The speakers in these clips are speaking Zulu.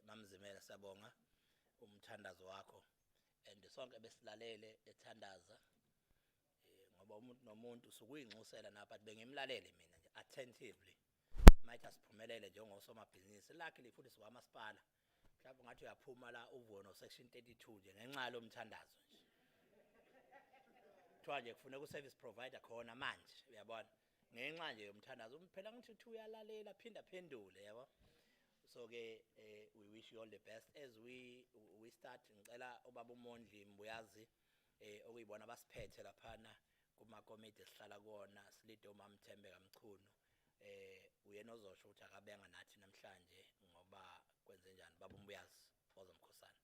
mamzimela siyabonga umthandazo wakho and sonke besilalele ethandaza ngoba umuntu nomuntu sukuyinxusela napha bengimlalele mina nje attentively might asiphumelele njengosomabhizinisi luckily futhi siwamasipala mhlawumbe ngathi uyaphuma la uvuno section 32 nje ngenxa yalomthandazo nje kuthiwa nje kufuneka u-service provider khona manje uyabona ngenxa nje yomthandazo phela ngithi uthi uyalalela phinda phendule yabo so ke we wish you all the best as we start ngicela ubaba uMondli Mbuyazi okuyibona abasiphethe laphana kuma committee esihlala kuona silide uMamthembe kaMchunu uyena ozosho ukuthi akabenga nathi namhlanje ngoba kwenze njani baba uMbuyazi ozomkhosana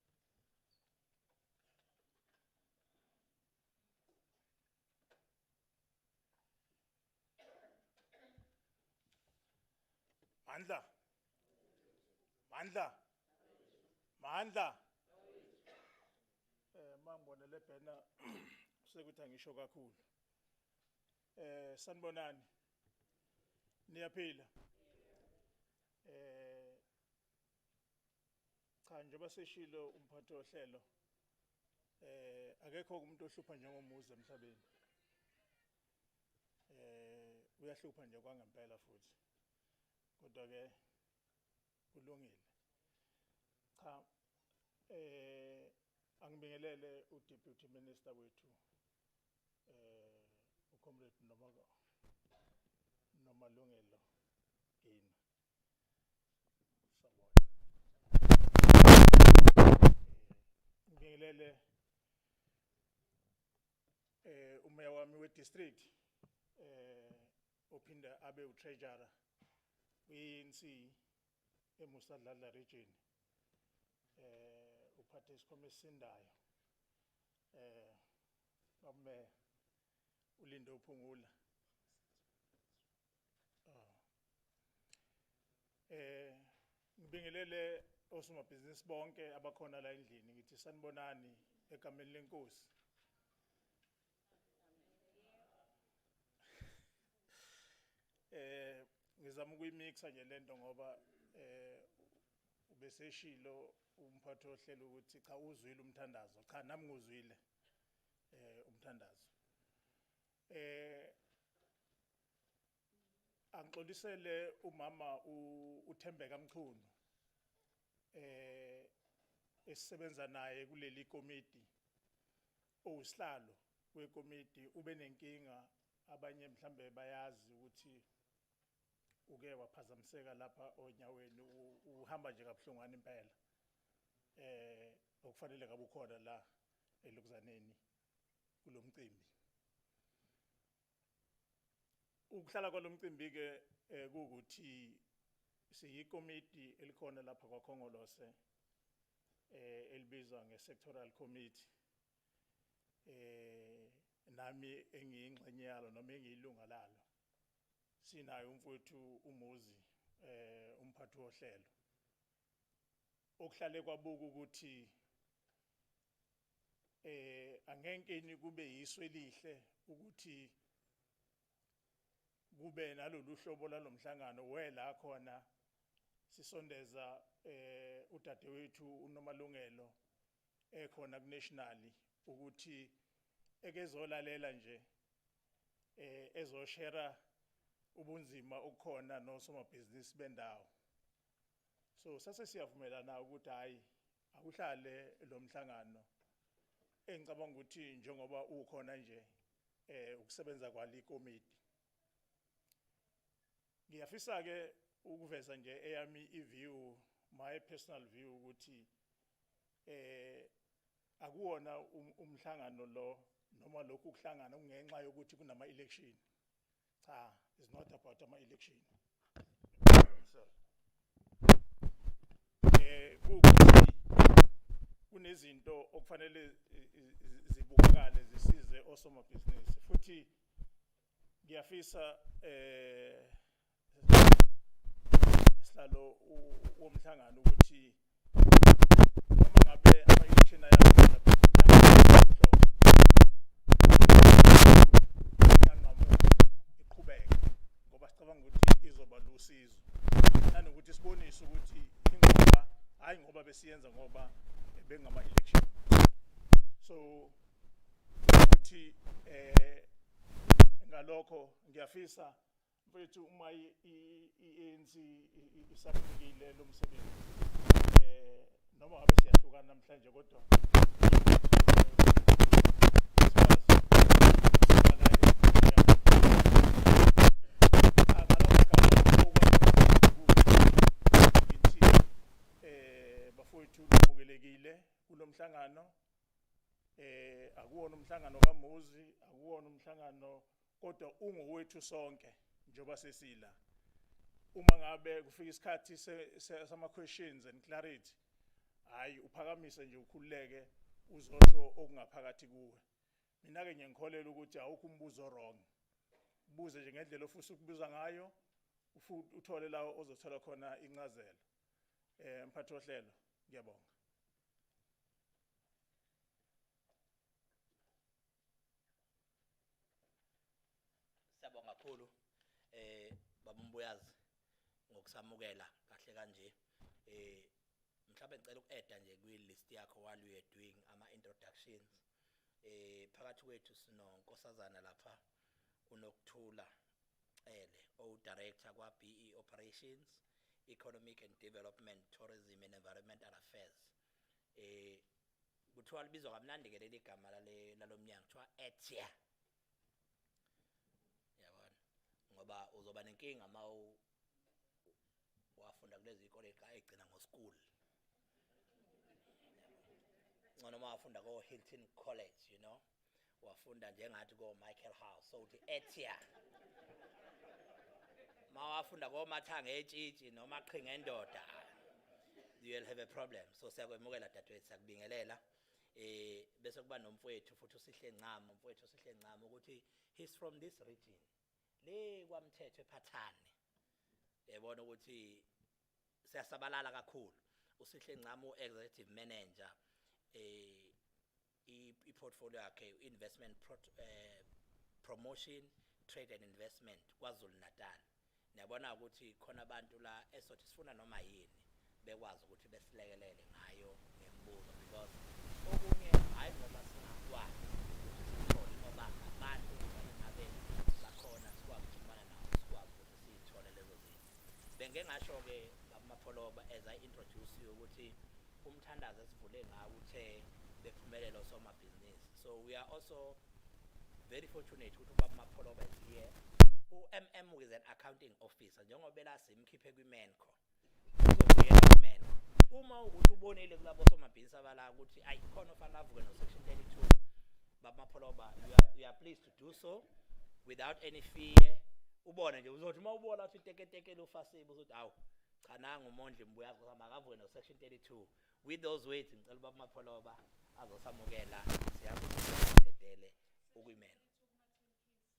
Mandla mangibone le banner sekuthi angisho kakhulu sanibonani niyaphila cha njengoba seshilo umphathi ohlelo akekho umuntu ohlupha njengomuzi emhlabeni uyahlupha nje kwangempela futhi kodwa ke kulungile cha angibingelele uDeputy Minister wethu uComrade Nomalungelo Gina sabona ngibingelele umeya wami we-district ophinda abe u-treasurer kwi-ANC eMusadlala region uphathe isikhwama esisindayo babumeya ulinde uphungula ngibingelele osomabhizinisi bonke abakhona la endlini ngithi sanibonani egameni lenkosi ngizama ukuyimixa nje lento ngoba ubeseshilo umphathi ohlelo ukuthi cha uzwile umthandazo cha nami nguzwile umthandazo angixolisele umama uThembeka Mchunu esisebenza naye kuleli komiti owusihlalo wekomiti ube nenkinga abanye mhlambe bayazi ukuthi uke waphazamiseka lapha onyaweni uhamba nje kabuhlungwana impela okufanele ngabe ukhona la elokuzaneni kulomcimbi ukuhlala kwalomcimbi ke ukuthi siyikomiti elikhona lapha kwaKhongolose elibizwa nge-sectoral committee nami engiyingxenye yalo noma engiyilunga lalo sinayo umfowethu umuzi umphathi wohlelo okuhlale kwabuka ukuthi angenkeni kube yiswe lihle ukuthi kube nalolu hlobo lalomhlangano wela khona sisondeza udadewethu uNomalungelo ekhona kunationally ukuthi ekezolalela nje ezoshare ubunzima okukhona nosomabhizinisi bendawo so sase siyavumelana ukuthi hayi akuhlale lo mhlangano engicabanga ukuthi njengoba ukhona nje ukusebenza kwali committee ngiyafisa ke ukuveza nje eyami iview my personal view ukuthi akuwona umhlangano lo noma lokhu kuhlangana kungenxa yokuthi kunama election cha it's not about ama election so kunezinto okufanele zibukakale zisize osomabhizinisi futhi ngiyafisa sihlalo womhlangano ukuthi noma ngabe ama-election ayakhona iqhubeke ngoba sicabanga ukuthi izoba lusizo nanokuthi sibonise ukuthi ingoba hayi ngoba besiyenza ngoba bengama election. So ukuthi ngalokho ngiyafisa mfethu uma iANC isabukile lo msebenzi noma ngabe siyahlukana namhlanje kodwa bafowethu namukelekile kulomhlangano akuwona umhlangano kaMuzi akuwona umhlangano kodwa ungowethu sonke njoba sesila uma ngabe kufika isikhathi sama questions and clarity hayi uphakamise nje ukhululeke uzosho okungaphakathi kuwe mina ke ngiyangikholela ukuthi awukho umbuzo wrong buze nje ngendlela ofisa ukubuza ngayo ufuthi uthole la ozothola khona incazelo mphathi ohlelo ngiyabonga siyabonga kakhulu baba Mbuyazi ngokusamukela kahle kanje mhlawumbe ngicela uku-add nje kwi-list yakho while we are doing ama introductions phakathi kwethu sinonkosazana lapha uNokuthula o-director kwa BE Operations Economic and Development Tourism and Environmental Affairs kuthiwa libizwa kamnandi ke leli gama lalomnyango kuthiwa ETIA yabona ngoba uzoba nenkinga wafunda kulezi ikole egcina ngo-school ngcono wafunda ko Hilton College you know wafunda njengathi ko Michael House so uthi ETIA mawafunda ko Mathanga etshitshi noma aqhinga endoda you will have a problem so siyakwemukela dadewethu sakubingelela bese kuba nomfowethu futhi usihle ncamo umfowethu usihle ncamo ukuthi he's from this region le kwaMthetho ePhathane yabona ukuthi siyasabalala kakhulu usihle ncamo executive manager i-portfolio yakhe investment promotion trade and investment kwaZulu Natal niyabona ukuthi khona abantu la esothi sifuna noma yini bekwazi ukuthi besilekelele ngayo ngembuzo because okunye hayi ngoba singakwazi ukuthi ngoba abantu ngabe bakhona sikwazi ukufana nawo sikwazi ukuthi sithole lezo zinto bengengasho ke amapholoba as I introduce you ukuthi umthandazo esivule ngawo uthe bephumelela osomabhizinisi so we are also very fortunate ukuthi ubaba Mapholoba is here uMM is an accounting officer njengoba la simkhiphe kwiMenco uzobuyela kwiMenco uma ukuthi ubonile kulabo somabhizinisi abala ukuthi ayikhona ofanele avuke no section 32 baba Mapholoba you are pleased to do so without any fear ubone nje uzothi uma ubona ukuthi iteketeke lofasibe uzothi awu cha nanga uMondli Mbuyazi ngoba akavuke no section 32 with those words ngicela baba Mapholoba azosamukela siyakudedele ukuyimena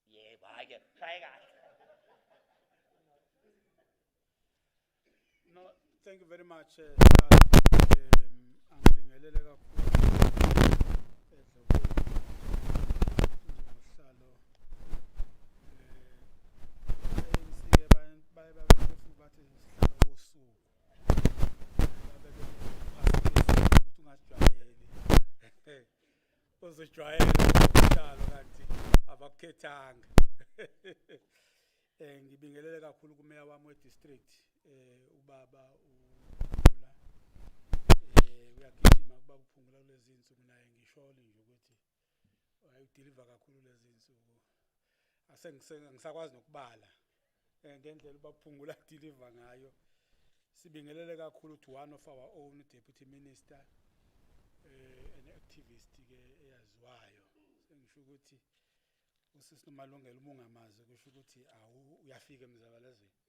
yebo hayi try kahle no thank you very much angibingelele kakhulu njengosihlalo ANC babefuthi bathi sihlalo wosuku ukuthi ungajwayeli uzojwayela isihlalo kanti abakukhethanga ngibingelele kakhulu kumeya wami wedistrict ubaba uphungula uyagijima kuba kuphungula kulezi insuku naye ngishole nje ukuthi ayideliver kakhulu lezi insuku asengisakwazi nokubala ngendlela baphungula deliver ngayo sibingelele kakhulu to one of our own deputy minister an activist ke eyaziwayo sengisho ukuthi usisi Nomalungelo umungamazi kusho ukuthi uyafika emzabalazweni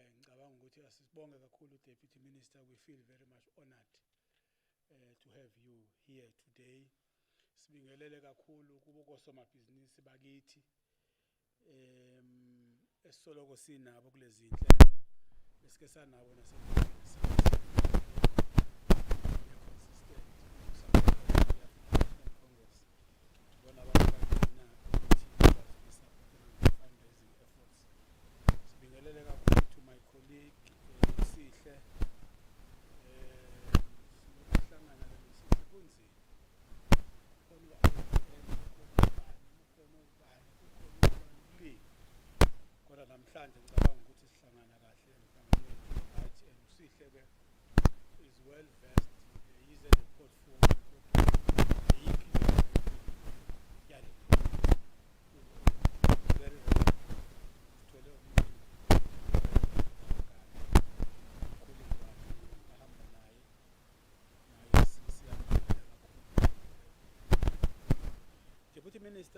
ngicabanga ukuthi asisibonge kakhulu deputy minister we feel very much honored to have you here today sibingelele kakhulu kubo kosomabhizinisi bakithi esisoloko sinabo kulezi inhlelo besike sanabo nasempilweni sibingelele kakhulu to my colleague Sihle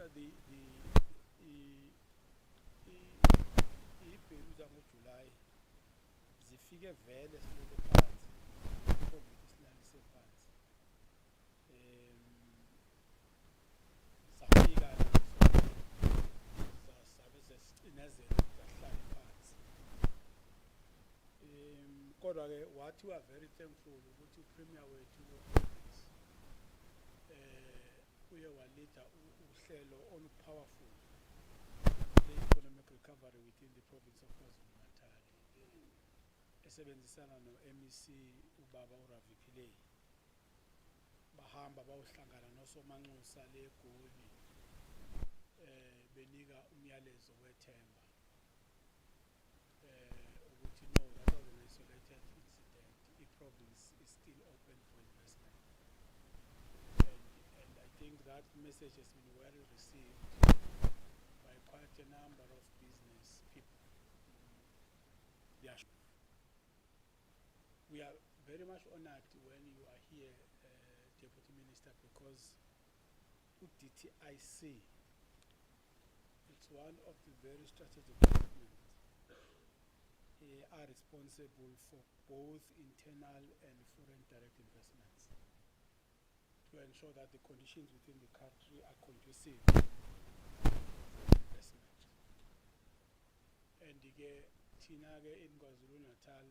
after iibhelu zangoJuly zifike vele silele phansi, i-COVID isilalise phansi. Safika sabe sesicinezela sahlala phansi. Kodwa-ke wathi we are very thankful ukuthi uPremier wethu we-office uye walida uhlelo olu-powerful le-economic recovery within the province of KwaZulu-Natal, esebenzisana no-MEC ubaba uRavikhilei. Bahamba bayohlangana nosomanxusa leGoli benika umyalezo wethemba ukuthi no, that was an isolated incident. I-province is still open for investment. And I think that message has been well received by quite a number of business people. We are very much honored when you are here, Deputy Minister, because DTIC, it's one of the very strategic departments are responsible for both internal and foreign direct investments to ensure that the conditions within the country are conducive for investment. And thina-ke in KwaZulu-Natal,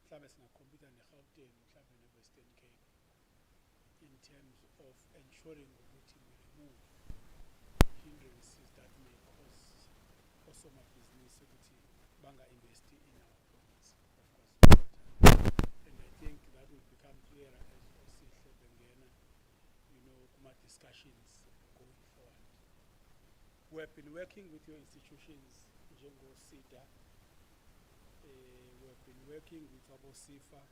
mhlawumbe singakhompyutha ne-Gauteng, mhlawumbe ne-Western Cape, in terms of ensuring ukuthi we remove hindrances that may cause osomabhizinisi ukuthi banga-investi in our province of KwaZulu-Natal. And I think that will become clearer as osihle bengena, kuma-discussions going forward. We have been working with your institutions, njengo-SIDA. We have been working with ABO-SIFA.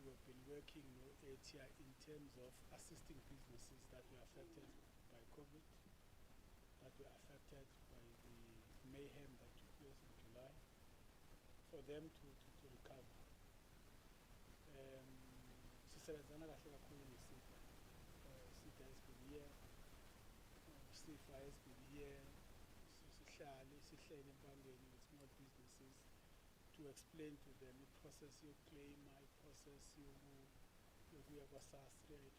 We have been working with ATIA in terms of assisting businesses that were affected by COVID, that were affected by the mayhem that took place in July, for them to recover. Sisebenzana kahle kakhulu ne-SIDA. SIDA has been here, SIFA has been here. Sihlele empangeni with small businesses to explain to them the process you claim, my process you SASRIA,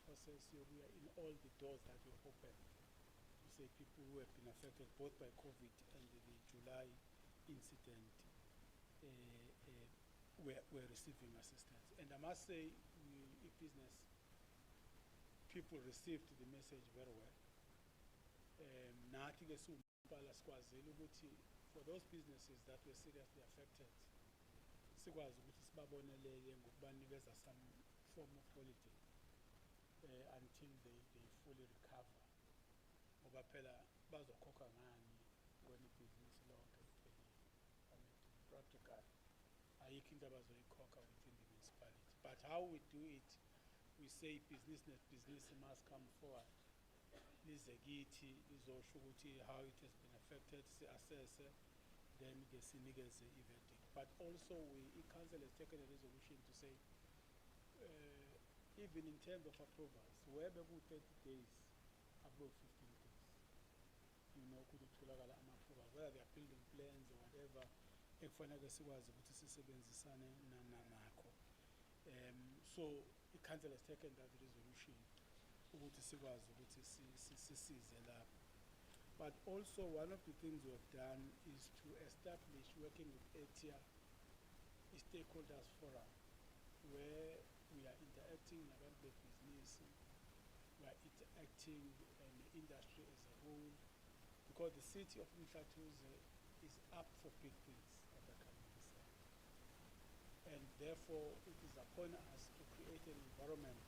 process you in all the doors that were open to say people who have been affected both by COVID and the July incident were receiving assistance. And I must say, business people received the message very well. For those businesses that were seriously affected, sikwazi ukuthi sibabonelele ngokubanikeza some form of holiday until they fully recover. Ngoba phela bazokhokha ngani when ibhizinisi lonke liphelile. I mean, to be practical, ayikho into abazoyikhokha within the municipality. But how we do it, we say business must come forward. Lize kithi lizosho ukuthi how it has been affected, si-assess, then sinikeze i-verdict. But also i-council has taken a resolution to say even in terms of approvals, wherever we 30 days, above 15 days, could utholakala ama-approvals, whether they are building plans or whatever, ekufanele sikwazi ukuthi sisebenzisane nakho. So i-council has taken that resolution ukuthi sikwazi ukuthi sisize lapho. But also one of the things we have done is to establish, working with ATIA, a stakeholders forum, where we are interacting with business, we are interacting and the industry as a whole, because the city of Mhlathuze is up for big things that are coming this year. And therefore it is upon us to create an environment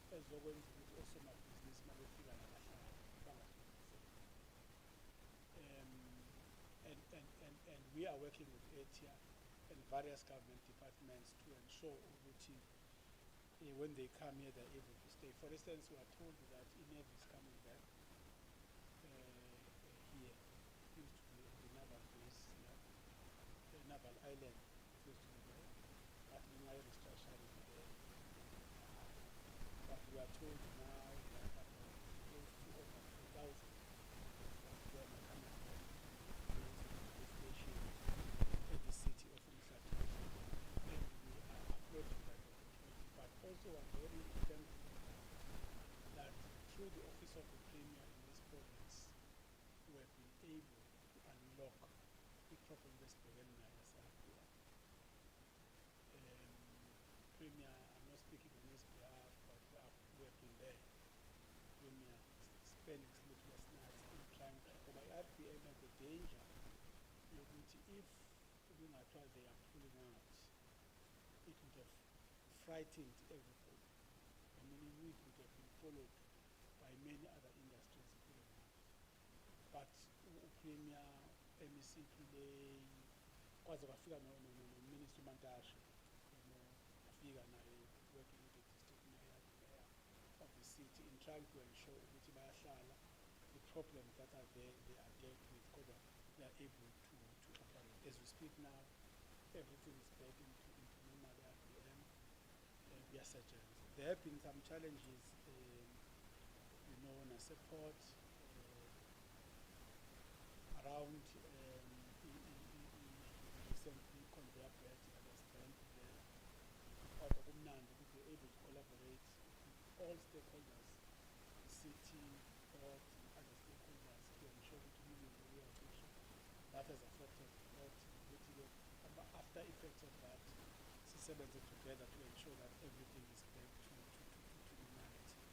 as well as also my business and we are working with ATIA and various government departments to ensure that when they come here they're able to stay. For instance, we are told that INEV is coming back here. It used to be the naval base here. The naval island used to be there, but in my restructuring there. But we are told now that close to over also are very thankful that through the Office of the Premier in this province, we have been able to unlock the problem esibhekene nayo ase-Africa. Premier, I'm not speaking on his behalf, but we have been there. Premier spending sleepless nights in trying to go by RPM at the danger. If we are told they are pulling out, it would have frightened everybody. I mean, it would have been followed by many other industries pulling out. But Premier, MEC today, kwaze kwafika no-Minister Mantashe, afika naye working with the district mayor of the city in trying to ensure ukuthi bayahlala the problems that are there, they are dealt with, because they are able to operate. As we speak now, everything is back into normal RPM. We are surgeons. There have been some challenges, on a support around recently conveyor belt that was burnt there. But we were able to collaborate with all stakeholders, city, board, and other stakeholders to ensure that we will be real issue. That has affected a lot. After effects of that, we together to ensure that everything is back to normality.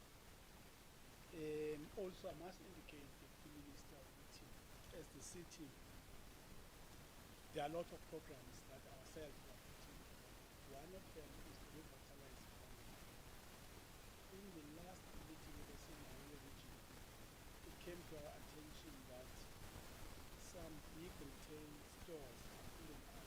Also, I must indicate that the Minister, as the city, there are a lot of programs that ourselves are putting together. One of them is to revitalize farming. In the last meeting with the Nomalungelo Gina, it came to our attention that some big retail stores are pulling out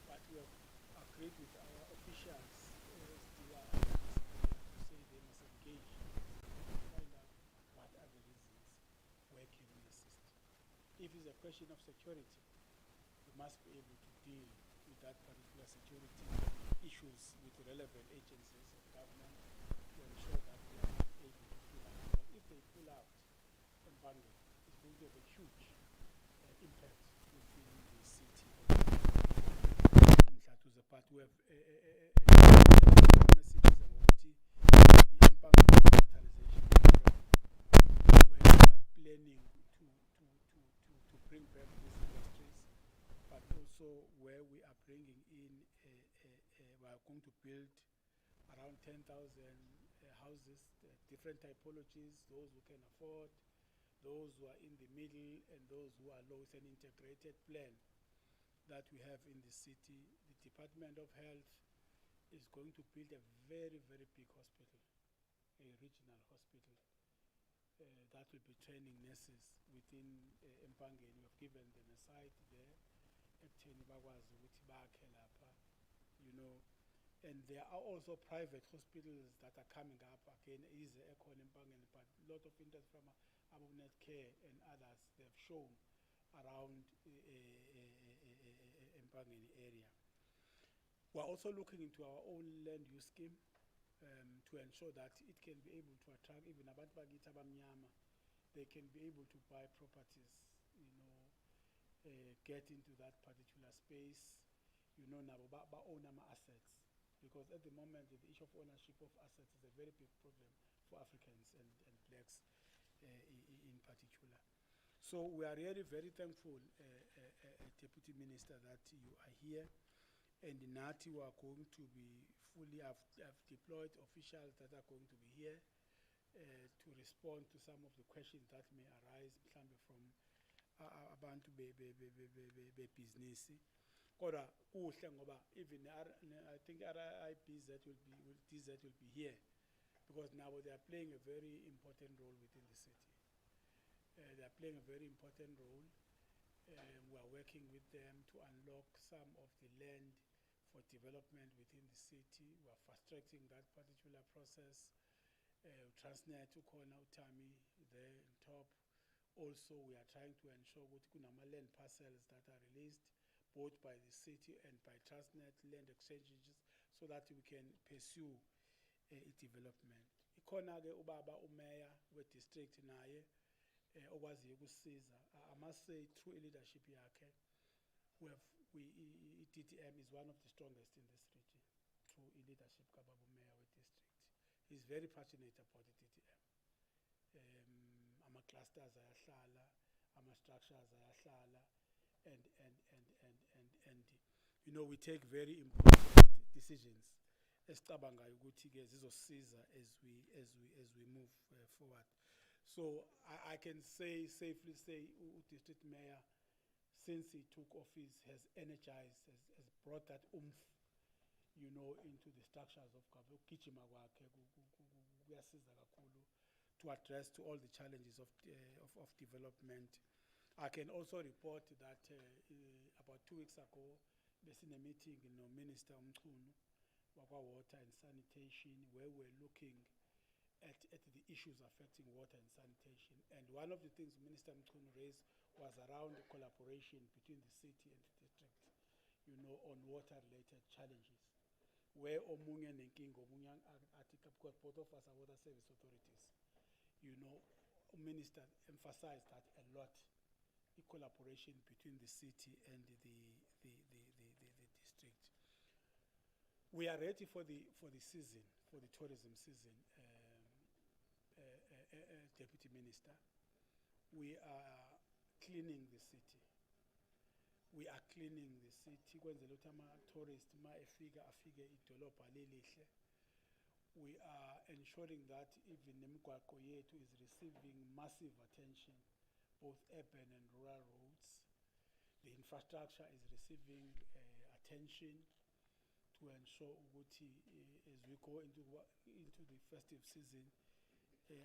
but we have agreed with our officials to say they must engage to find out what are the reasons, where can we assist. If it's a question of security, we must be able to deal with that particular security issues with relevant agencies of government to ensure that we are not able to pull out. But if they pull out from Bangalore, it's going to have a huge impact within the city. But we have messages about the impact of revitalization program, where we are planning to bring back these industries, but also where we are bringing in, we are going to build around 10,000 houses, different typologies, those who can afford, those who are in the middle, and those who are low. It's an integrated plan that we have in the city. The Department of Health is going to build a very, very big hospital, a regional hospital, that will be training nurses within Mpangeni. We have given them a site there, and there are also private hospitals that are coming up again, easy Econ Mpangeni, but a lot of interest from Abonet Care and others, they've shown around Mpangeni area. We're also looking into our own land use scheme to ensure that it can be able to attract even abantu bakithi abamnyama. They can be able to buy properties, get into that particular space, nabo own assets. Because at the moment, the issue of ownership of assets is a very big problem for Africans and blacks in particular. So we are really very thankful, Deputy Minister, that you are here. And Nati, we are going to be fully, have deployed officials that are going to be here to respond to some of the questions that may arise from abantu be-business. Kodwa kuhle ngoba even I think RIBZ will be here, because now they are playing a very important role within the city. They are playing a very important role. We are working with them to unlock some of the land for development within the city. We are fast-tracking that particular process. Transnet ukhona uTami there on top. Also, we are trying to ensure that land parcels that are released both by the city and by Transnet land exchanges, so that we can pursue i-development. Ikhona ke ubaba umeya we-district naye okwaziyo ukusisiza. I must say through leadership yakhe i-DTM is one of the strongest in this region through leadership kababa umeya we-district. He's very passionate about the DTM. Ama-clusters ayahlala, ama-structures ayahlala, and you know, we take very important decisions esicabangayo ukuthi ke zizosisiza as we move forward. So I can safely say district mayor, since he took office, has energized, has brought that oomph, you know, into the structures of government. To address to all the challenges of development. I can also report that about 2 weeks ago, there's in a meeting, you know, Minister Mchunu, Water and Sanitation, where we're looking at the issues affecting water and sanitation. And one of the things Minister Mchunu raised was around the collaboration between the city and the district, you know, on water-related challenges. Where omunye nenkingo, omunye article, because both of us are water service authorities. You know, Minister emphasized that a lot, the collaboration between the city and the district. We are ready for the season, for the tourism season, Deputy Minister. We are cleaning the city. We are cleaning the city. Kwenzela ukuthi ama-tourist afike idolobha lelihle. We are ensuring that even nemigwaqo yethu is receiving massive attention, both urban and rural roads. The infrastructure is receiving attention to ensure ukuthi as we go into the festive season,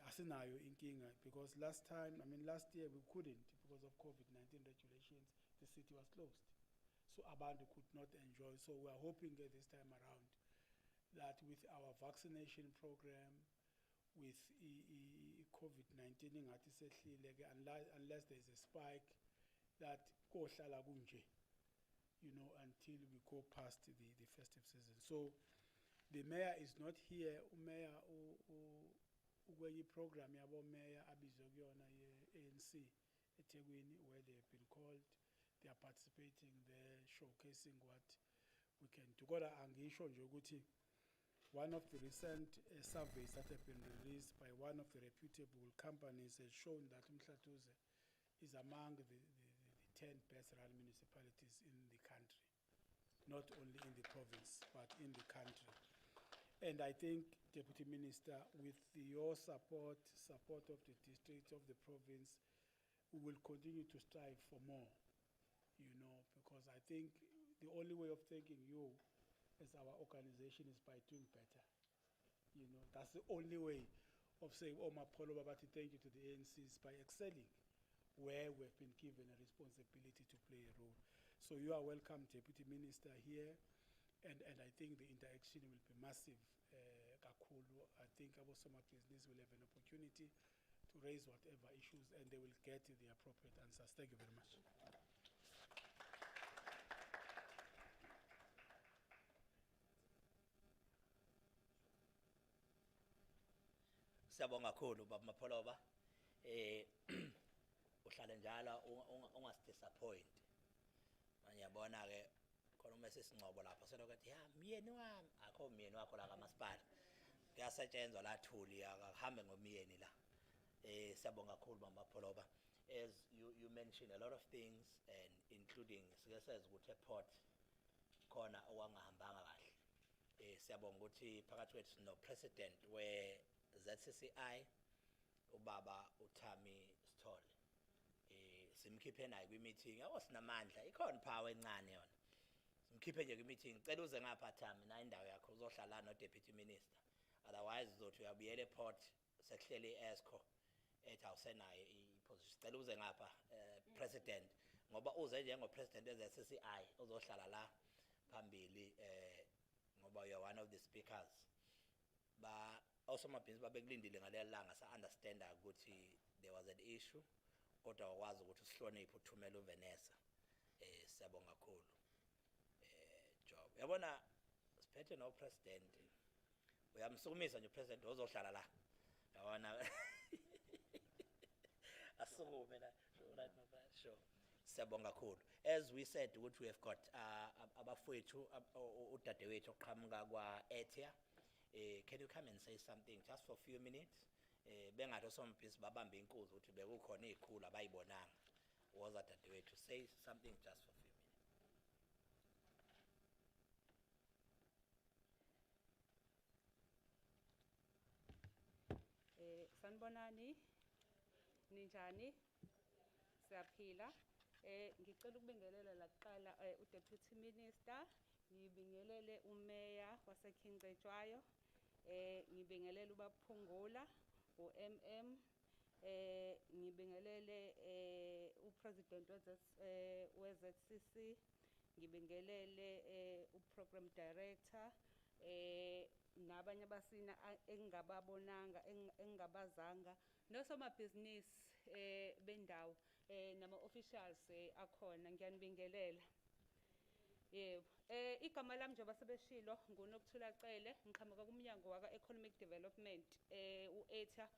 asinayo inkinga, because last year we couldn't because of COVID-19 regulations. The city was closed, so abantu could not enjoy. So we are hoping this time around that with our vaccination program, with COVID-19 unless there's a spike, that kohlala kunje, you know, until we go past the festive season. So the mayor is not here. Mayor ukwenye program yabo mayor abizwe kuyona ye-ANC eThekwini, where they have been called. They are participating there, showcasing what we can do. Kodwa angisho nje ukuthi one of the recent surveys that have been released by one of the reputable companies has shown that Mhlathuze is among the 10 best run municipalities in the country, not only in the province, but in the country. And I think, Deputy Minister, with your support of the district, of the province, we will continue to strive for more, you know, because I think the only way of thanking you as our organization is by doing better. You know, that's the only way of saying, oh, Mapolo Babati, thank you to the ANCs, by excelling where we've been given a responsibility to play a role. So you are welcome, Deputy Minister, here, and I think the interaction will be massive. I think our summer business will have an opportunity to raise whatever issues, and they will get the appropriate answers. Thank you very much. Siyabonga kakhulu baba Mapholoba, uhlale njalo ungasidisappoint. Ngiyabona ke khona uma sesingcobo lapha selokuthi ya myeni wami akho myeni wakho la kamasipala. Kuyasetshenzwa la thuli akahambe ngomyeni la. Siyabonga kakhulu baba Mapholoba. As you mentioned a lot of things, and including sikesazi ukuthi airport khona okwangahambanga kahle. Siyabonga ukuthi phakathi kwethu no president where ZCCI ubaba uThami Sithole simkhiphe naye kwi-meeting awasinamandla ikhona power encane yona simkhiphe nje kwi-meeting cela uze ngapha Thami na indawo yakho uzohlala no deputy minister, otherwise uzothi uyabuyela ePort sekuhlele iESCO ethi awusenayo iposition. Cela uze ngapha president, ngoba uze njengo president we-ZCCI uzohlala la phambili ngoba you are one of the speakers. Ba osomabhizinisi babekulindile ngalelanga sa-understanda ukuthi there was an issue, kodwa wakwazi ukuthi usihloniphe uthumele uVanessa. Siyabonga kakhulu. Job yabona siphethe no president uyamsukumisa nje upresident ozohlala la yabona asukume la right my brother sure siyabonga kakhulu as we said ukuthi we have got abafowethu udadewethu oqhamuka kwa-Etia can you come and say something just for a few minutes bengathi osombhizi babambe inkuzi ukuthi bekukhona izikhulu abayibonanga woza dadewethu say something just for a few minutes. Sanibonani ninjani siyaphila ngicela ukubingelela la kuqala uDeputy Minister ngibingelele uMeya waseKingcetshwayo ngibingelele ubaphungula uMM ngibingelele uPresident weZCC ngibingelele uProgram Director nabanye abasina engingababonanga engingabazanga nosomabhizinisi bendawo nama officials akhona ngiyanibingelela. Yebo igama lami njengoba sebeshilo nguNokuthulacele ngiqhamuka kumnyango waka Economic Development uETA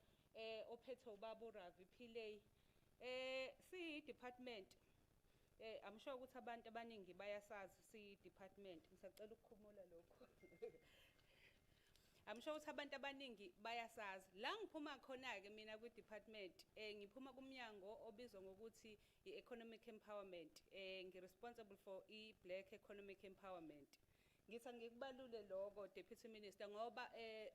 ophethe ubaba uRavi Pillay si department I'm sure ukuthi abantu abaningi bayasazi si department ngisacela ukukhumula lokho I'm sure ukuthi abantu abaningi bayasazi la ngiphuma khona ke mina ku department ngiphuma kumnyango obizwa ngokuthi i-economic empowerment ngi-responsible for i-black economic empowerment ngithi ngikubalule lokho Deputy Minister ngoba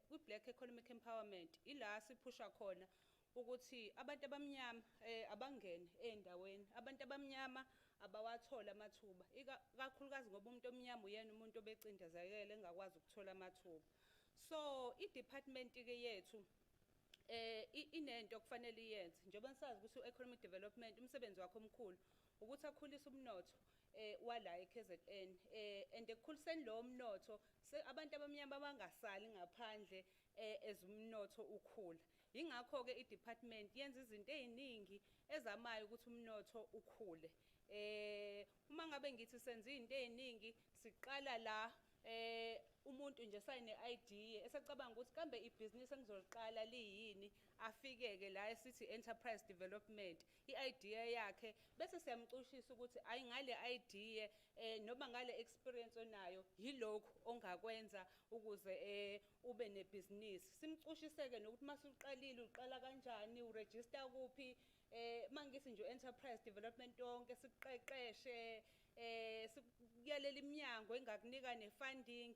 ku-black economic empowerment ila siphusha khona ukuthi abantu abamnyama abangene endaweni abantu abamnyama abawathola amathuba ikakhulukazi ngoba umuntu omnyama uyena umuntu obecindezekile engakwazi ukuthola amathuba. So i-department ke yethu inento okufanele iyenze njengoba sazi ukuthi u-economic development umsebenzi wakho omkhulu ukuthi akhulise umnotho wala eKZN and ekukhuliseni lo mnotho abantu abamnyama abangasali ngaphandle ezumnotho ukhula. Ingakho ke i-department yenza izinto eziningi ezamayo ukuthi umnotho ukhule. Uma ngabe ngithi senza izinto eziningi siqala la umuntu nje sayine idea esacabanga ukuthi kambe ibhizinisi engizoliqala liyini afikeke la esithi enterprise development iidea yakhe bese siyamcushisa ukuthi ayi ngale idea noma ngale experience onayo yilokho ongakwenza ukuze ube nebhizinisi simcushiseke nokuthi masuqalile uqala kanjani uregister kuphi mangithi nje enterprise development yonke siqeqeshe sikuyalela iminyango engakunika nefunding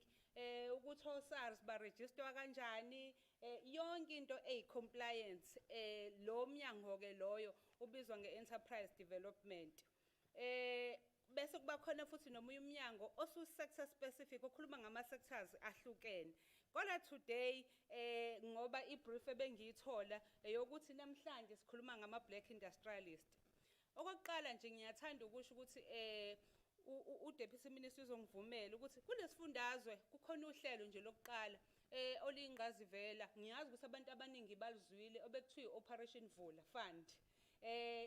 ukuthi oSARS ba register kanjani yonke into compliance lo mnyango ke loyo ubizwa nge-enterprise development bese kuba khona futhi nomunye umnyango osu sector specific okhuluma ngama sectors ahlukene. Kodwa today ngoba ibrief ebengiyithola eyokuthi namhlanje sikhuluma ngama black industrialist. Okokuqala nje ngiyathanda ukusho ukuthi uDeputy Minister uzongivumela ukuthi kulesifundazwe kukhona uhlelo nje lokuqala olingazivela ngiyazi ukuthi abantu abaningi balizwile obekuthiwa Operation Vula Fund.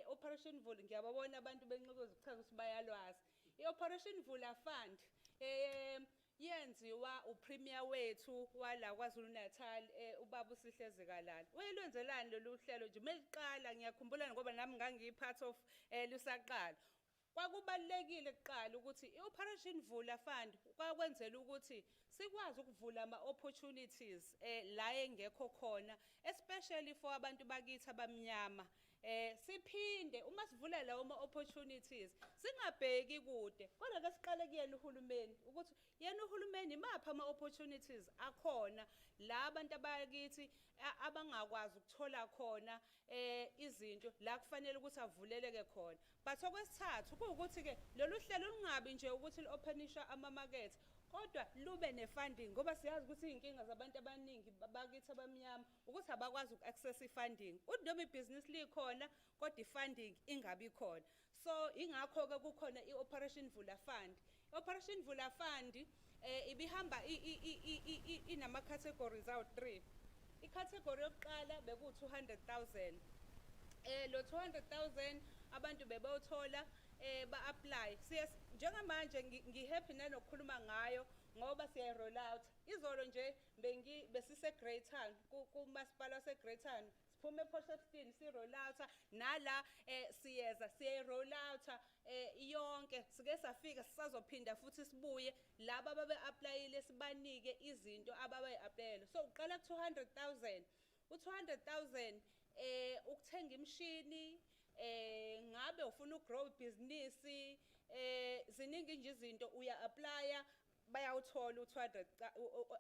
Operation Vula ngiyababona abantu benqikoza ukuchaza ukuthi bayalwazi. I-Operation Vula Fund yenziwa uPremier wethu wala kwaZulu Natal ubaba uSihleze Kalala. Wayelwenzelani lolu hlelo nje meliqala ngiyakhumbula ngoba nami ngangiyipart of lusaqala. Kwakubalekile kuqala ukuthi i-Operation Vula Fund kwakwenzela ukuthi sikwazi ukuvula ama-opportunities la engekho khona especially for abantu bakithi abamnyama. Siphinde uma sivula lawo ma-opportunities singabheki kude kodwa ke siqale kuyena uhulumeni ukuthi yena uhulumeni mapha ama-opportunities akhona la abantu abakithi abangakwazi ukuthola khona izinto la kufanele ukuthi avuleleke khona. But okwesithathu kuwukuthi ke lolu hlelo lungabi nje ukuthi li-openisha ama-market kodwa lube ne-funding ngoba siyazi ukuthi inkinga zabantu abaningi bakithi abamnyama ukuthi abakwazi uku-access i-funding uthi noma ibhizinisi likhona kodwa i-funding ingabi khona. So ingakho ke kukhona i-Operation Vula Fund. I-Operation Vula Fund ibihamba inama categories awu3. I-category yokuqala beku 200,000 lo 200,000 abantu bebewuthola ba-apply. Njengamanje ngihappy nanokukhuluma ngayo ngoba siya roll out izolo nje besise Greytown kumasipala waseGreytown siphume ePortshepstone si roll out nala siyeza siya roll out yonke sike safika sisazophinda futhi sibuye laba ababe applyile sibanike izinto ababe applyele so uqala ku 200,000 u200,000 ukuthenga imshini ngabe ufuna ugrow business ziningi nje izinto uya apply bayawuthola u200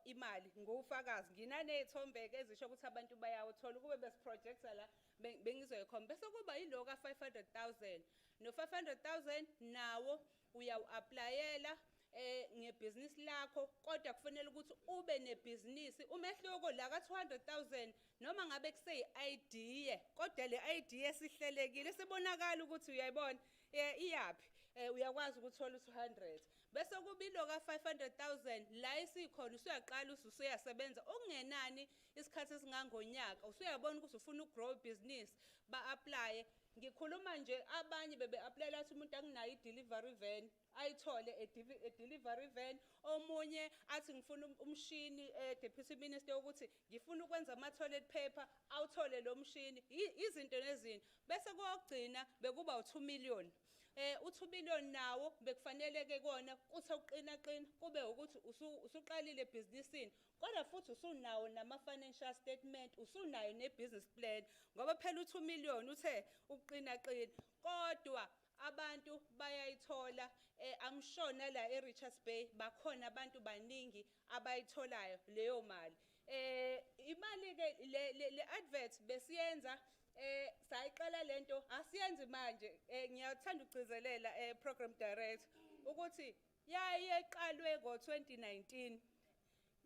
imali ngofakazi nginanezithombe ezisho ukuthi abantu bayawuthola kube besiprojecta la bengizoyikhomba bese kuba yiloka 500,000 no 500,000 nawo uyawu-applyela ngebusiness lakho kodwa kufanele ukuthi ube nebhizinisi umehluko la ka 200,000 noma ngabe kuseyi-idea kodwa le idea esihlelekile sibonakala ukuthi uyayibona iyapi uyakwazi ukuthola u200 bese kubilo ka 500,000 la isikhona usuyaqala usuyasebenza okungenani isikhathi esingangonyaka usuyabona ukuthi ufuna ugrow business ba-apply ngikhuluma nje abanye bebe-applyela ukuthi umuntu akunayo i-delivery van ayithole e-delivery van omunye athi ngifuna umshini deputy minister ukuthi ngifuna ukwenza ama-toilet paper awuthole lo mshini izinto nezinto bese kokugcina bekuba u2 million u2 million nawo bekufanele-ke kona kuthi uqina kube ukuthi usuqalile ebhizinisini kodwa futhi usunawo nama-financial statement usunayo ne-business plan ngoba phela u2 million uthe uqina kodwa abantu bayayithola amshona la eRichards Bay bakhona abantu baningi abayitholayo leyo mali imali-ke le advert besiyenza sayiqala lento asiyenzi manje ngiyathanda ukugcizelela program director ukuthi yayeqalwe ngo-2019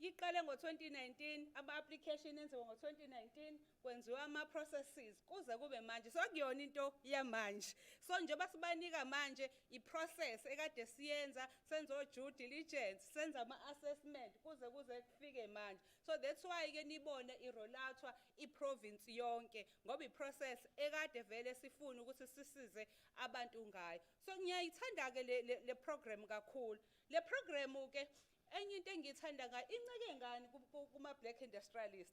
iqale ngo-2019 ama-application enziwa ngo-2019 kwenziwa ama-processes kuze kube manje so kuyona into yamanje so njengoba sibanika manje i-process ekade siyenza senza o-due diligence senza ama-assessment kuze kufike manje so that's why-ke nibone i-rollout i-province yonke ngoba i-process ekade vele sifuna ukuthi sisize abantu ngayo so ngiyayithanda-ke le program kakhulu le program-ke enye into engiyithanda ngayo inceke ngani kuma-black industrialist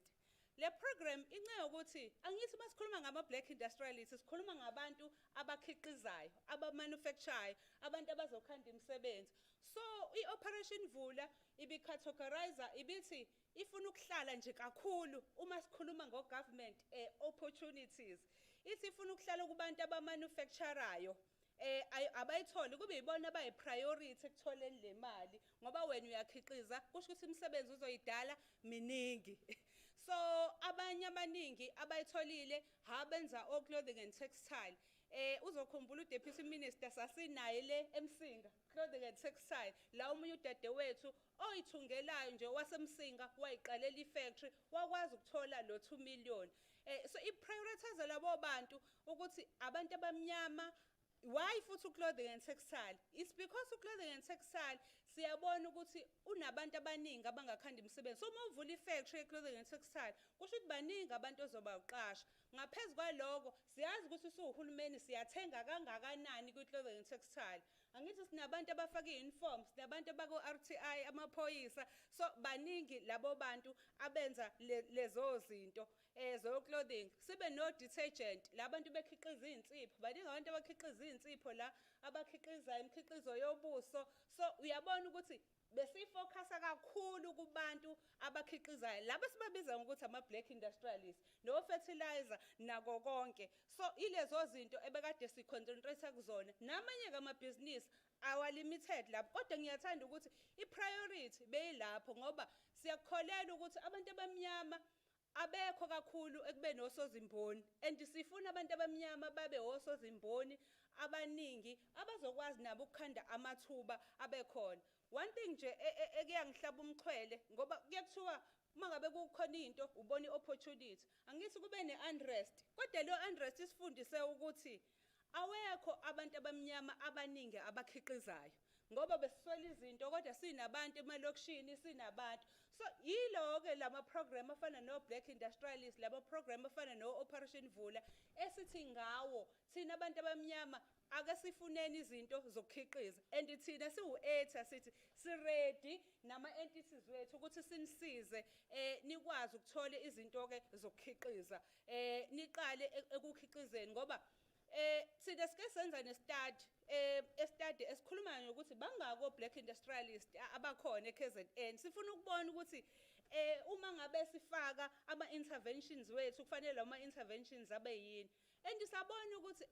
le program inceke ukuthi angithi uma sikhuluma ngama-black industrialist sikhuluma ngabantu abakhiqizayo abamanufacturayo abantu abazokhanda imisebenzi so i-operation vula ibicategorizer ibithi ifuna ukuhlala nje kakhulu uma sikhuluma ngo-government opportunities ithi ifuna ukuhlala kubantu abamanufacturayo abayitholi kube yibona abayi-priority ekutholeni le mali ngoba wena uyakhiqiza kusho ukuthi imisebenzi uzoyidala miningi so abanye abaningi abayitholile abenza o-clothing and textile uzokhumbula uDeputy Minister sasinaye le eMsinga clothing and textile la umunye udadewethu oyithungelayo nje waseMsinga wayiqalela ifactory wakwazi ukuthola lo 2 million so i-prioritize labo bantu ukuthi abantu abamnyama why futhi clothing and textile it's because clothing and textile siyabona ukuthi unabantu abaningi abangakhanda imisebenzi so uma uvula ifactory clothing and textile kusho ukuthi baningi abantu ozoba uqasha ngaphezulu kwaloko siyazi ukuthi usuhulumeni siyathenga kangakanani kwi-clothing and textile angithi sinabantu abafaka i-uniform sinabantu abako-RTI amaphoyisa so baningi labo bantu abenza lezo zinto zo-clothing sibe no-detergent la bantu bekhiqiza iy'nsipho baningi abantu abakhiqiza iy'nsipho la abakhiqiza imikhiqizo yobuso so uyabona ukuthi besifocasa kakhulu kubantu abakhiqizayo laba sibabiza ngokuthi ama-black industrialists no-fertilizer nako konke so ilezo zinto ebekade siconcentrate kuzona namanye-ke amabhizinisi awa-limited lapho kodwa ngiyathanda ukuthi i-priority beyilapho ngoba siyakukholela ukuthi abantu abamnyama abekho kakhulu ekubeni osozimboni and sifuna abantu abamnyama babe osozimboni abaningi abazokwazi nabo ukukhanda amathuba abekhona one thing nje ekuyangihlaba umchwele ngoba kuyakuthiwa uma ngabe kukhona into ubona i-opportunity angithi kube ne-unrest kodwa leyo unrest isifundise ukuthi awekho abantu abamnyama abaningi abakhiqizayo ngoba besiswela izinto kodwa sinabantu emalokishini sinabantu so yilo ke lama program afana no Black Industrialist, lama program afana no Operation Vula esithi ngawo thina abantu abamnyama ake sifuneni izinto zokukhiqiza and thina siwu-ether sithi si-ready nama-entities wethu ukuthi sinisize nikwazi ukuthola izinto ke zokukhiqiza niqale ekukhiqizeni ngoba thina sike senza ne-study study esikhuluma ngokuthi bangako Black Industrialist abakhona eKZN sifuna ukubona ukuthi uma ngabe sifaka ama-interventions wethu kufanele ama-interventions abe yini and sabona ukuthi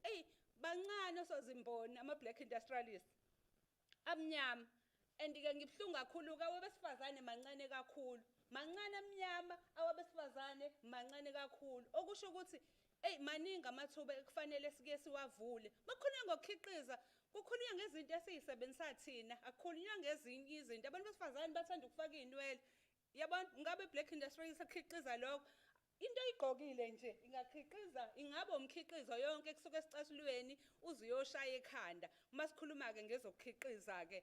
bancane osozimboni ama-Black Industrialists amnyama and-ke ngibhlungu kakhulu-ke awabesifazane mancane kakhulu mancane amnyama awabesifazane mancane kakhulu okusho ukuthi maningi amathuba ekufanele sike siwavule bakhulunywa ngokukhiqiza kukhulunywa ngezinto esiyisebenzisa thina akukhulunywa ngezinye izinto abantu besifazane bathanda ukufaka iy'nwele yabona ngabe Black Industrialist akhiqiza lokho into oyigqokile nje ingakhiqiza ingabe umkhiqizo yonke kusuke esicasulweni uze uyoshaya ekhanda uma sikhuluma-ke ngezokukhiqiza-ke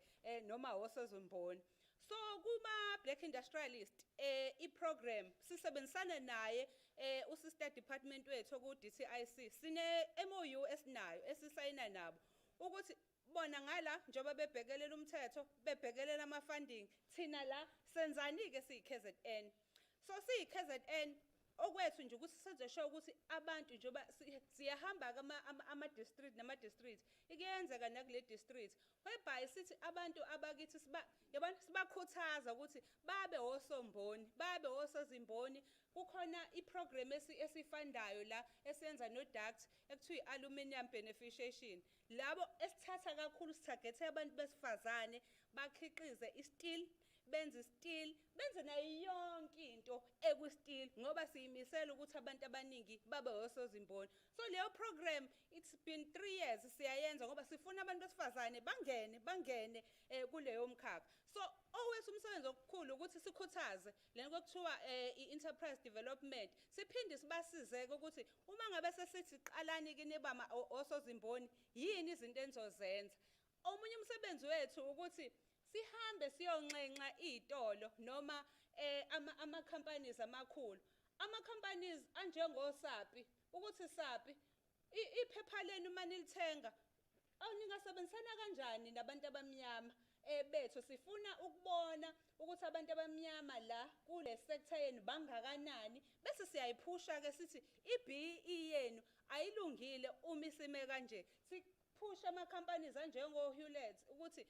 noma wosezomboni so kuma Black Industrialist i-program sisebenzisana naye usister department wethu ku-DTIC sine MOU esinayo esisayina nabo ukuthi bona ngala njengoba bebhekelela umthetho bebhekelela ama-funding thina la senzani-ke siyi-KZN so siyi-KZN okwethu nje ukuthi senzesho ukuthi abantu njengoba siyahamba-ke ama-district nama-district ikuyenzeka nakule district whereby sithi abantu abakithi yabona sibakhuthaza ukuthi babe osomboni babe osozimboni kukhona iprogram esifandayo la esiyenza no-duct ekuthiwa i-aluminium beneficiation labo esithatha kakhulu sithagethe abantu besifazane bakhiqize i-steel benze i-steel benze nayo yonke into ekwi-steel ngoba siyimisela ukuthi abantu abaningi babe osozimboni so leyo program it's been 3 years siyayenza ngoba sifuna abantu besifazane bangene kuleyo mkhakha so owethu umsebenzi okukhulu ukuthi sikhuthaze lento kokuthiwa i-enterprise development siphinde sibasize ukuthi uma ngabe sesithi qalani-ke niba osozimboni yini izinto enizozenza omunye umsebenzi wethu ukuthi sihambe siyonxenxa iy'tolo noma ama-companies amakhulu ama-companies anjengoSapi ukuthi Sapi iphepha lenu uma nilithenga ningasebenzisana kanjani nabantu abamnyama bethu sifuna ukubona ukuthi abantu abamnyama la kule sector yenu bangakanani bese siyayiphusha-ke sithi i-BEE yenu ayilungile uma isime kanje siphusha ama-companies anjengo-Hewlett ukuthi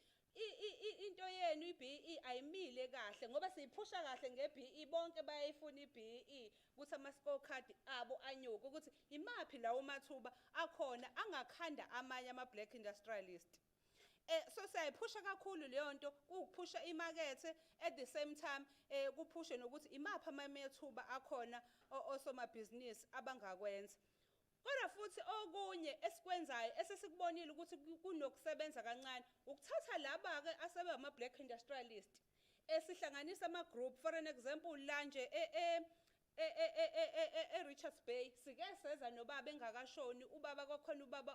into yenu i-BEE ayimile kahle ngoba siyiphusha kahle nge-BEE bonke bayayifuna i-BEE ukuthi ama-scorecard abo anyuke ukuthi imaphi lawo mathuba akhona angakhanda amanye ama-Black Industrialist so siyayiphusha kakhulu leyo nto kuwukuphusha imakethe at the same time kuphushe nokuthi imaphi amathuba akhona osomabhizinisi abangakwenza kodwa futhi okunye esikwenzayo esesikubonile ukuthi kunokusebenza kancane ukuthatha laba-ke asebe ama-Black Industrialist esihlanganisa ama-group for an example la nje e-Richards Bay sike seza nobaba engakashoni ubaba kwakhona ubaba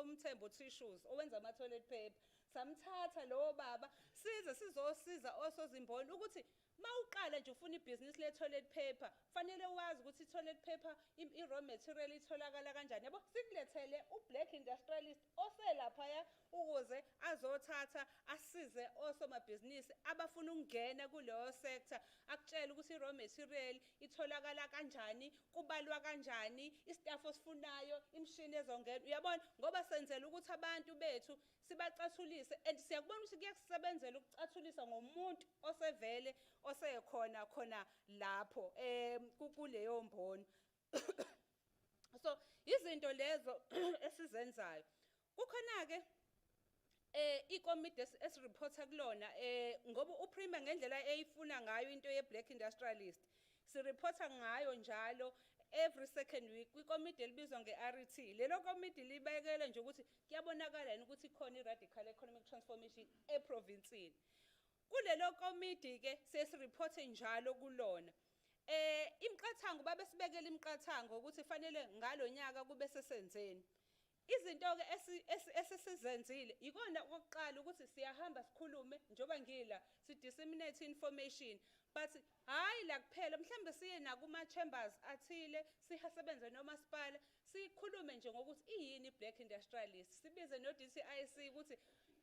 umthembu tissues owenza ama-toilet paper samthatha lowo baba sizosiza osozimboni ukuthi mawuqala nje ufuna ibhizinisi le-toilet paper fanele wazi ukuthi i-toilet paper i-raw material itholakala kanjani yabo sikulethele u-Black Industrialist oselaphaya ukuze azothatha asize osomabhizinisi abafuna ukungena kuleyo sector akutshela ukuthi i-raw material itholakala kanjani kubalwa kanjani istaff osifunayo imishini ezongena uyabona ngoba senzela ukuthi abantu bethu sibacathulise and siyakubona ukuthi kuyakusebenzela ukucathulisa ngomuntu osevele osekhona lapho kuleyo mboni so izinto lezo esizenzayo kukhona-ke ikomiti esireporta kulona ngoba uPrima ngendlela eyifuna ngayo into ye-Black Industrialist sireporta ngayo njalo every second week kwikomiti elibizwa nge-RET lelo komiti libekele nje ukuthi kuyabonakala yini ukuthi ikhona i-radical economic transformation eprovinsini kulelo komiti-ke sesireporte njalo kulona imiqathango babe sibekela imiqathango ukuthi fanele ngalo nyaka kube sesenzeni izinto ke esisizenzile ikona okokuqala ukuthi siyahamba sikhulume njoba ngila si disseminate information but hayi la kuphela mhlambe siye nakuma chambers athile sihasebenze nomasipala sikhulume nje ngokuthi iyini black industrialist sibize no DTIC ukuthi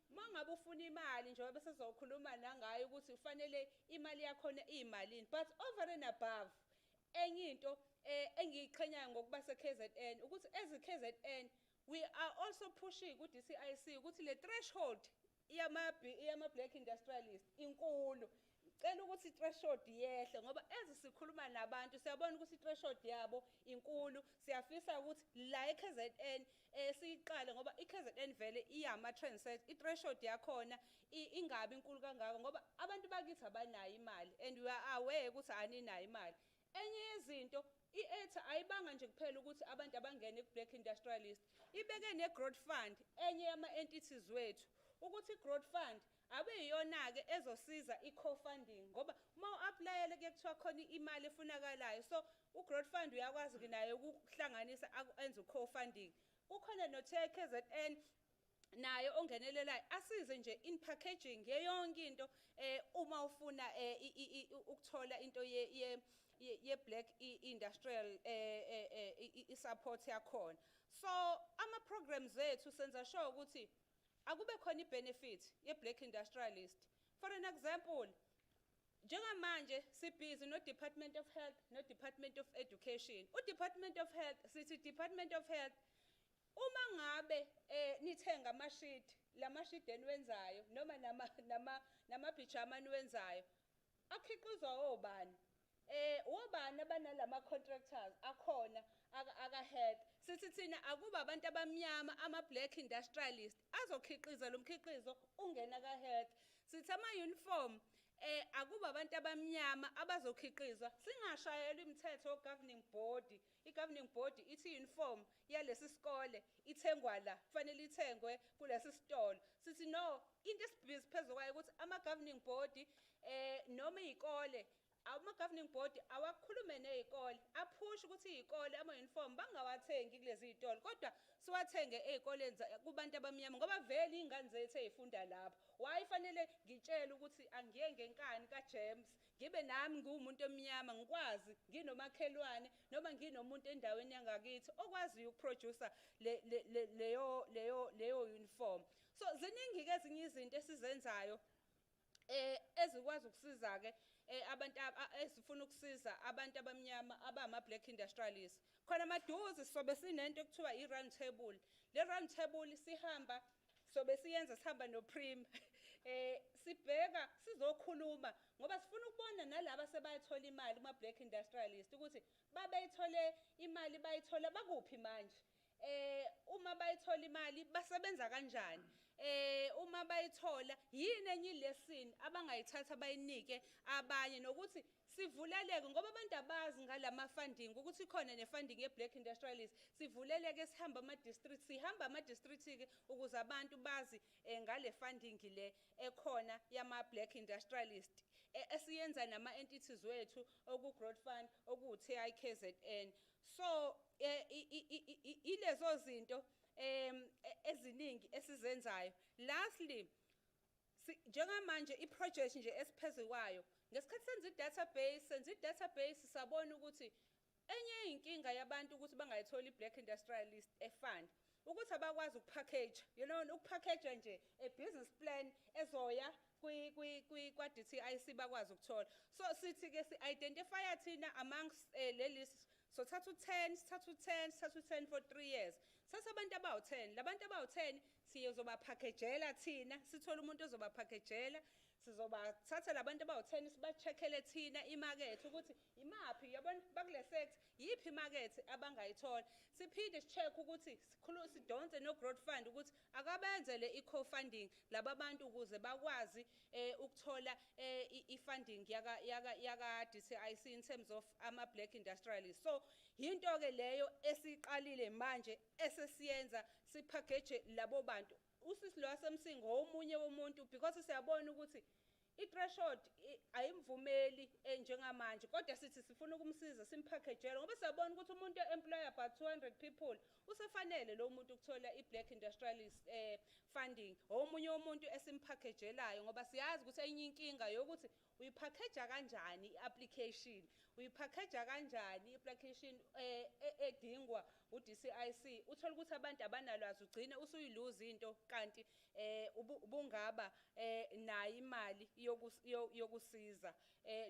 mangabe ufuna imali njengoba bese sizokhuluma nangayo ukuthi ufanele imali yakho iyimalini but over and above enye into engiyiqhenyayo ngokuba se-KZN ukuthi ezi KZN we are also pushing ku DTIC ukuthi le threshold yama black industrialist inkulu cela ukuthi threshold yehle ngoba sikhuluma nabantu siyabona ukuthi threshold yabo inkulu siyafisa ukuthi la eKZN siyiqale ngoba iKZN vele iyama trendset threshold yakhona ingabi inkulu kangako ngoba abantu bakithi abanayo imali and we are aware ukuthi aninayo imali enye yezinto i-etha ayibanga nje kuphela ukuthi abantu abangene ku-black industrialist ibeke ne-growth fund enye yama-entities wethu ukuthi i-growth fund abe yiyona-ke ezosiza i-co-funding ngoba uma u-aplayele kuye kuthiwa khona imali efunakalayo so u-growth fund uyakwazi-ke naye ukuhlanganisa enze u-co-funding kukhona no-KZN naye ongenelelayo asize nje in packaging yeyonke into uma ufuna ukuthola into ye-black industrial i-support yakhona so ama-programs ethu senza sure ukuthi akube khona i-benefit ye-black industrialist for an example njengamanje sibhizi no-Department of Health no-Department of Education u-Department of Health sithi Department of Health uma ngabe nithenga amashidi lamashidi eniwenzayo noma namabhijama eniwenzayo akhiqizwa obani obani abanalama contractors akhona aka-health sithi thina akuba abantu abamnyama ama-black industrialist azokhiqiza lo mkhiqizo ungena ka-health sithi ama-uniform akuba abantu abamnyama abazokhiqiza singashayela imithetho governing body i-governing body ithi uniform yalesi sikole ithengwa la kufanele ithengwe kulesi sitolo sithi no into esibhizi phezu kwayo ukuthi ama-governing body noma iy'kole ama-governing body awakhulume ney'kole aphushe ukuthi iy'kole ama-uniform bangawathengi kulezi y'tolo kodwa siwathenge ey'koleni kubantu abamnyama ngoba vele iy'ngane zethu ey'funda lapho wayifanele ngitshele ukuthi angiye ngenkani kaJames ngibe nami ngiwumuntu omnyama ngikwazi nginomakhelwane noma nginomuntu endaweni yangakithi okwaziyo ukuproducer leyo uniform so ziningi-ke ezinye izinto esizenzayo ezikwazi ukusiza-ke abantu ezifuna ukusiza abantu abamnyama abama-black industrialists khona maduze sobe sinento ekuthiwa i-round table le round table sihamba sobe siyenza sihamba no-prim sibheka sizokhuluma ngoba sifuna ukubona nalaba sebayithola imali kuma-black industrialist ukuthi babeyithole imali bayithola bakuphi manje uma bayithola imali basebenza kanjani uma bayithola yini enye lesson abangayithatha bayinike abanye nokuthi sivuleleke ngoba abantu abazi ngalama funding ukuthi khona ne-funding ye-black industrialist sivuleleke sihamba ama-district sihamba ama-district-ke ukuze abantu bazi ngale funding le ekhona yama-black industrialist esiyenza nama-entities wethu oku-growth fund oku-TIKZN so ilezo zinto eziningi esizenzayo lastly njengamanje i-project nje esiphezu kwayo ngesikhathi senza i-database sabona ukuthi enye inkinga yabantu ukuthi bangayitholi i-black industrialist efund ukuthi abakwazi ukupackage ukupackager nje a-business plan ezoya kwa-DTIC bakwazi ukuthola so sithi-ke si-identifya thina amongst le list so thatha u-10 for 3 years sasa abantu abawu-10 labantu abawu-10 sizobaphakejela thina sithole umuntu ozobaphakejela sizobathatha labantu abawu-10 siba-check-ele thina imakethe ukuthi imaphi yabona bakule sector yiphi imakethe abangayithola siphinde si-check ukuthi sidonse no-growth fund ukuthi akabenzele i-co-funding laba bantu ukuze bakwazi ukuthola i-funding yaka-DTIC in terms of ama-black industrialists so yinto-ke leyo esiqalile manje esesiyenza siphakeje labo bantu usisi lo wasemsingo omunye womuntu because siyabona ukuthi i-threshold ayimvumeli njengamanje kodwa sithi sifuna ukumsiza simphakejele ngoba siyabona ukuthi umuntu employer about 200 people usefanele lo muntu ukuthola i-black industrialist funding omunye umuntu esimphakejelayo ngoba siyazi ukuthi enye inkinga yokuthi uyiphakeja kanjani i-application uyiphakeja kanjani i-application edingwa u-DTIC uthola ukuthi abantu abanalwazi ugcine usuyiluza into kanti ubungaba nayo imali yokusiza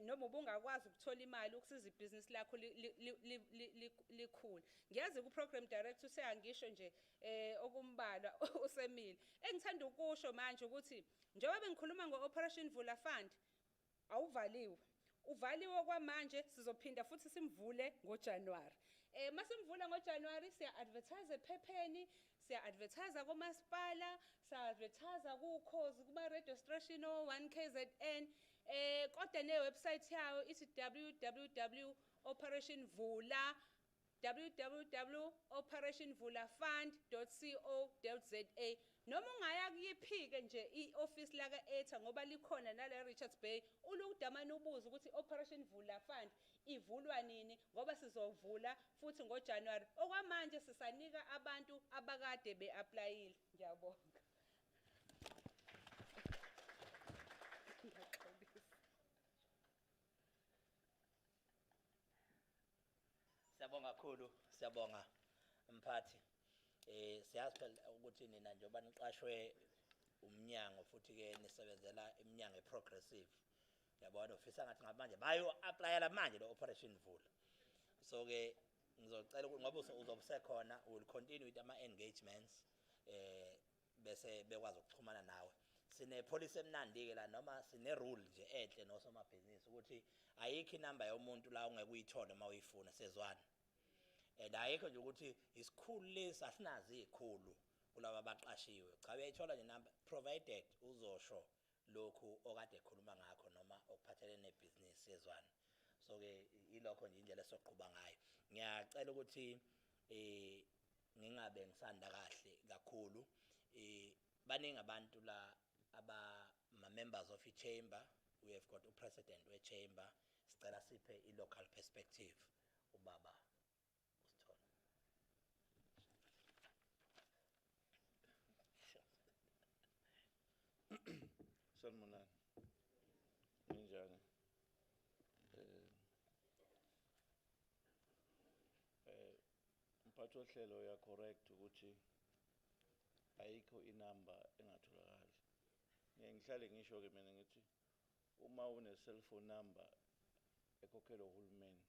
noma ubungakwazi ukuthola imali ukusiza ibhizinisi lakho likhulu ngiyazi ku-program director useyangisho nje okumbalwa usemile engithanda ukusho manje ukuthi njengoba bengikhuluma ngo-Operation Vula Fund awuvaliwe uvaliwe kwamanje sizophinda futhi simvule ngoJanuwari masimvula ngoJanuwari siya-advertise ephepheni siya-advertise komasipala siya-advertise kukhozi kuma-radio station o-1KZN kodwa ne-website yayo ithi www.operationvula www.operationvulafund.co.za noma ungaya kuyiphike nje i-office laka-ETA ngoba likhona nala Richards Bay ulukudamane ubuza ukuthi Operation Vula Fund ivulwa nini ngoba sizovula futhi ngoJanuwari okwamanje sisanika abantu abakade be-applyile ngiyabonga Siyabonga kakhulu siyabonga mphathi siyazi phela ukuthi nina njengoba niqashwe umnyango futhi ke nisebenzela iminyango eprogressive yabona ufisa ngathi ngamanje bayo applyela manje lo Operation Vula so ke ngizocela ukuthi ngoba uzobusekhona will continue with ama engagements bese bekwazi ukuxhumana nawe sine policy emnandi ke la noma sine rule nje enhle nosomabhizinisi ukuthi ayikho inamba yomuntu la ungeke uyithole uma uyifuna sezwana and ayikho nje ukuthi isikhulu lesi asinazi izikhulu kulabo abaqashiwe cha uyayithola nje number provided uzosho lokhu okade ekhuluma ngakho noma okuphathelene nebhizinisi yezwana so ke ilokho nje indlela esoqhuba ngayo ngiyacela ukuthi ngingabe ngisanda kahle kakhulu baningi abantu la aba members of i-chamber we have got president we-chamber sicela siphe i-local perspective ubaba Sanibonani. Ninjani? Mphathi wohlelo ya correct ukuthi ayikho inamba engatholakali. Ngihlale ngisho ke mina ngithi uma une cellphone number ekhokhelwa uhulumeni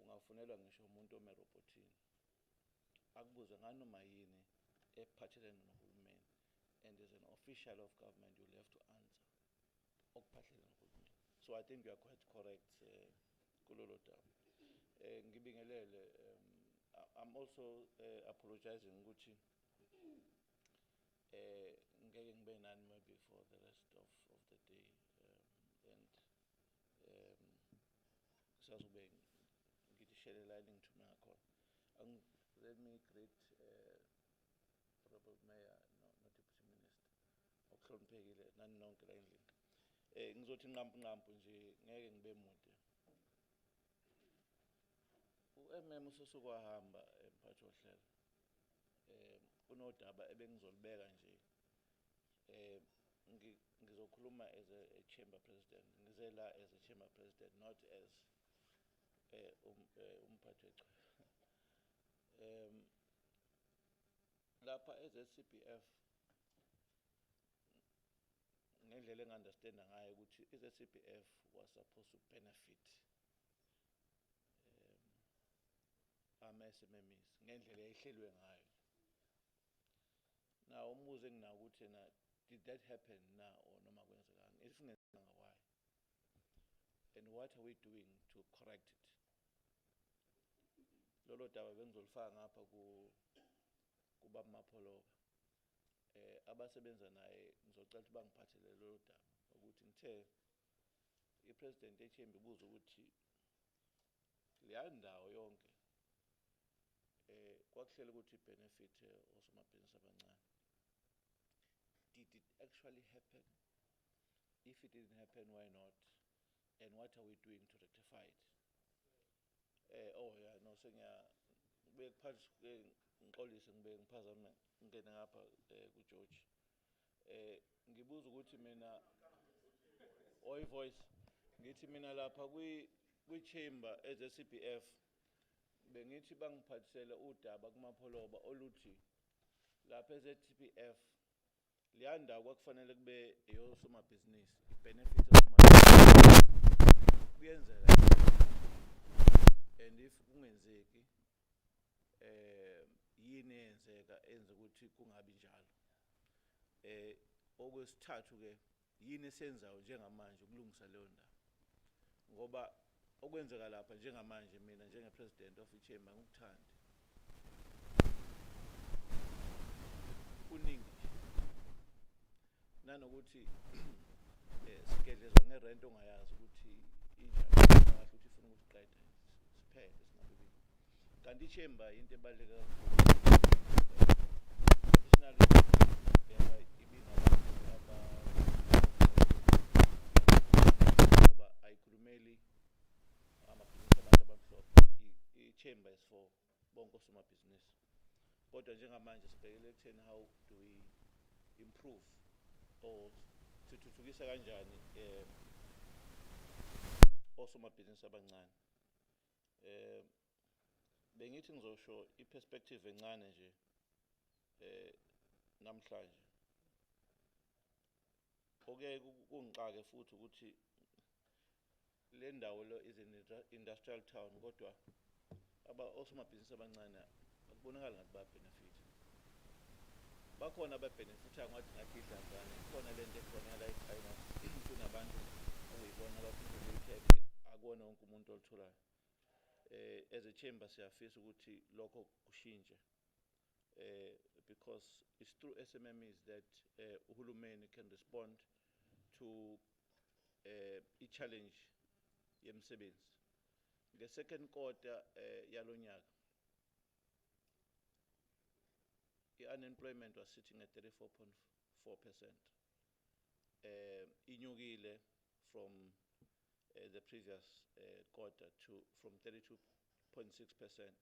ungafunelwa ngisho umuntu omerobotini. Akubuze nganoma yini ephathelene nohulumeni. And as an official of government, you'll have to answer. So I think you are quite correct, Kulolota. I'm also apologizing, Gucci. Maybe for the rest of the day. Let me greet Honorable Mayor. Ohloniphekile nani nonke la endlini ngizothi nqampu nje ngeke ngibe mude uMM usesukwahamba mphathi wohlelo unodaba ebengizolibeka nje ngizokhuluma as a chamber president ngizela as a chamber president not as umphathi weChwe lapha as a CPF ngendlela engi-understanda ngayo ukuthi i-CPF was supposed to benefit ama-SMMEs ngendlela ehlelwe ngayo. Now umbuzo enginawo ukuthi na did that happen now or noma kwenzekani? If ngenzekanga why? And what are we doing to correct it? Lolo daba bengizolifaka ngapha kuba mapholoba. Abasebenza naye ngizocela ukuthi bangiphathele lelo daba ukuthi ngithe ipresident echembe ibuza ukuthi leya ndawo yonke kwakuhlela ukuthi benefit osomabhizinisi abancane. Did it actually happen? If it didn't happen, why not? and what are we doing to rectify it? Oh yeah, no, ngibeke phansi ngixolise ngibe ngiphazame ngene ngapha kuGeorge. Ngibuza ukuthi mina voice ngithi mina lapha kwi-chamber as a CPF bengithi bangiphathisele udaba kumapholoba oluthi lapha as a TPF liyanda kwakufanele kube eyosomabhizinisi i-benefit osomabhizinisi kuyenzeka and if kungenzeki yini eyenzeka enza ukuthi kungabi njalo. Okwesithathu ke yini esenzayo njengamanje ukulungisa leyo ndaba ngoba okwenzeka lapha njengamanje mina njenge-president of i-chamber ngikuthanda kuningi nanokuthi sigedlezwa ngerent ongayazi ukuthi injani kahle ukuthi ifuna ukusiqeda siphele singabibi kanti i-chamber into ebaluleke kakhulu traditionally ibina ngoba ayikhulumeli amabhizinisi abantu abamhlophe i-chamber is for bonke osomabhizinisi kodwa njengamanje sibhekele ekutheni how do we improve or sithuthukisa kanjani osomabhizinisi abancane. Bengithi ngizosho i-perspective encane nje namhlanje kungixake futhi ukuthi le ndawo lo is an industrial town kodwa osomabhizinisi abancane akubonakala ngathi babenefit bakhona ababenefitha ngathi idlanzana ikhona lento ekhona la eChina kunabantu okuyibona abaphindele akuwona wonke umuntu olitholayo. As a chamber siyafisa ukuthi lokho kushintshe because it's through SMMEs that uhulumeni can respond to i-challenge yemisebenzi. Nge-second quarter yalonyaka i-unemployment was sitting at 34.4%. Inyukile from the previous quarter from 32.6%.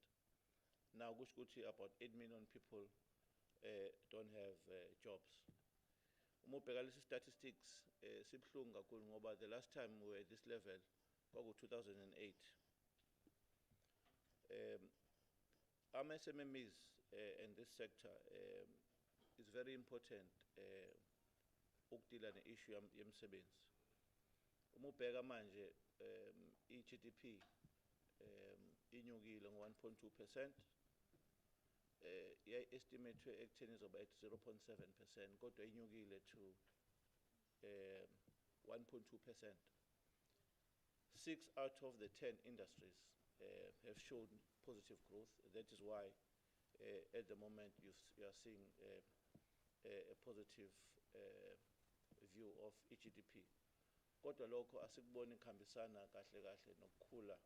Now kushukuthi about 8 million people don't have jobs. Umubheka lesi statistics sibhlungu kakhulu ngoba the last time we were at this level kwaku 2008. SMMEs in this sector is very important ukudila ne-issue yemisebenzi. Umubheka manje i-GDP inyukile ngo-1.2%. Estimated ekutheni izoba at 0.7% kodwa inyukile to 1.2%. 6 out of the 10 industries have shown positive growth. That is why at the moment you are seeing a positive view of GDP. Kodwa lokho asikuboni khambisana kahle kahle nokukhula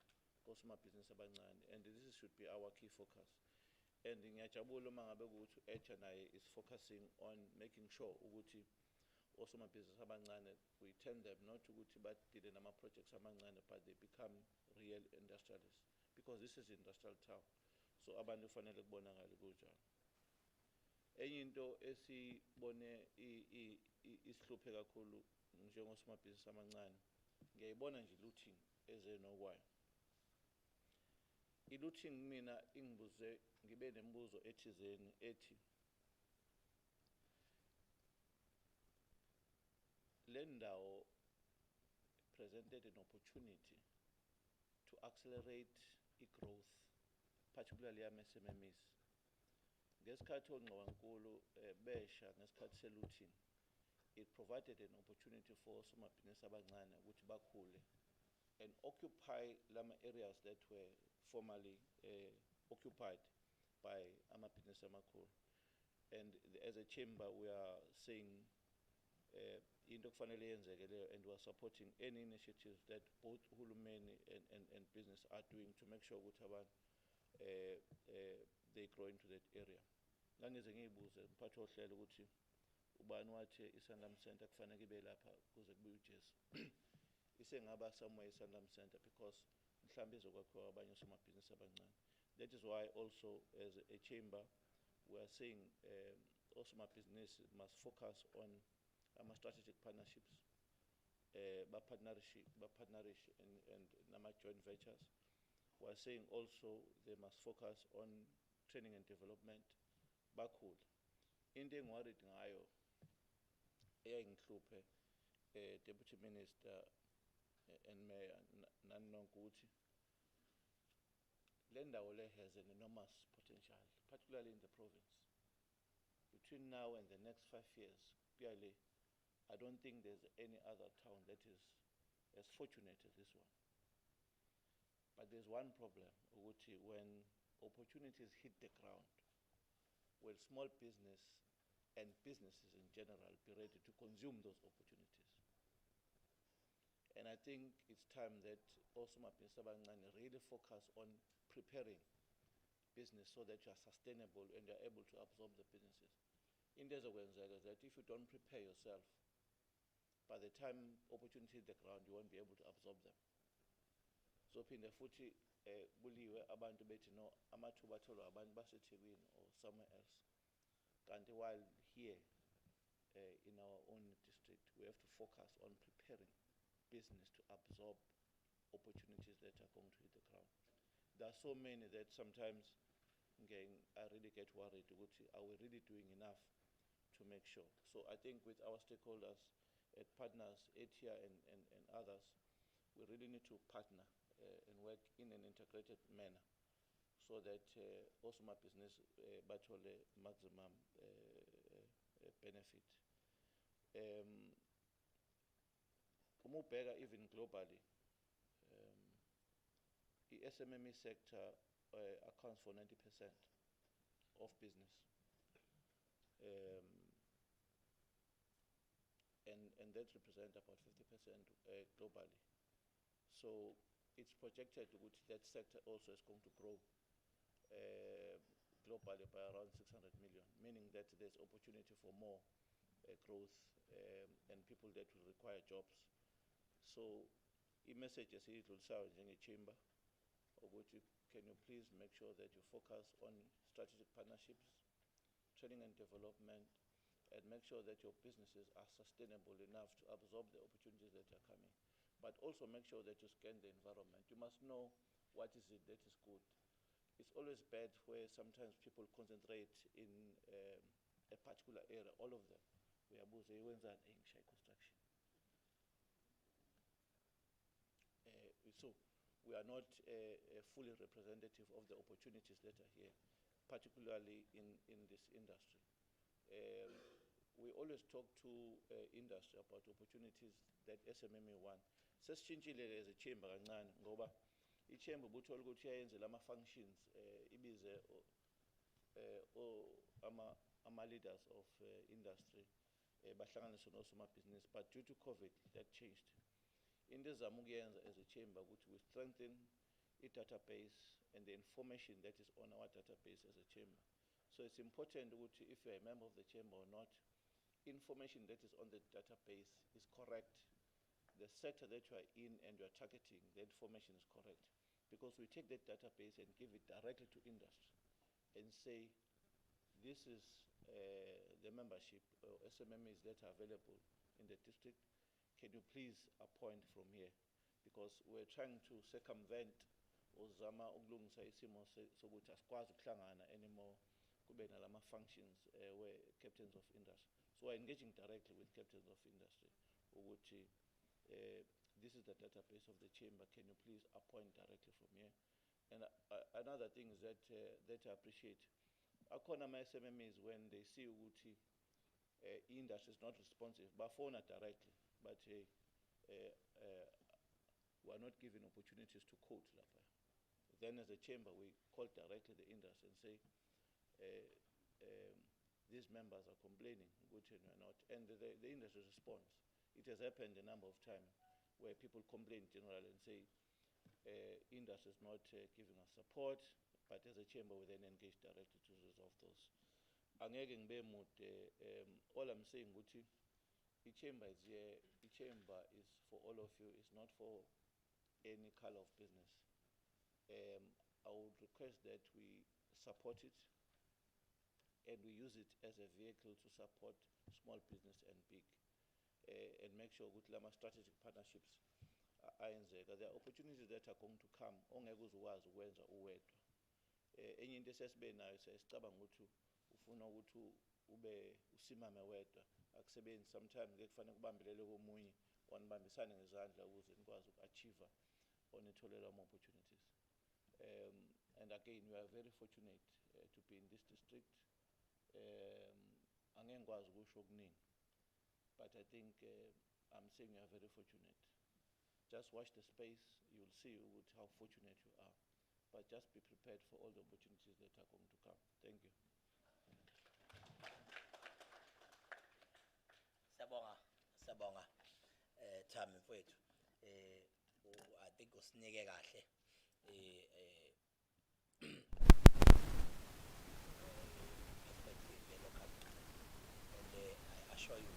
kosomabhizinisi abancane and this should be our key focus. And ngiyajabula uma ngabe ukuthi u-ECHA naye is focusing on making sure ukuthi osomabhizinisi abancane we turn them not ukuthi badile nama-projects amancane but they become real industrialists because this is industrial town so abantu kufanele kubonakale kunjalo. Enye into esibone isihluphe kakhulu njengosomabhizinisi amancane ngiyayibona nje looting eze nokwayo. I-looting mina ingibuze ngibe nemibuzo ethizeni ethi le ndawo presented an opportunity to accelerate i-growth particularly ama-SMMEs. Ngesikhathi oNgqowankulu besha ngesikhathi se-looting it provided an opportunity for osomabhizinisi abancane ukuthi bakhule and occupy lama areas that were formerly occupied by amabhizinisi amakhulu. And as a chamber we are saying into kufanele yenzeke leyo and we are supporting any initiatives that both uhulumeni and business are doing to make sure ukuthi abantu they grow into that area. Ngangize ngiyibuze mphathi ohlelo ukuthi ubani wathi i-Sanlam Center kufanele kibe lapha kuze kubuye uJesu. isengaba somewhere eSanlam Center because mhlambe izokwakhiwa abanye osomabhizinisi abancane. That is why also as a chamber we are saying osomabhizinisi must focus on strategic partnerships, partnerish and joint ventures. We are saying also they must focus on training and development. Bakhulu into engiworried ngayo eyayingihluphe Deputy Minister and Mayor nanonke ukuthi le ndawo le has an enormous potential, particularly in the province. Between now and the next 5 years, clearly, I don't think there's any other town that is as fortunate as this one. But there's one problem, Uguti, when opportunities hit the ground, will small business and businesses in general be ready to consume those opportunities? And I think it's time that also Mapinsabangan really focus on preparing business so that you are sustainable and you are able to absorb the businesses. In there's a way that if you don't prepare yourself, by the time opportunity hit the ground, you won't be able to absorb them. So pinda futhi buliwe abantu bethi no amathuba atholwa abantu baseThekwini or somewhere else. Kanti while here in our own district, we have to focus on preparing business to absorb opportunities that are going to hit the ground. There are so many that sometimes I really get worried. Are we really doing enough to make sure? So I think with our stakeholders, partners, ATIA and others, we really need to partner and work in an integrated manner so that also my business bathole maximum benefit. Umubheka even globally, the SMME sector accounts for 90% of business. And that represents about 50% globally. So it's projected that sector also is going to grow globally by around 600 million, meaning that there's opportunity for more growth and people that will require jobs. So the message is it will sound in a chamber, can you please make sure that you focus on strategic partnerships, training and development, and make sure that your businesses are sustainable enough to absorb the opportunities that are coming. But also make sure that you scan the environment. You must know what is it that is good. It's always bad where sometimes people concentrate in a particular area, all of them. We are both construction. So we are not fully representative of the opportunities that are here, particularly in this industry. We always talk to industry about opportunities that SMME want. Sesishintshile as a chamber kancane ngoba i-chamber buthola ukuthi iyayenzela ama-functions ibize ama-leaders of industry bahlanganiswe nosomabhizinisi, but due to COVID that changed. Into ezama ukuyenza as a chamber ukuthi we strengthen i-database and the information that is on our database as a chamber. So it's important ukuthi if you're a member of the chamber or not, information that is on the database is correct. The sector that you are in and you are targeting, the information is correct. Because we take that database and give it directly to industry and say, this is the membership or SMMEs that are available in the district. Can you please appoint from here? Because we're trying to circumvent uzama ukulungisa isimo sokuthi asikwazi ukuhlangana anymore kube nalama functions where captains of industry. So we're engaging directly with captains of industry ukuthi this is the database of the chamber, can you please appoint directly from here? And another thing is that I appreciate akhona ama-SMMEs when they see ukuthi industry is not responsive bafona directly, but we are not given opportunities to quote lapha. Then as a chamber we call directly the industry and say these members are complaining, good and we are not, and the industry responds. It has happened a number of times where people complain generally and say industry is not giving us support, but as a chamber we then engage directly to resolve those. Angeke ngibe mude, all I'm saying ukuthi i-chamber is here. I-chamber is for all of you. It's not for any color of business. I would request that we support it and we use it as a vehicle to support small business and big, and make sure ukuthi lama strategic partnerships ayenzeka. There are opportunities that are going to come ongeke uzukwazi ukwenza uwedwa. Enye into esesibe nayo sesicabanga ukuthi ufuna ukuthi ube usimame wedwa akusebenzi. Sometimes ngeke kufanele kubambelele komunye wanibambisane ngezandla ukuze nikwazi uku-achieve onitholela ama-opportunities. And again, we are very fortunate to be in this district. Angeke ngikwazi ukusho okuningi, but I think I'm saying you are very fortunate. Just watch the space, you'll see how fortunate you are. But just be prepared for all the opportunities that are going to come. Thank you. Sabonga Thami mfowethu. I think usinike kahle perspective local, and I assure you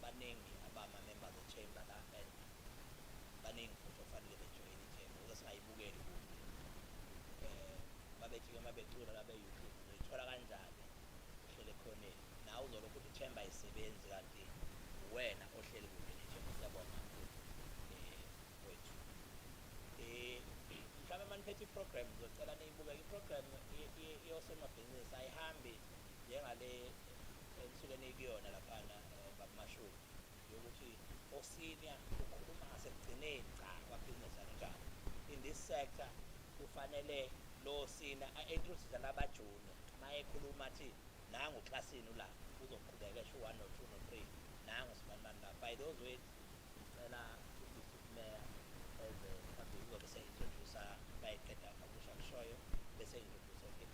baningi abama-members e-chamber la, and baningi futhi ofanele bejoyine i-chamber singayibukeli babethi-ke mabecula la be-YouTube uzoyithola kanjani uhlele khoneni nawe uzolokhu ukuthi i-chamber ayisebenzi kanti wena ohleli kude ne-chamber. Siyabonga wethu. Mhlawumbe maniphethe i-program ngizocela niyibuke i-program yosomabhizinisi ayihambi njengale enisuke nikuyona laphana babamashumi yokuthi osenior ukhuluma ngasekugcineni cha kwabhizinisi kanjalo. In this sector kufanele lo senior a-introduce nabajunior mayekhuluma athi nangu uklasini ula uzoqhubeka esho 1 no 2 no 3 nangu sibani la. By those words ngicela u-district mayor mhlawumbe uzobe se-introducer bayiqeda akusho akushoyo bese introduce okay.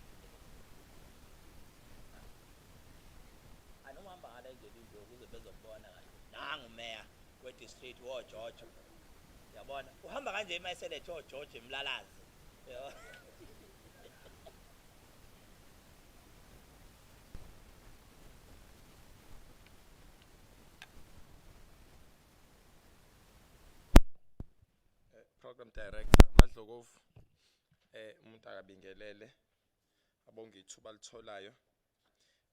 Anoma hamba ngale ndlela inje ukuze bezobona kahle nangu mayor we-district woJojo. Yabona uhamba kanje emayiselethe oJojo emlalazi. Program Director Madlokovu, umuntu akabingelele abonge ithuba litholayo.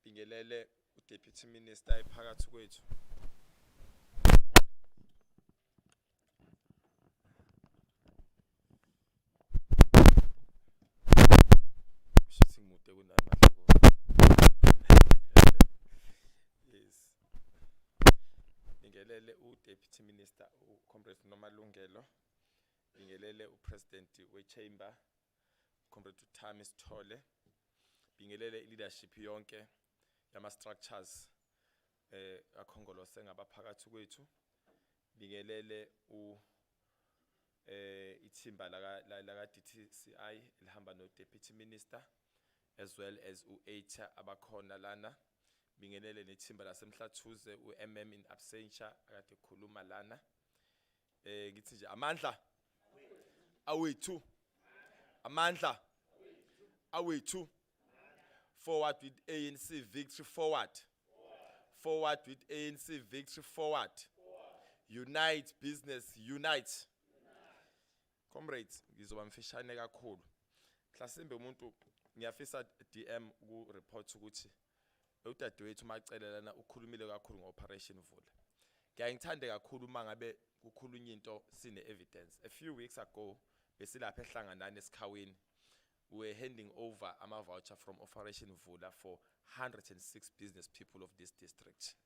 Bingelele uDeputy Minister ephakathi kwethu. Shithi ngimude kunaye Madlokovu. Yes. Bingelele uDeputy Minister uComrade Nomalungelo. Bingelele uPresident we-Chamber Comrade Thami Sithole. Bingelele leadership yonke yama-structures akhongolose ngabaphakathi kwethu. Bingelele ithimba laka DTIC elihamba no Deputy Minister as well as u-8 abakhona lana. Bingelele nethimba lasemhlathuze u-MM in absentia akade khuluma lana. Ngithi nje amandla awethu, amandla awethu. Forward with ANC victory, forward. Forward with ANC victory, forward. Unite business, unite. Comrades, ngizoba mfishane kakhulu. Mhlasimbe umuntu ngiyafisa DM ku report ukuthi udadewethu macelelana ukhulumile kakhulu ngo-Operation Vula. Ngiyangithande kakhulu mangabe kukhulunywa into sine evidence. A few weeks ago besilapha ehlanganana esikhaweni we were handing over a voucher from Operation Vula for 106 business people of this district,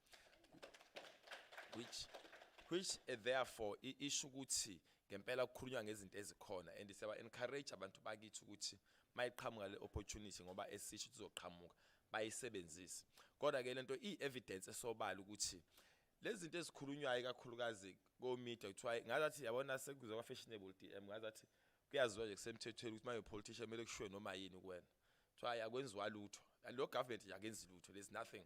which therefore isho ukuthi ngempela kukhulunywa ngezinto ezikhona, and siyaba encourage abantu bakithi ukuthi mayiqhamuka le opportunity ngoba esisho uzoqhamuka bayisebenzise. Kodwa ke lento i-evidence esobala ukuthi lezi zinto ezikhulunywayo kakhulukazi go media kuthiwa ngazathi yabona sekuzwa fashionable DM ngazathi kuyaziwa nje kusemthethweni ukuthi maye politician kumele kushiwe noma yini kuwena. Kuthiwa yakwenziwa lutho. Lo government yakenzi lutho. There's nothing.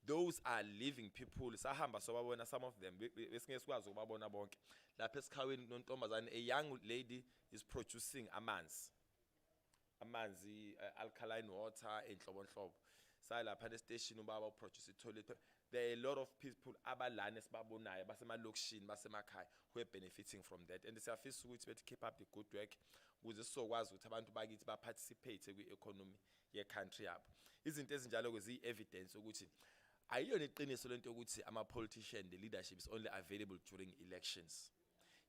Those are living people. Sahamba sobabona some of them besinge sikwazi ukubabona bonke. Lapha esikhaweni nontombazane, a young lady is producing amanzi alkaline water enhlobonhlobo. Salapha ne station ubaba uproduce toilet. there are a lot of people abalana esibabonayo basemalokishini basemakhaya who are benefiting from that, and siyafisa ukuthi bethi keep up the good work ukuze sizokwazi ukuthi abantu bakithi participate kwi-economy ye-country yabo. Izinto ezinjalo-ke ziyi-evidence ukuthi ayiyona iqiniso lento ukuthi ama-politician, the leadership is only available during elections.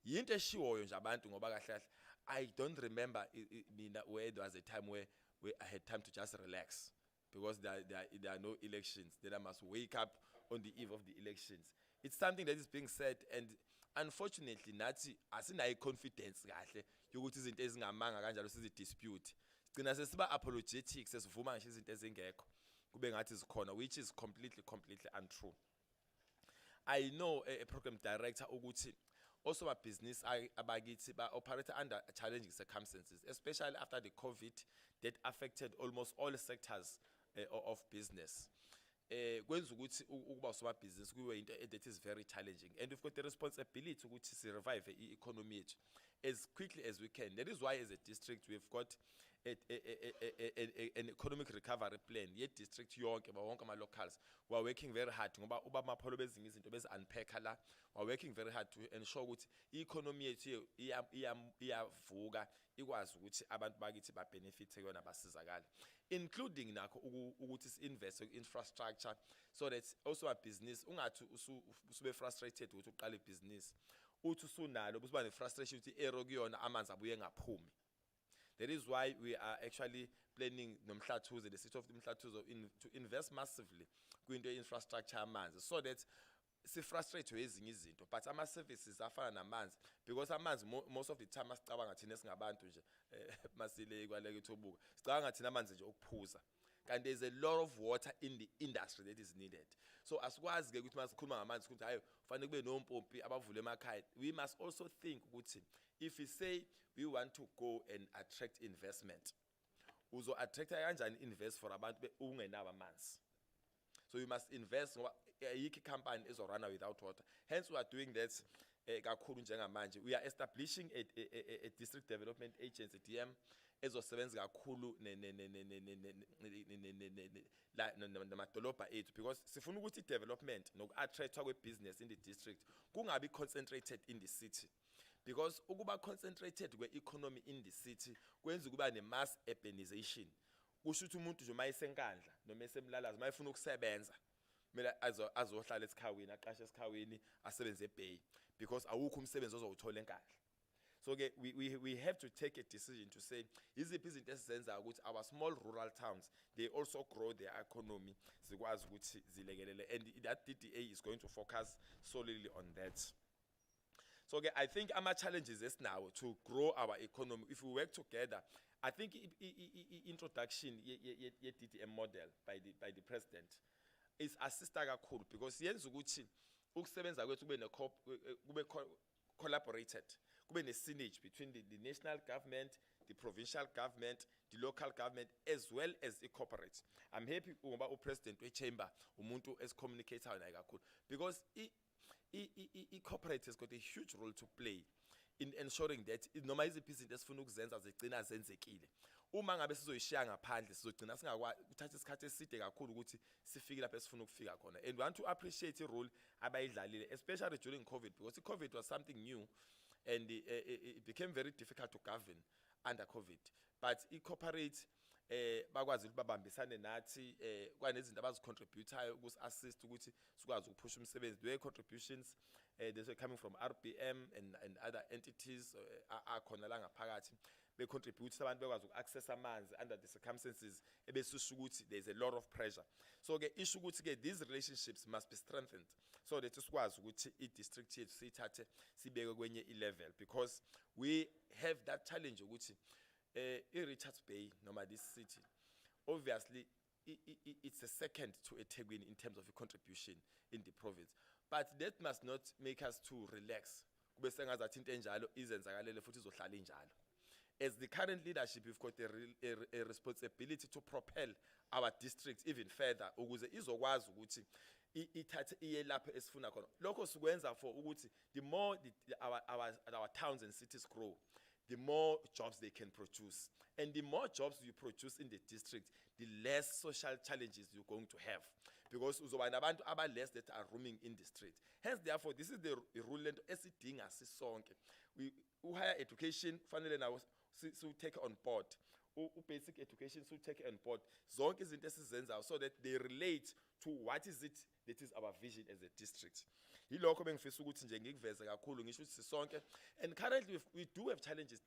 Yinto eshiwoyo nje abantu ngoba kahle kahle I don't remember mina where there was a time where I had time to just relax because there are no elections, then I must wake up on the eve of the elections. It's something that is being said, and unfortunately nathi asinayo confidence kahle yokuthi izinto ezingamanga kanjalo sizidispute. Sigcina sesiba apologetic, sesivuma ngisho izinto ezingekho kube ngathi zikhona, which is completely untrue. I know a program director ukuthi also my business abakithi ba operate under challenging circumstances, especially after the COVID that affected almost all sectors of business. Kwenza ukuthi ukuba usoma business kuwe into that is very challenging, and we've got the responsibility ukuthi si revive economy yethu as quickly as we can. That is why as a district we've got an economic recovery plan ye district yonke bawonke ama locals. We are working very hard ngoba uba mapholo bezinye izinto bezi unpack la. We are working very hard to ensure ukuthi economy yethu iyavuka ikwazi ukuthi abantu bakithi ba benefit kuyona basizakala, including nakho ukuthi si invest in infrastructure so that also a business ungathi usube frustrated ukuthi uqale business uthi usunalo busiba ne frustration ukuthi ero kuyona amanzi abuye ngaphumi. That is why we are actually planning Nomalungelo, the city of Nomalungelo, to invest massively into infrastructure amanzi so that si frustrate ezinye izinto, but ama services afana namanzi, because amanzi most of the time asicabanga thina singabantu nje masile kwaleke thobuka sicabanga thina amanzi nje okuphuza, and there's a lot of water in the industry that is needed. So asikwazi ke ukuthi masikhuluma ngamanzi ukuthi hayo kufanele kube nompompi abavule emakhaya. We must also think ukuthi if we say we want to go and attract investment, uzo attract kanjani invest for abantu ungenaba amanzi. So you must invest ngoba ayikho company ezorana without water. Hence we are doing that kakhulu njengamanje. We are establishing a district development agency, DM, ezosebenza kakhulu namadolobha ethu, because sifuna ukuthi development noku-attractwa kwe-business in the district kungabi concentrated in the city, because ukuba concentrated kwe-economy in the city kwenza ukuba ne-mass urbanization. Kusho ukuthi umuntu nje mayisenkandla noma esemlalazi mayefuna ukusebenza kumele azohlala esikhawini, aqashe esikhawini, asebenze eBay, because awukho umsebenzi ozowuthola enkandla. So we have to take a decision to say iziphi izinto esizenza ukuthi our small rural towns they also grow their economy zikwazi ukuthi zilekelele, and that DTA is going to focus solely on that. So I think our challenges is now to grow our economy. If we work together, I think introduction ye DTM model by the president is assista kakhulu, because yenza ukuthi ukusebenza kwethu kube collaborated, kube ne synergy between the national government, the provincial government, the local government, as well as the corporates. I'm happy ngoba upresident we-chamber umuntu esicommunicator naye kakhulu, because corporate has got a huge role to play in ensuring that noma iziphi izinto esifuna ukuzenza zigcina zenzekile. Uma ngabe sizoyishiya ngaphandle sizogcina singakwazi uthatha isikhathi eside kakhulu ukuthi sifike lapho esifuna ukufika khona. And we want to appreciate the role abayidlalile, especially during COVID, because COVID was something new and it became very difficult to govern under COVID. But corporate bakwazi ukuthi babambisane nathi kwanezinto abazicontributayo ukusi-assist ukuthi sikwazi ukuphusha umsebenzi. Their contributions these were coming from RBM and other entities akhona la ngaphakathi be-contribute abantu bekwazi uku-access amanzi under the circumstances ebesisho ukuthi there's a lot of pressure. So ke isho ukuthi ke these relationships must be strengthened so that sikwazi ukuthi i-district yethu siyithathe sibeke kwenye i-level, because we have that challenge ukuthi Richards Bay, noma this city, obviously it's a second to eThekwini in terms of a contribution in the province, but that must not make us to relax. Kube sengazathi into enjalo izenzakalele futhi izohlala injalo. As the current leadership, we've got a responsibility to propel our districts even further ukuze izokwazi ukuthi ithathe iye lapho esifuna khona. Lokho sikwenza for ukuthi the more our towns and cities grow, the more jobs they can produce. And the more jobs you produce in the district, the less social challenges you're going to have. because uzoba nabantu less that are roaming in the street. Hence, therefore, this is the rule lento esidinga sisonke. We higher education fanele nawo so take on board. Basic education so take on board. Zonke izinto esizenzayo so that they relate to what is it that is our vision as a district. Yilokho bengifisa ukuthi nje ngikuveze kakhulu ngisho ukuthi sisonke. And currently we do have challenges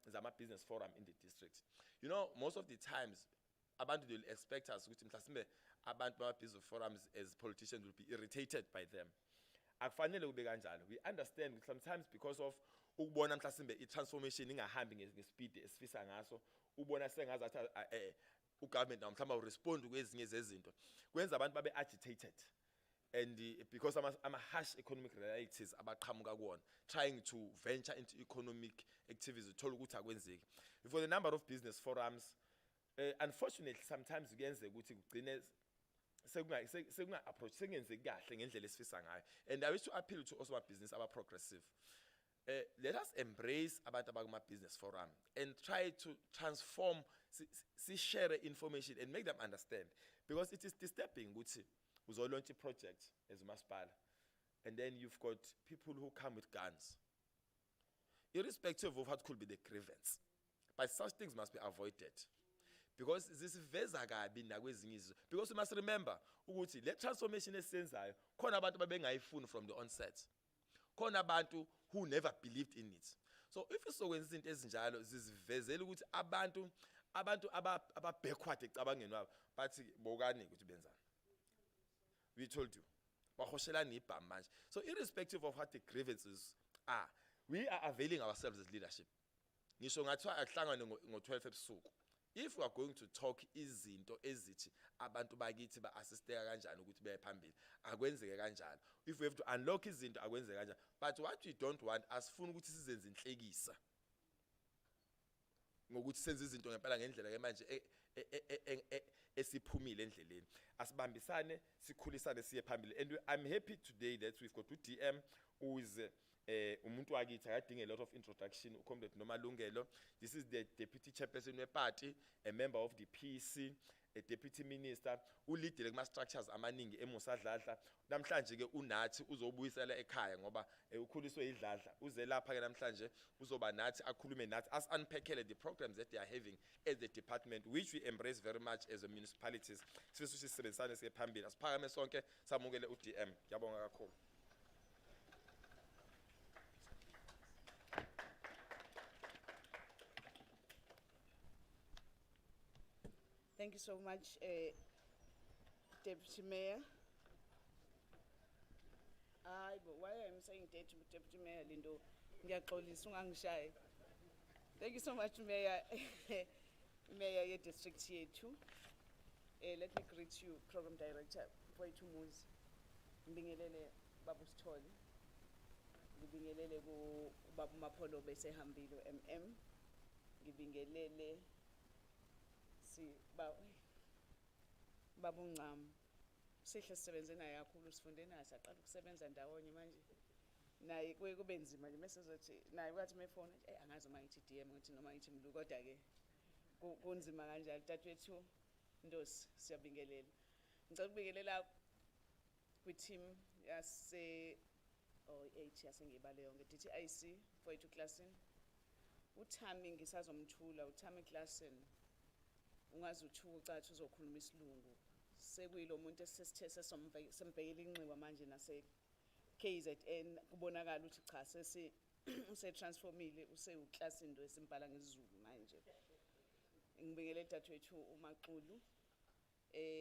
zama business forum in the district. You know, most of the times abantu will expect us ukuthi mhlasimbe abantu bama business forums as politicians will be irritated by them. Akufanele kube kanjalo. We understand sometimes because of ukubona mhlasimbe i-transformation ingahambi ngespeed esifisa ngaso, ubona sengazathi ugovernment nawo mhlawumbe urespond kwezinye zezinto. Kwenza abantu babe agitated. And because harsh economic realities abaqhamuka kuwona, trying to venture into economic activities uthola ukuthi akwenzeki. For the number of business forums, unfortunately sometimes kuyenze ukuthi kugcine sekunga approach sengenzeki kahle ngendlela esifisa ngayo. And I wish to appeal to also business aba progressive. Let us embrace abantu abakuma business forum and try to transform, share information and make them understand, because it is disturbing ukuthi uzo launch a project as umasipala and then you've got people who come with guns, irrespective of what could be the grievance, but such things must be avoided. Because this veza kabi nakwezinye izwe, because you must remember ukuthi le transformation esenzayo khona abantu babengayifuni from the onset, khona abantu who never believed in it. So if you so kwenza izinto ezinjalo zizivezela ukuthi abantu aba backward ecabangeni wabo bathi bokani ukuthi benzani. We told you bahoshelana ibhamu manje. So irrespective of what the grievances are, we are availing ourselves as leadership. Ngisho ngathiwa akuhlangane ngo-12 ebusuku. If we are going to talk izinto ezithi abantu bakithi ba-assisteka kanjani ukuthi beye phambili, akwenzeke kanjalo. If we have to unlock izinto akwenzeke kanjalo. But what we don't want, asifuna ukuthi sizenze inhlekisa ngokuthi senze izinto ngempela ngendlela ke manje esiphumile endleleni. Asibambisane sikhulisane siye phambili. And I'm happy today that we've got DM who is umuntu wakithi akadinga a lot of introduction, uComrade Nomalungelo. This is the deputy chairperson weparty, a member of the PC, a deputy minister, uleadile kuma structures amaningi eMusadladla. Namhlanje ke unathi uzobuyisela ekhaya ngoba ukhuliswe idladla. Uze lapha ke namhlanje uzoba nathi akhulume nathi as unpackele the programs that they are having as the department, which we embrace very much as a municipalities. Sifisa ukuthi sisebenzisane siye phambili. Asiphakame sonke samukele uDM. Ngiyabonga kakhulu. Thank you so much, Deputy Mayor. But why I'm saying Deputy Mayor Lindo, ngiyaxolisa ungangishayi. Thank you so much, Mayor. Mayor ye district yethu. Let me greet you, Program Director Mfowethu Muzi. Ngibingelele Babu Sithole. Ngibingelele ku Babu Mapholo besehambile MM. Ngibingelele Babu Ncam. Sihle sisebenze naye kakhulu, sifunde naye saqala ukusebenza ndawonye manje. Naye kube nzima nje mesezothi naye wathi mefona angazi uma ngithi DM ngithi noma ngithi Mlu, kodwa ke kunzima kanjalo. Dadewethu Ndosi siyabingelela. Ngicela ukubingelela kwi-team yase OH yasengibale yonke DTIC Mfowethu Klassen. Uthami ngisazomthula, uThami Klassen. Ungazi uthuka ucathi uzokhuluma isilungu. Sekuyilo muntu esesithe sembhekela inxiwa manje nase KZN kubonakala ukuthi cha use transformile, use uKlasindo esimbhala ngesizulu manje. Ngibingelele dadewethu uMaxulu.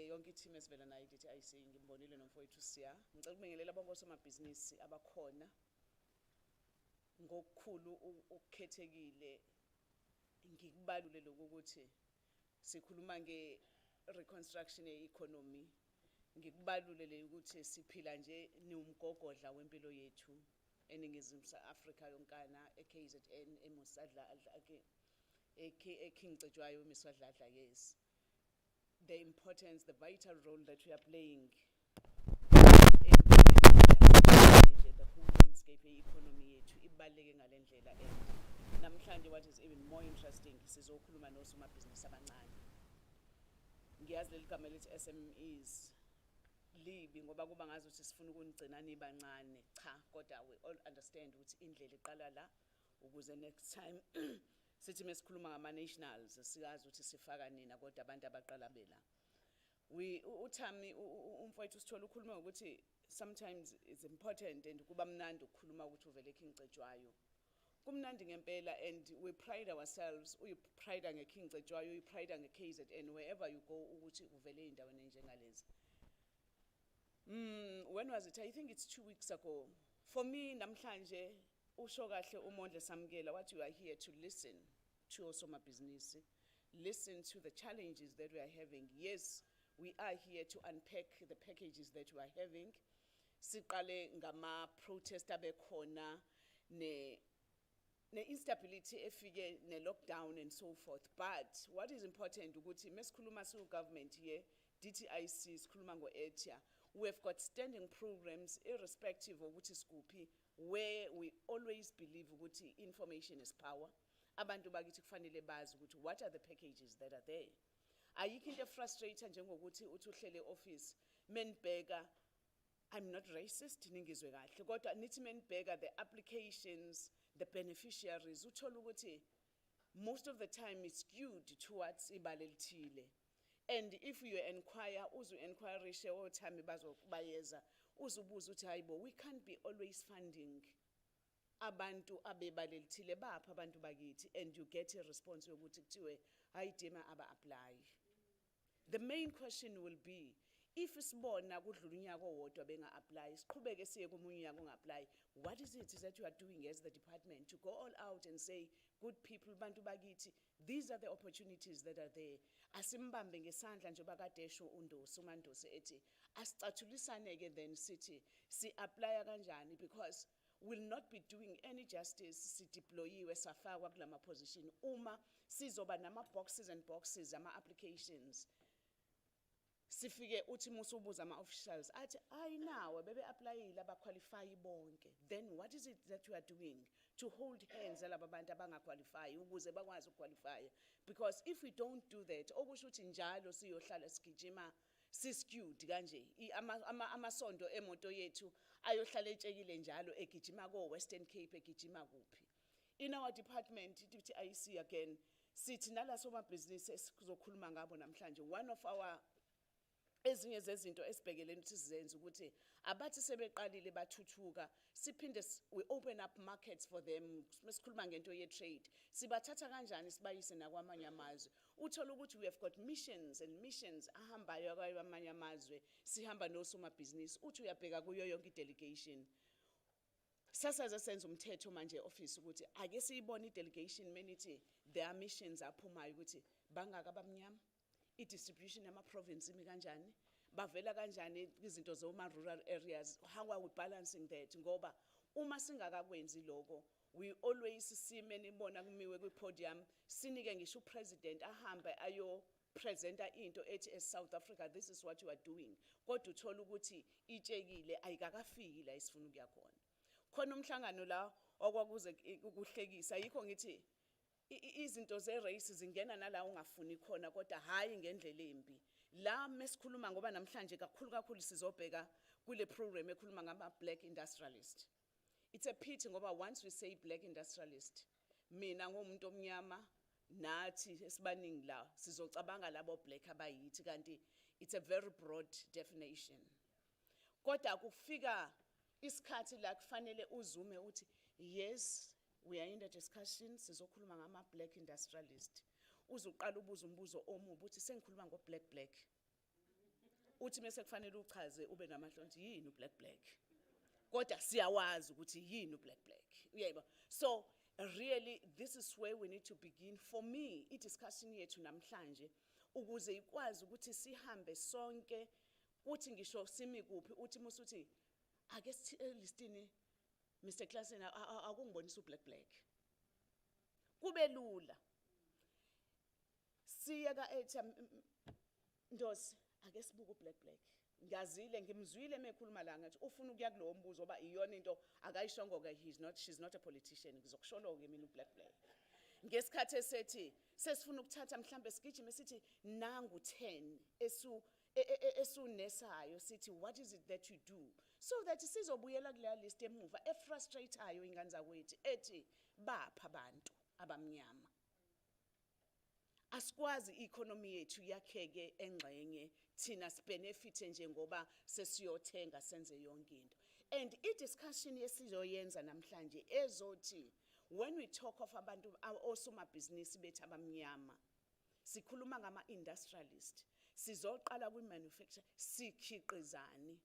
Yonke team esivela nayo DTIC ngimbonile nomfowethu Siya. Ngicela ukubingelela bonke osomabhizinisi abakhona. Ngokukhulu ukukhethekile ngikubalule ukuthi sikhuluma nge-reconstruction ye-economy, ngikubalulele ukuthi siphila nje niwumgogodla wempilo yethu eningizimu Afrika yonkana, e-KZN, eMusadladla, eKingcetshwayo, eMusadladla, yes. The importance, the vital role that we are playing in the whole landscape ye-economy yethu ibaluleke ngale ndlela. Namhlanje what is even more interesting, sizokhuluma nosomabhizinisi abancane. Ngiyazi leli gama lithi SMEs libi ngoba kuba ngazuthi sifuna ukunigcina nibancane cha kodwa we all understand ukuthi indlela iqala la ukuze next time sithi mesikhuluma ngama nationals siyazi ukuthi sifaka nina kodwa abantu abaqala bela uThami umfowethu sithola ukhuluma ukuthi sometimes it's important and kuba mnandi ukukhuluma ukuthi uvele ekhingcetshwayo kumnandi ngempela and we pride ourselves uyipride ngekhingcetshwayo uyipride ngeKZN wherever you go ukuthi uvele endaweni njengalezi. When was it? I think it's 2 weeks ago. For me namhlanje usho kahle uMondle Samkela what you are here to listen to osomabhizinisi, listen to the challenges that we are having. Yes, we are here to unpack the packages that we are having. Siqale ngama protest abekhona ne instability efike ne lockdown and so forth. But what is important ukuthi mesikhuluma so government here DTIC sikhuluma ngo-ETIA, we have got standing programs irrespective of ukuthi sikuphi where we always believe ukuthi information is power. Abantu bakithi kufanele bazi ukuthi what are the packages that are there. Ayikho into frustrator njengokuthi uthi uhlele office menibheka I'm not racist ningizwe kahle kodwa nithi menibheka the applications the beneficiaries uthola ukuthi most of the time it's skewed towards ibala elithile. And if you inquire uzu inquirishe othami bazobayeza uzubuza uthi hayibo we can't be always funding abantu abebala elithile bapha abantu bakithi and you get a response yokuthi kuthiwe hayidima aba-apply. The main question will be if isibona kudlula unyaka owodwa benga-apply siqhubeke siye komunye unyaka unga-apply, what is it that you are doing as the department to go all out and say good people bantu bakithi these are the opportunities that are there. Asimbambe ngesandla njengoba kade esho uNdosi uMandosi ethi asicathulisane-ke then sithi si-apply kanjani because will not be doing any justice sideployiwe safakwa kulama position uma sizoba nama boxes and boxes ama applications sifike uthi musubuza ama officials athi ayinawe bebe applyile abaqualify bonke, then what is it that you are doing to hold hands alaba bantu abangaqualify ukuze bakwazi ukuqualify? Because if we don't do that okusho ukuthi njalo siyohlala sigijima siskewed kanje amasondo emoto yethu ayohlala etshekile njalo egijima ko Western Cape egijima kuphi. In our department DTIC again sithi nala somabhizinisi esizokhuluma ngabo namhlanje one of our ezinye zezinto esibhekeleni ukuthi sizenze ukuthi abathi sebeqalile bathuthuka siphinde we open up markets for them. Mesikhuluma ngento ye trade sibathatha kanjani sibayise nakwamanye amazwe uthola ukuthi we have got missions and missions ahambayo kwamanye amazwe sihamba nosomabhizinisi uthi uyabheka kuyo yonke delegation sasaze senza umthetho manje office ukuthi ake siyibone i-delegation menithi their missions aphumayo ukuthi bangaka abamnyama i-distribution yama-province imi kanjani bavela kanjani izinto zoma-rural areas, how are we balancing that ngoba uma singakakwenzi lokho we always sime nibona kumiwe kwi-podium sinike ngisho upresident ahambe ayopresenta into ethi eSouth Africa this is what you are doing kodwa uthola ukuthi itshekile ayikakafiki la isifuna ukuya khona. Khona umhlangano la okwakuze ukuhlekisa yikho ngithi izinto ze-race zingena nala ungafuni khona kodwa hayi ngendlela embi. La mesikhuluma ngoba namhlanje kakhulu sizobheka kule program ekhuluma ngama-black industrialist. It's a pity ngoba once we say black industrialist mina ngomuntu omnyama nathi esibaningi la sizocabanga labo black abayithi kanti it's a very broad definition. Kodwa kufika isikhathi la kufanele uzume uthi yes we are in the discussion sizokhuluma ngama-black industrialist. Uzuqala ubuza umbuzo omubi uthi sengikhuluma ngo-black uthi mase kufanele uchaze ube namahlonzi yini u-black kodwa siyawazi ukuthi yini u-black uyayibona. So really this is where we need to begin. For me i-discussion yethu namhlanje ukuze ikwazi ukuthi sihambe sonke uthi ngisho simi kuphi uthi musuthi ake listini Mr. Klassen akungibonisa u-black kube lula siya ka-ETIA Ndosi ake sibuke u-black ngiyazile ngimzwile mekhuluma la ngathi ufuna ukuya kulowo mbuzo oba iyona into akayishongo-ke she's not a politician ngizokusholo-ke mina u-black ngesikhathi esethi sesifuna ukuthatha mhlambe sigijime sithi nangu 10 esunesayo sithi what is it that you do so that sizobuyela kuleya list emuva efrustrateayo ingane zakwethu ethi bapha abantu abamnyama. Asikwazi i-economy yethu yakheke engxenye thina sibenefite njengoba sesiyothenga senze yonke into. And i-discussion yesizoyenza namhlanje ezothi when we talk of abantu osomabhizinisi bethu abamnyama sikhuluma ngama-industrialist sizoqala kwi-manufacture sikhiqizani.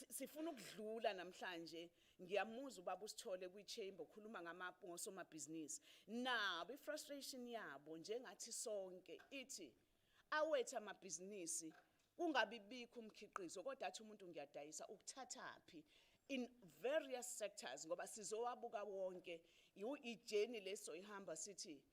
Sifuna ukudlula namhlanje ngiyamuzwa ubaba uSithole kwi-chamber ukhuluma ngosomabhizinisi nabo i-frustration yabo njengathi sonke ithi awethu amabhizinisi kungabi bikho umkhiqizo kodwa athi umuntu ngiyadayisa ukuthathaphi in various sectors ngoba sizowabuka wonke ijeni lesoyihamba sithi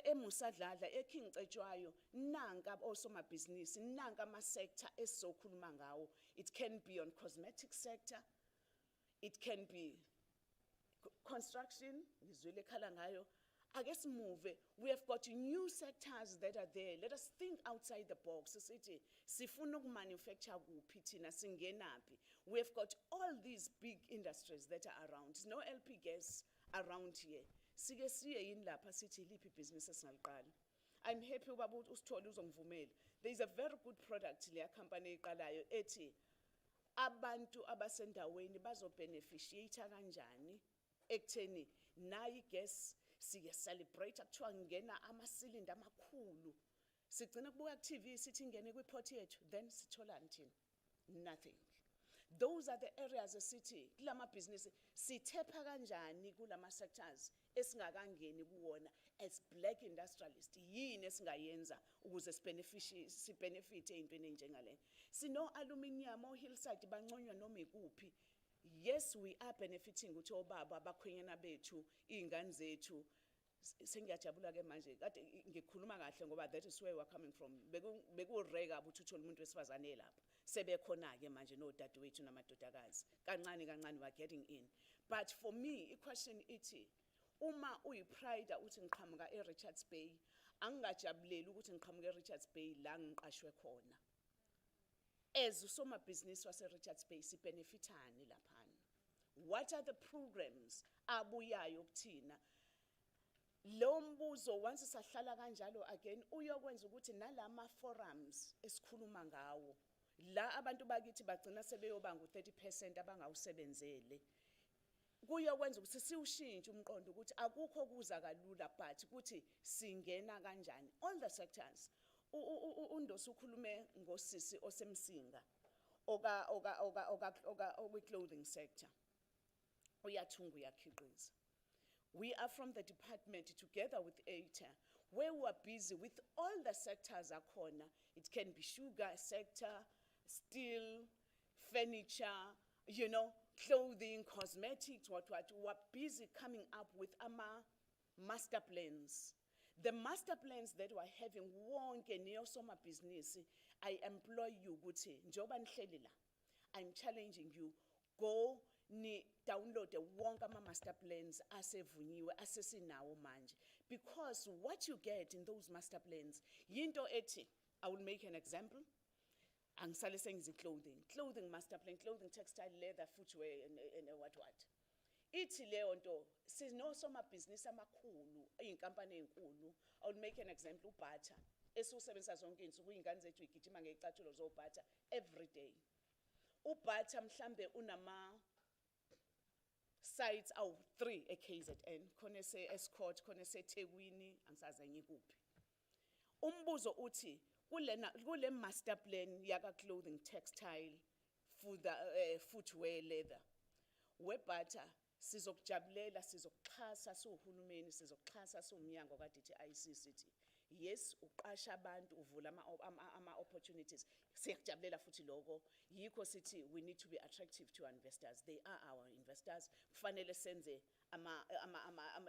emusadladla ekhingcetshwayo nanka osomabhizinisi nanka ama-sector esizokhuluma ngawo. It can be on cosmetic sector, it can be construction ngizwile ekhala ngayo. Ake simuve, we have got new sectors that are there. Let us think outside the box. Sithi sifuna ukumanufacture kuphi thina singenaphi. We have got all these big industries that are around. There's no LP gas around here. Sike siye yini lapha sithi liphi business esingaliqala. I'm happy ubaba uSithole uzongivumela. There is a very good product leya company eqalayo ethi abantu abasendaweni bazobeneficiate kanjani ekutheni nayi gas siye celebrate kuthiwa ngena ama-cylinder amakhulu sigcina kubuka ku-TV sithi ingene kwi-pot yethu then sithola thina nothing. Those are the areas esithi kulama business sithepha kanjani kulama sectors esingakangeni kuwona as black industrialist yini esingayenza ukuze sibenefite ezintweni enjengale. Sino aluminium Hillside banconywa noma ikuphi. Yes, we are benefiting ukuthi obaba abakhwenyana bethu izingane zethu sengiyajabula ke manje kade ngikhuluma kahle ngoba that is where we are coming from. Bekureka ukuthi uthole umuntu wesifazane lapha sebekhona ke manje nodadewethu namadodakazi kancane kancane we are getting in. But for me i-question ithi uma uyipride uthi ngiqhamuka eRichards Bay angingajabuleli ukuthi ngiqhamuka eRichards Bay la ngiqashwe khona. As usomabhizinisi wase-Richards Bay sibenefitani laphana? What are the programs abuyayo kuthina? Lo mbuzo once sahlala kanjalo again uyokwenza ukuthi nalama forums esikhuluma ngawo la abantu bakithi bagcina sebeyobanga u30% abangawusebenzele. Kuyokwenza ukuthi siwushintshe umqondo ukuthi akukho kuza kalula but ukuthi singena kanjani all the sectors. Undosi ukhulume ngosisi osemsinga clothing sector uyathunga uyakhiqiza. We are from the department together with ATA where we are busy with all the sectors akhona. It can be sugar sector, steel, furniture, clothing, cosmetics, what. We are busy coming up with master plans. The master plans that we're having wonke neyosomabhizinisi I employ you ukuthi njoba nihleli la I'm challenging you go ni download wonke ama-master plans asevunyiwe asesinawo manje because what you get in those master plans yinto ethi I will make an example. Angisale sengizi clothing master plan, clothing, textile, leather, footwear and what. Ithi leyo nto sinosomabhizinisi amakhulu iy'nkampani ey'nkulu. I will make an example uBhatha esiwusebenzisa zonke iy'nsuku iy'ngane zethu igijima ngey'cathulo zoBhatha every day. uBhatha mhlambe unama sites awu 3 eKZN khona ese-Escort khona eseThekwini angisazi enye kuphi. Umbuzo uthi kule master plan yaka clothing, textile, footwear, leather weBhatha sizokujabulela sizokuxhasa sohulumeni sizokuxhasa somnyango ka-DTIC sithi yes uqasha abantu uvula ama-opportunities siyakujabulela futhi lokho yikho sithi we need to be attractive to our investors. They are our investors. Kufanele senze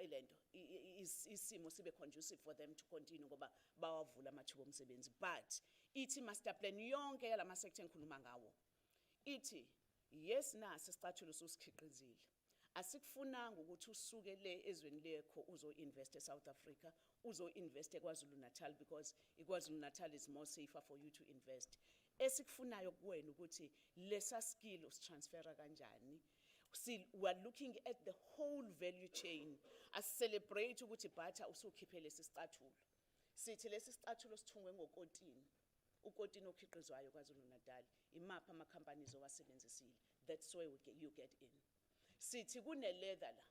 lento isimo sibe conducive for them to continue ngoba bawavula amathuba omsebenzi. But ithi master plan yonke yalama sector engikhuluma ngawo ithi yes nasi sicathulo sosikhiqizile Asikufunanga ukuthi usuke le ezweni lekho uzo-invest eSouth Africa, uzo-invest eKwaZulu-Natal because iKwaZulu-Natal is more safer for you to invest. Esikufunayo kuwena ukuthi lesa skill usitransfera kanjani. We are looking at the whole value chain. Celebrate ukuthi butter usukhiphe lesi sicathulo. Sithi lesi sicathulo sithungwe ngokotini. Ukotini okhiqizwayo KwaZulu-Natal. Imaphi ama companies owasebenzisile. That's where you get in. Sithi kune leather la.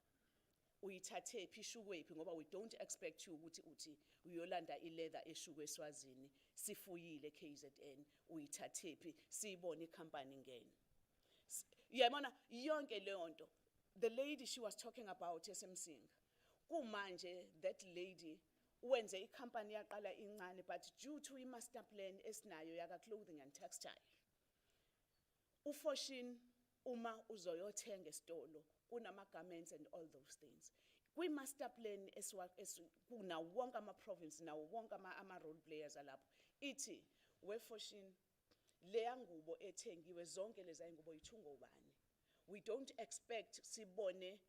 Uyithathe phi ishukwe ngoba we don't expect you ukuthi uthi uyolanda ileather eshukwe eSwazini sifuyile KZN uyithathe phi siyibone icompany ngene. Yabona yonke leyo nto. The lady she was talking about esemsinga. Kumanje that lady wenze icompany yaqala incane but due to i-master plan esinayo yaka clothing and textile. Ufoshin uma uzoyothenga esitolo kunama garments and all those things. Kwi-master plan kuna wonke ama-province nawo wonke ama-role players alapho. Ithi wefoshin leya ngubo ethengiwe zonke leza ngubo yithungo ubani. We don't expect sibone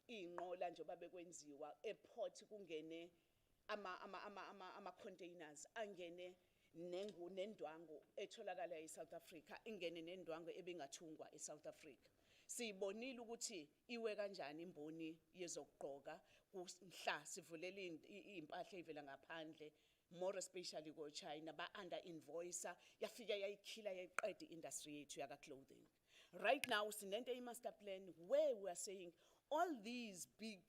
inqola njengoba bekwenziwa eport kungene ama containers angene nendwangu etholakala eSouth Africa ingene nendwangu ebingathungwa eSouth Africa. Sibonile ukuthi iwe kanjani imboni yezokugqoka kumhla sivulele impahla ivela ngaphandle more especially go China ba under invoicer yafika yayikhila yayiqeda industry yethu yaka clothing. Right now sinento i-master plan where we are saying all these big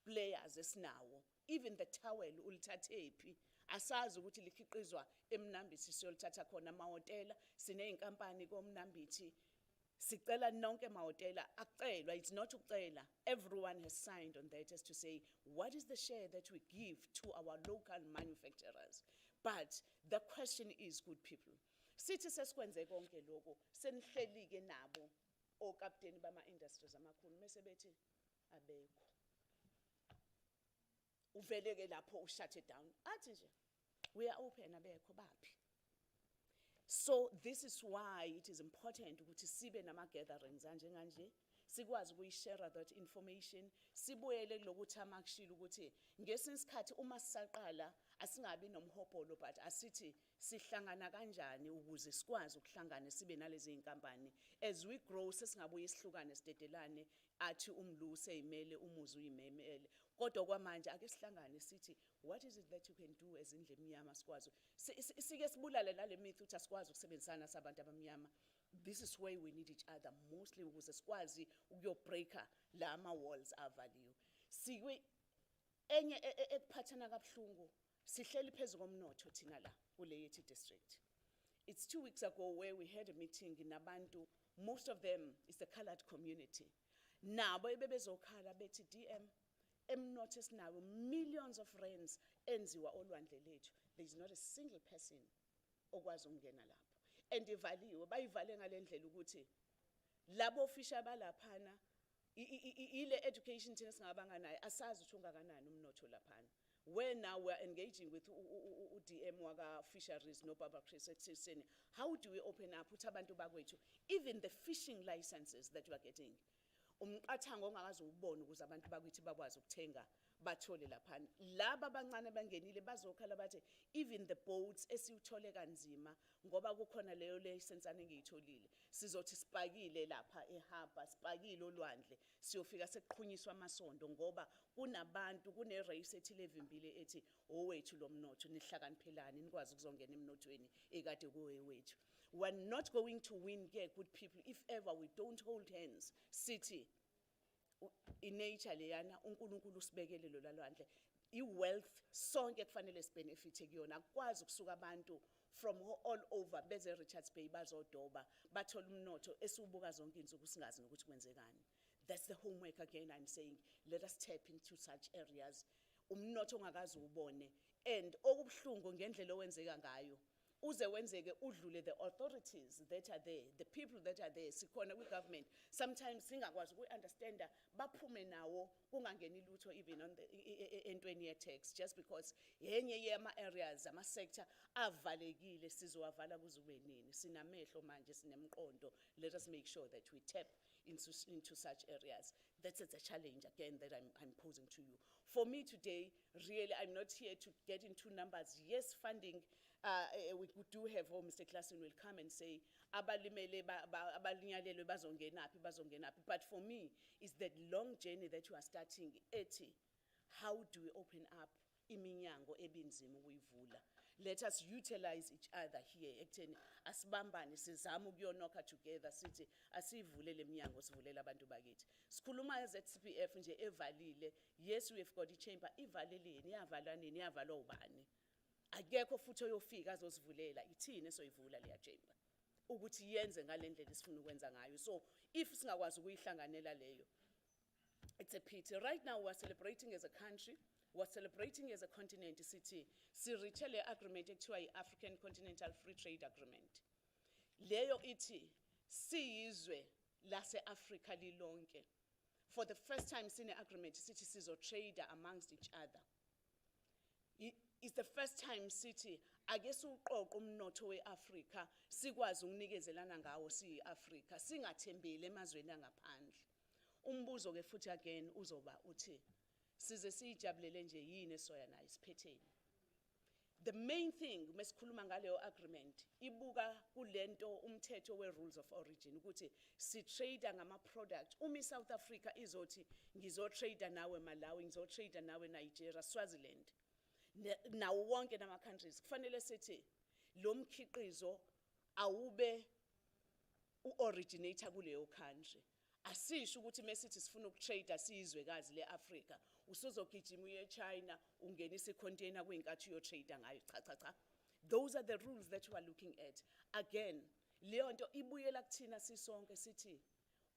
players esinawo even the towel ulithathephi asazi ukuthi likhiqizwa eMnambithi siyolithatha khona amahotela sineyinkampani koMnambithi sicela nonke amahotela akucelwa it's not ukucela everyone has signed on that as to say what is the share that we give to our local manufacturers but the question is good people sithi sesikwenze konke lokho senihleli ke nabo okapteni bama industries amakhulu mase bethi abekho uveleke lapho ushut it down athi nje we are open abekho baphi. So this is why it is important ukuthi sibe nama gatherings kanje sikwazi ukuyishare that information sibuyele kulokuthi amakushila ukuthi ngesinye isikhathi uma sisaqala asingabi nomhobholo but asithi sihlangana kanjani ukuze sikwazi ukuhlangana sibe nalezi inkampani as we grow sesingabuye sihlukane sidedelane athi umlusi eyimele umuzi uyimemele kodwa kwamanje ake sihlangane sithi what is it that you can do as indle emnyama sikwazi sike sibulale nale myth uthi asikwazi ukusebenzisana sabantu abamnyama. This is where we need each other mostly ukuze sikwazi ukuyobreaka lama walls avaliwe. Sikwe enye ekuphathana kabuhlungu sihleli phezulu komnotho thina la kule yethu district. It's 2 weeks ago where we had a meeting nabantu most of them is the colored community. Nabo ebebezokhala bethi DM emnotho esinawo millions of rands enziwa olwandle lethu there is not a single person okwazi ukungena lapho and ivaliwe bayivale ngalendlela ukuthi labo official balaphana ile education thina singabanga nayo asazi ukuthi ungakanani umnotho laphana where now we are engaging with DM waka fisheries no Baba Chris ekuseni how do we open up ukuthi abantu bakwethu even the fishing licenses that we are getting umqathango ongakazi ubone ukuze abantu bakwithi bakwazi ukuthenga bathole laphana laba abancane bangenile bazokhala bathi even the boats esiyuthole kanzima ngoba kukhona leyo license engiyitholile sizothi sipakile lapha ehaba sipakile olwandle siyofika sekuqhunyiswa amasondo ngoba kunabantu kune race ethile evimbile ethi owethu lomnotho nihlakaniphelani nikwazi ukuzongena emnothweni ekade kuwewethu. We're not going to win here, good people, if ever we don't hold hands. City, in nature, leyana, unkulunkulu usibekele lo lalwandle. I-wealth, sonke kufanele sibenefite kuyona. Kwazi ukusuka abantu from all over, beze Richards Bay, bazodoba, bathole umnotho, esiubuka zonke insuku singazi nokuthi kwenzekani. That's the homework again I'm saying. Let us tap into such areas. Umnotho ungakazi ubone. And okubuhlungu ngendlela owenzeka ngayo. Uze wenzeke udlule the authorities that are there, the people that are there, sikhona kwi-government. Sometimes singakwazi uku-understand baphume nawo kungangeni lutho even on the entweni ye-tax just because yenye yama-areas, ama-sector avalekile sizowavala kuze kube nini. Sinamehlo manje sinemqondo. Let us make sure that we tap into such areas. That's a challenge, again, that I'm posing to you. For me today, really, I'm not here to get into numbers. Yes, funding, we do have, Mr. Klassen will come and say, abalimele abalinyalelwe bazongenaphi. But for me, it's that long journey that you are starting, how do we open up iminyango ebinzima ukuyivula? Let us utilize each other here. Ekutheni asibambane sizama ukuyonoka together sithi asivule leminyango sivulela abantu bakithi. Sikhuluma eZCPF nje evalile. Yes, we have got iChamber ivaleleni, yavalwa nini, yavalwa ubani. Akekho futhi oyofika azosivulela. Ithini esoyivula leya chamber? Ukuthi yenze ngalendlela esifuna ukwenza ngayo. So if singakwazi ukuyihlanganela leyo, it's a pity. Right now we're celebrating as a country. We're celebrating as a continent city. Reached le agreement ekuthiwa i-African Continental Free Trade Agreement. Leyo ithi siyizwe lase-Africa lilonke. For the first time sine agreement sithi sizo-trade amongst each other. It's the first time sithi ake siwuqoqe umnotho we-Afrika sikwazi ukunikezelana ngawo siyi-Afrika singathembeli emazweni angaphandle. Umbuzo ke futhi again uzoba uthi size siyijabulele nje yini esoya nayo siphetheni. The main thing mesikhuluma ngaleyo agreement ibuka kulento umthetho we-rules of origin ukuthi si-trade ngama-product. South Africa izothi ngizo-trade nawe Malawi, ngizo-trade nawe Nigeria, Swaziland, nawo wonke nama-countries kufanele sithi lo mkhiqizo awube u-originator kuleyo country. Asisho ukuthi mesithi sifuna ukutrade siyizwekazi le-Afrika usuzogijima uye eChina ungenisa icontainer kwinkathi uyo-trade ngayo. Cha. Those are the rules that we are looking at. Again, leyo nto ibuyela kuthina sisonke sithi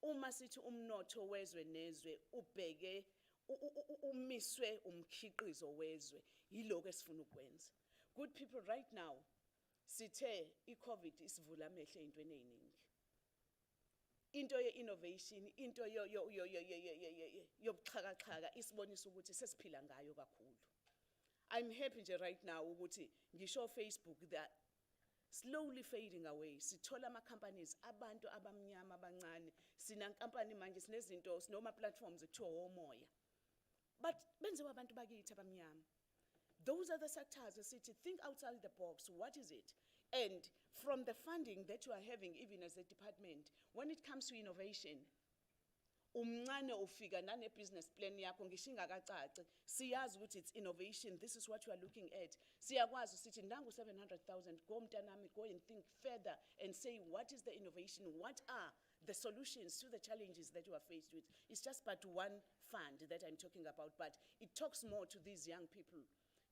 uma sithi umnotho wezwe nezwe ubheke umiswe umkhiqizo wezwe yiloko esifuna ukwenza. Good people, right now sithe iCovid isivula amehlo ezintweni eziningi. Into ye-innovation, into yobuxhakaxhaka isibonisa ukuthi sesiphila ngayo kakhulu. I'm happy nje right now ukuthi ngisho Facebook that slowly fading away. Sithola ama-companies abantu abamnyama abancane. Sinankampani manje sinezinto sinoma platforms ekuthiwa omoya. But benziwa abantu bakithi abamnyama. Those are the sectors sithi think outside the box. What is it? And from the funding that you are having, even as a department, when it comes to innovation, umncane ufika nane business plan yakho ngisho ingakacaci siyazi ukuthi it's innovation, this is what you are looking at. Siyakwazi sithi nangu 700,000, go mntanami, go and think further and say what is the innovation, what are the solutions to the challenges that you are faced with. It's just but one fund that I'm talking about, but it talks more to these young people,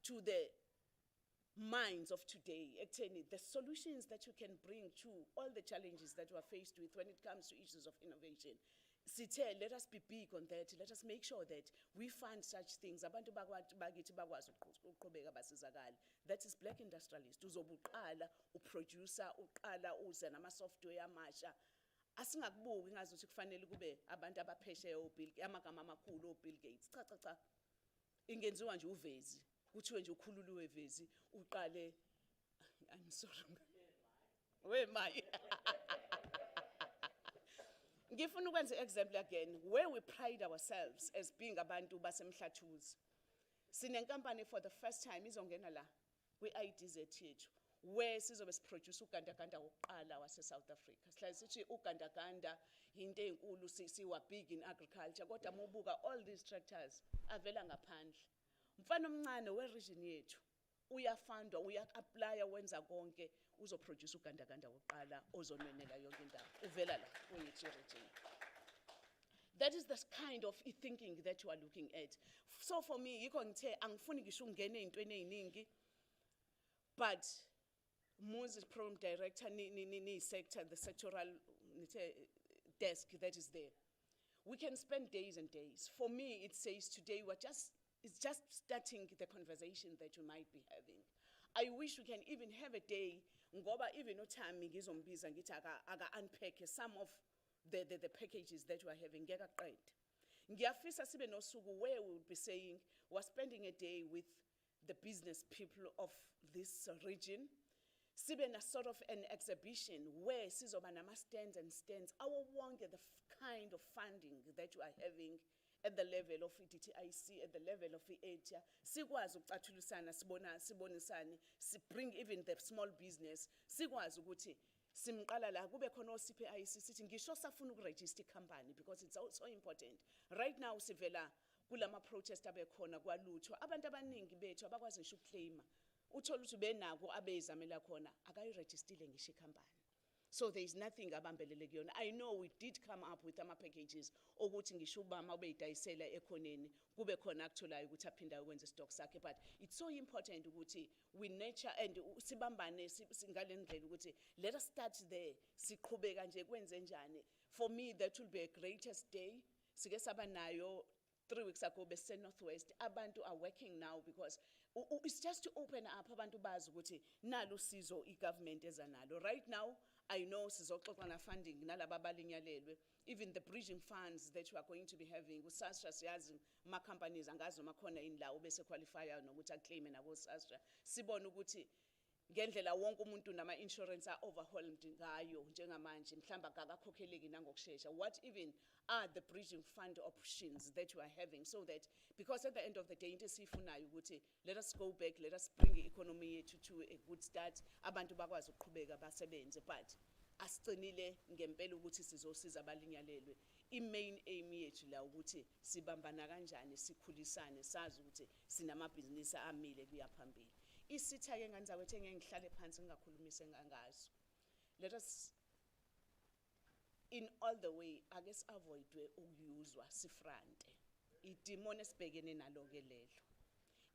to the minds of today, the solutions that you can bring to all the challenges that you are faced with when it comes to issues of innovation. Let us be big on that. Let us make sure that we fund such things. Abantu bakithi bakwazi ukuqhubeka basizakala. That is black industrialist. Uzobuqala uproducer, uqala uze nama-software amasha. Asingakubuki ngazuthi kufanele kube abantu abaphesheya amagama amakhulu o-Bill Gates. Cha. Ingenziwa nje uvezi. Kuthiwe nje ukhululwe vezi uqale. I'm sorry. Where am I? Ngifuna ukwenza example again where we pride ourselves as being abantu basemhlathuzi. Sinenkampani for the first time izongena la kwi-IDZ yethu where sizobe siproduce ugandaganda wokuqala wase-South Africa. Sihlale sithi ugandaganda into enkulu siwa big in agriculture kodwa mobuka all these tractors avela ngaphandle. Mfana omncane we-region yethu uyafundwa, uya-applya wenza konke uzoproduce ugandaganda wokuqala ozonwenela yonke indawo uvela la kuyethu region. That is the kind of thinking that you are looking at. So for me yikho ngithe angifuni ngisho ungene ezintweni eziningi, but Moses program director ni sector, the sectoral desk that is there, we can spend days and days. For me it says today it's just starting the conversation that you might be having. I wish we can even have a day ngoba even uThami ngizombiza ngithi aka unpack some of the packages that we are having ngiyaqeda. Ngiyafisa sibe nosuku where we would be saying we're spending a day with the business people of this region. sibe na sort of an exhibition where sizoba nama-stands and stands awo wonke the kind of funding that you are having at the level of DTIC, at the level of ETA, sikwazi ukucathulisana sibonisane, bring even the small business, sikwazi ukuthi simqala la kube khona o-CPIC sithi ngisho safuna ukuregister company because it's also important. Right now sivela kulama protest abekhona kwalutho, abantu abaningi bethu abakwazi ngisho ukuclaima. Uthola ukuthi benako abezamela khona akayiregistile ngisho company. So there is nothing abambelele kuyona. I know we did come up with ama packages ukuthi ngisho ubama ubeyidayisela ekhoneni kube khona akutholayo ukuthi aphinda ukwenza stock sakhe, but it's so important ukuthi we nurture and sibambane singalendlela ukuthi let us start there siqhubeka nje kwenze njani. For me that will be a greatest day. Sike saba nayo 3 weeks ago bese Northwest abantu are working now because it's just to open up abantu bazi ukuthi nalo sizo igovernment ezanalo. Right now I know sizoxoxa na funding nalaba balinyalelwe, even the bridging funds that we are going to be having uSastra siyazi ma companies angazi noma khona indawo bese qualifya nokuthi aclaim nabo Sastra sibona ukuthi ngendlela wonke umuntu nama insurance are overwhelmed ngayo njengamanje mhlamba akakhokheleki nangokusheshsha. What even are the bridging fund options that we are having, so that because at the end of the day into sifunayo ukuthi let us go back, let us bring the economy yethu to a good start, abantu bakwazi ukuqhubeka basebenze, but asicinile ngempela ukuthi sizosiza abalinyalelwe. I-main aim yethu la ukuthi sibambana kanjani sikhulisane sazi ukuthi sinamabhizinisi amile kuya phambili. Isitha-ke nganzakwethu engihlale phansi ngingakhulumise ngazo. Let us in all the way ake si-avoidwe ukuyuzwa sifrante. Idemon esibhekene nalo-ke lelo.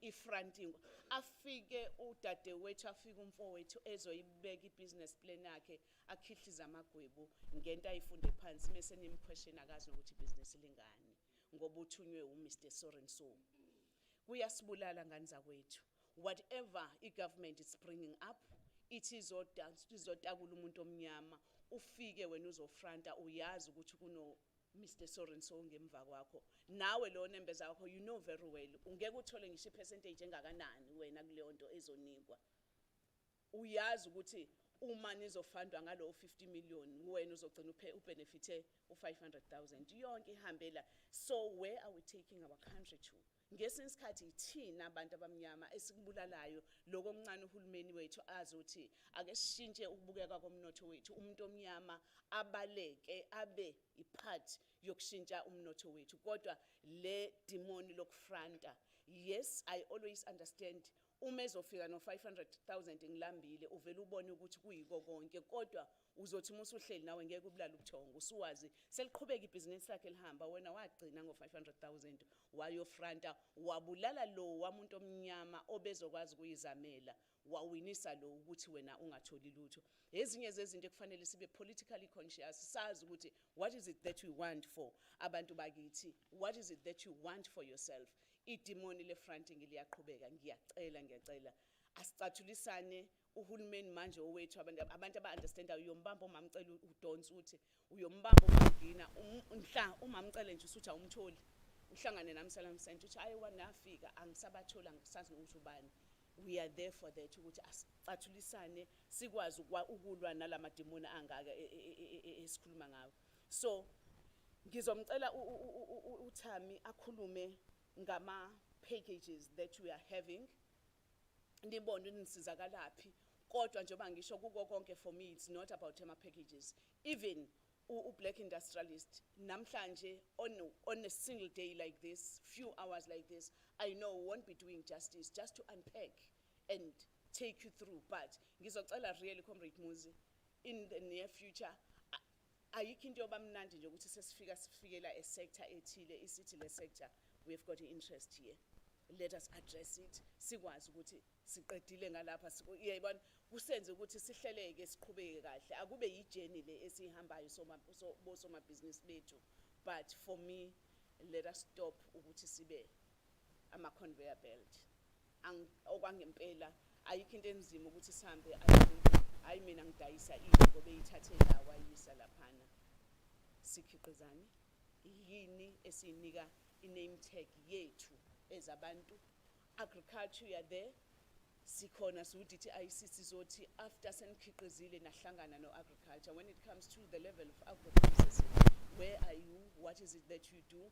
Ifranting afike udadewethu afike umfowethu ezoyibeka i-business plan yakhe akhihliza amagwebu ngento ayifunde phansi mase nimquestion akazi ukuthi ibhizinisi lingani ngoba uthunywe uMr Sorenso. Kuyasibulala nganzakwethu. Whatever i-government is bringing up, it is izotakula umuntu omnyama. Ufike wena uzofranta uyazi ukuthi kuno Mr Sorenso ngemva kwakho. Nawe lo nembeza wakho you know very well. Ungeke uthole ngisho i-percentage engakanani wena kuleyo nto ezonikwa. Uyazi ukuthi uma nizofundwa ngalo 50 million wena uzogcina ubenefite u500,000 yonke ihambela. So where are we taking our country to? Ngesinye isikhathi ithina abantu abamnyama esikubulalayo lokho omncane uhulumeni wethu azothi ake sishintshe ukubukeka komnotho wethu, umuntu omnyama abaleke abe ipart yokushintsha umnotho wethu. Kodwa le demoni lokufranta, yes I always understand uma ezofika no 500,000 ngilambile uvela ubone ukuthi kuyiko konke, kodwa uzothi musuhleli nawe ngeke ubulala ubuthongo usuwazi seliqhubeka ibhizinisi lakhe lihamba wena wagcina ngo 500,000 wayofranta wabulala lo wamuntu omnyama obezokwazi kuyizamela wawinisa lo ukuthi wena ungatholi lutho. Ezinye zezinto ekufanele sibe politically conscious, sazi ukuthi what is it that we want for abantu bakithi, what is it that you want for yourself. Idemoni le fronting liyaqhubeka. Ngiyacela asicathulisane uhulumeni manje owethu abantu aba-understanda uyombamba umamcela udonsa uthi uyombamba umagina umhla umamcela nje usuthi awumtholi uhlangane nami Salam Center uthi hayi wanafika angisabathola angisazi ukuthi ubani. We are there for that ukuthi asicathulisane sikwazi ukulwa nalama demoni angaka esikhuluma ngawo. So ngizomcela uThami akhulume ngama packages that we are having. Ndibona nisizakalaphi kodwa njengoba ngisho kuko konke for me it's not about ama packages. Even black industrialist namhlanje on a single day like this, few hours like this, I know won't be doing justice just to unpack and take you through, but ngizocela really Comrade Muzi in the near future ayikho into yobamnandi nje ukuthi sesifikela a sector ethile isithi le sector we've got an interest here, let us address it sikwazi ukuthi siqedile ngalapha uyayibona kusenze ukuthi sihleleke siqhubeke kahle akube yijeni le esihambayo soma business bethu. But for me let us stop ukuthi sibe ama conveyor belt. Okwangempela ayikho into enzima ukuthi sihambe hayi mina ngidayisa into beyithathe la wayisa laphana sikhiqizane yini esinika i-name tag yethu ezabantu. Agriculture you are there, sikhona DTIC sizothi after senikhiqizile nahlangana no-agriculture, when it comes to the level of agro-processing, where are you, what is it that you do?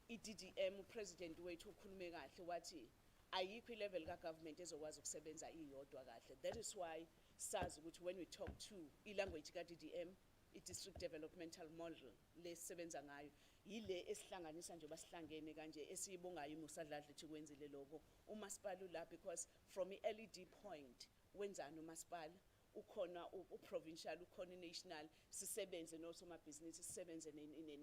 I-DDM upresident wethu ukhulume kahle wathi ayikho i-level ka-government ezokwazi ukusebenza iyodwa kahle. That is why sazi ukuthi when we talk to i-language ka-DDM, i-district developmental model lesisebenza ngayo yile esihlanganisa nje basihlangene kanje esiyibongayo uMusadladla ukuthi kwenzile lokho. Umasipala la because from i-LED point wenzani umasipala ukhona u-provincial ukhona i-national sisebenze nosomabhizinisi sisebenze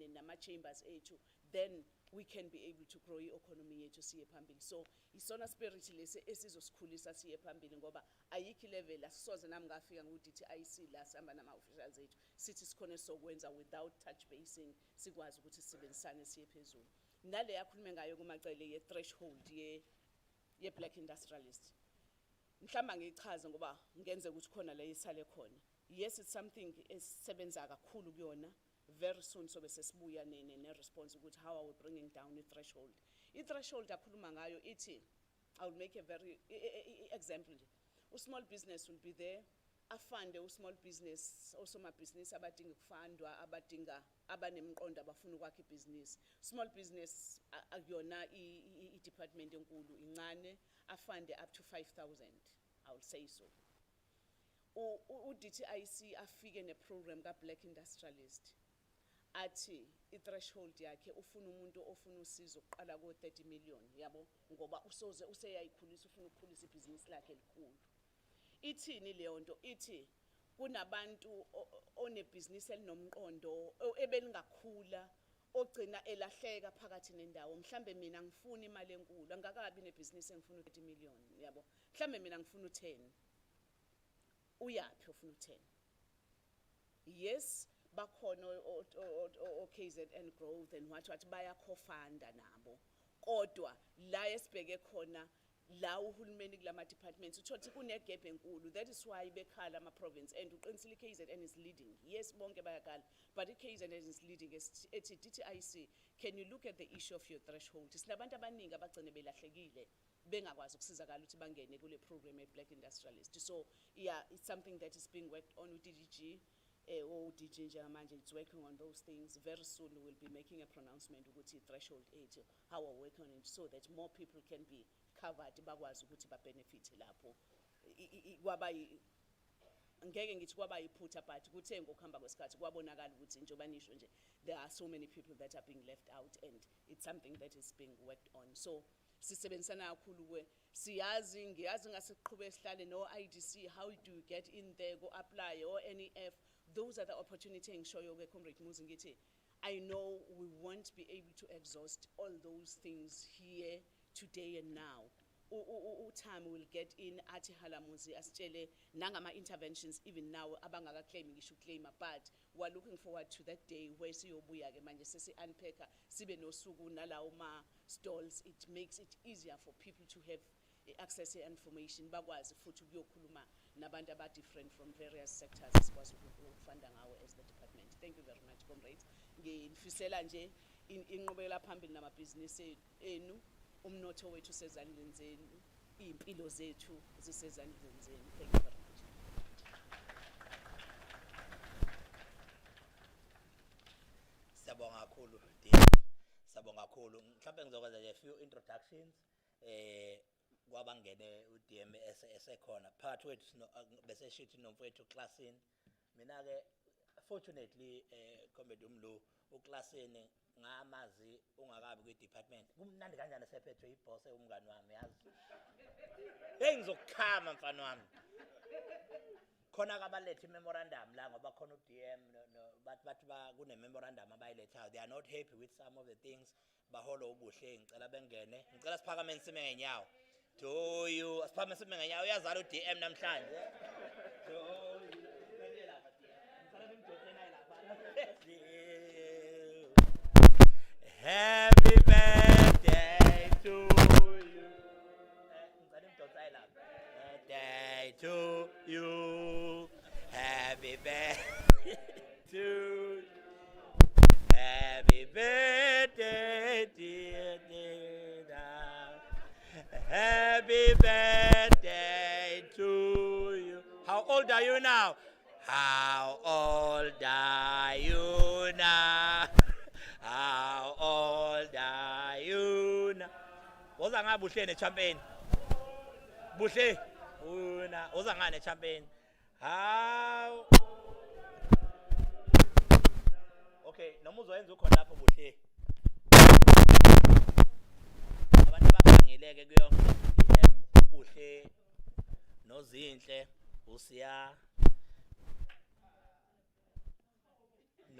nama-chambers ethu, then we can be able to grow i-economy yethu siye phambili. So isona spirit lesi esizosikhulisa siye phambili ngoba ayikho level asisoze nami ngafika ngo-DTIC la sihamba nama-officials ethu sithi sikhona sokwenza without touch basing sikwazi ukuthi sisebenzisane siye phezulu. Nale yakhulume ngayo kumacele ye-threshold ye-black industrialist. Mhlamba ngichaze ngoba ngenze ukuthi khona la isale khona. Yes, it's something esisebenza kakhulu kuyona. Very soon sobe sesibuya ne-response ukuthi how are we bringing down i-threshold. I-threshold akhuluma ngayo ithi, I will make a very example. Small business will be there. Afande small business, osomabhizinisi abadinga ukufandwa, abadinga abanemqondo abafuna ukwakha ibhizinisi. Small business akuyona i-department enkulu incane, afande up to 5,000, I will say so. U-DTIC afike ne-program ka-black industrialist. Athi i-threshold yakhe ufuna umuntu ofuna usizo uqala ko-30 million yabo ngoba usoze useyayikhulisa ufuna ukukhulisa ibhizinisi lakhe elikhulu. Ithini leyo nto? Ithi kunabantu onebhizinisi elinomqondo ebelingakhula ogcina elahleka phakathi nendawo. Mhlambe mina ngifuna imali enkulu, angakabi nebhizinisi engifuna 30 million yabo. Mhlambe mina ngifuna 10. Uyaphi ofuna 10? Yes, bakhona o-KZN growth and what bayakhofanda nabo. Kodwa la esibheke khona la uhulumeni kulama departments uthothi kune-gap enkulu. That is why bekhala ama-province and uqinisile i-KZN is leading. Yes, bonke bayakhala, but i-KZN is leading. Ethi DTIC, can you look at the issue of your threshold? Sinabantu abaningi abagcine belahlekile bengakwazi ukusizakala ukuthi bangene kule program ye-black industrialist. So yeah, it's something that is being worked on with DDG. DG njengamanje it's working on those things. Very soon we will be making a pronouncement ukuthi threshold 8 how we're working on it so that more people can be covered bakwazi ukuthi ba benefit lapho. Ngeke ngithi kwaba yiphutha but kuthe ngokuhamba kwesikhathi kwabonakala ukuthi njengoba nisho nje there are so many people that are being left out and it's something that is being worked on. So sisebenzisana kakhulu siyazi ngiyazi ngasiqhubeka sihlale no-IDC, how do you get in there, go apply or NEF. Those are the opportunity engisho yoke Comrade Muzi ngithi I know we won't be able to exhaust all those things here today and now. Time will get in athi halamuzi asitshele nangama interventions even now abangaka claiming issue claimer, but we're looking forward to that day where siyobuya ke manje sesi unpacker sibe nosuku nalawo ma stalls. It makes it easier for people to have access to information bakwazi futhi ukuyokhuluma nabantu aba different from various sectors sikwazi ukufunda ngawo as the department. Thank you very much comrades. Ngifisela nje inqubekela phambili namabhizinisi enu, umnotho wethu sezandleni zenu, impilo zethu zisezandleni zenu. Thank you very much. Sabonga kakhulu sabonga kakhulu. Mhlawumbe ngizokwenza nje a few introductions kwabangene uDM esekhona phakathi kwethu bese shithi nomfowethu classini. Mina ke fortunately Comrade Umlu uclassini ngamazi ungakabi kwi-department. Kumnandi kanjani sephethwe iboss umngani wami yazi. Hey ngizokukhama mfana wami. Khona kabalethe memorandum la ngoba khona uDM bathi kune memorandum abayilethayo. They are not happy with some of the things. Baholo ubuhle ngicela bengene. Ngicela siphakame nisime ngenyawo. To you asiphakame nisime ngenyawo uyazala uDM namhlanje. To you ngene lapha DM. Ngicela bemdose naye lapha. Happy birthday to you. Ngicela bemdose naye lapha. Birthday to you. Happy birthday to you. Happy birthday, dear Nina. Happy birthday. old are you now? How old are you now? How old are you now? Woza nga Buhle ne champagne. Buhle. Una. Woza nga ne champagne. How? Okay, noma uzoyenza ukhona lapho Buhle. Abantu abakhangeleke kuyonke Buhle nozinhle usiya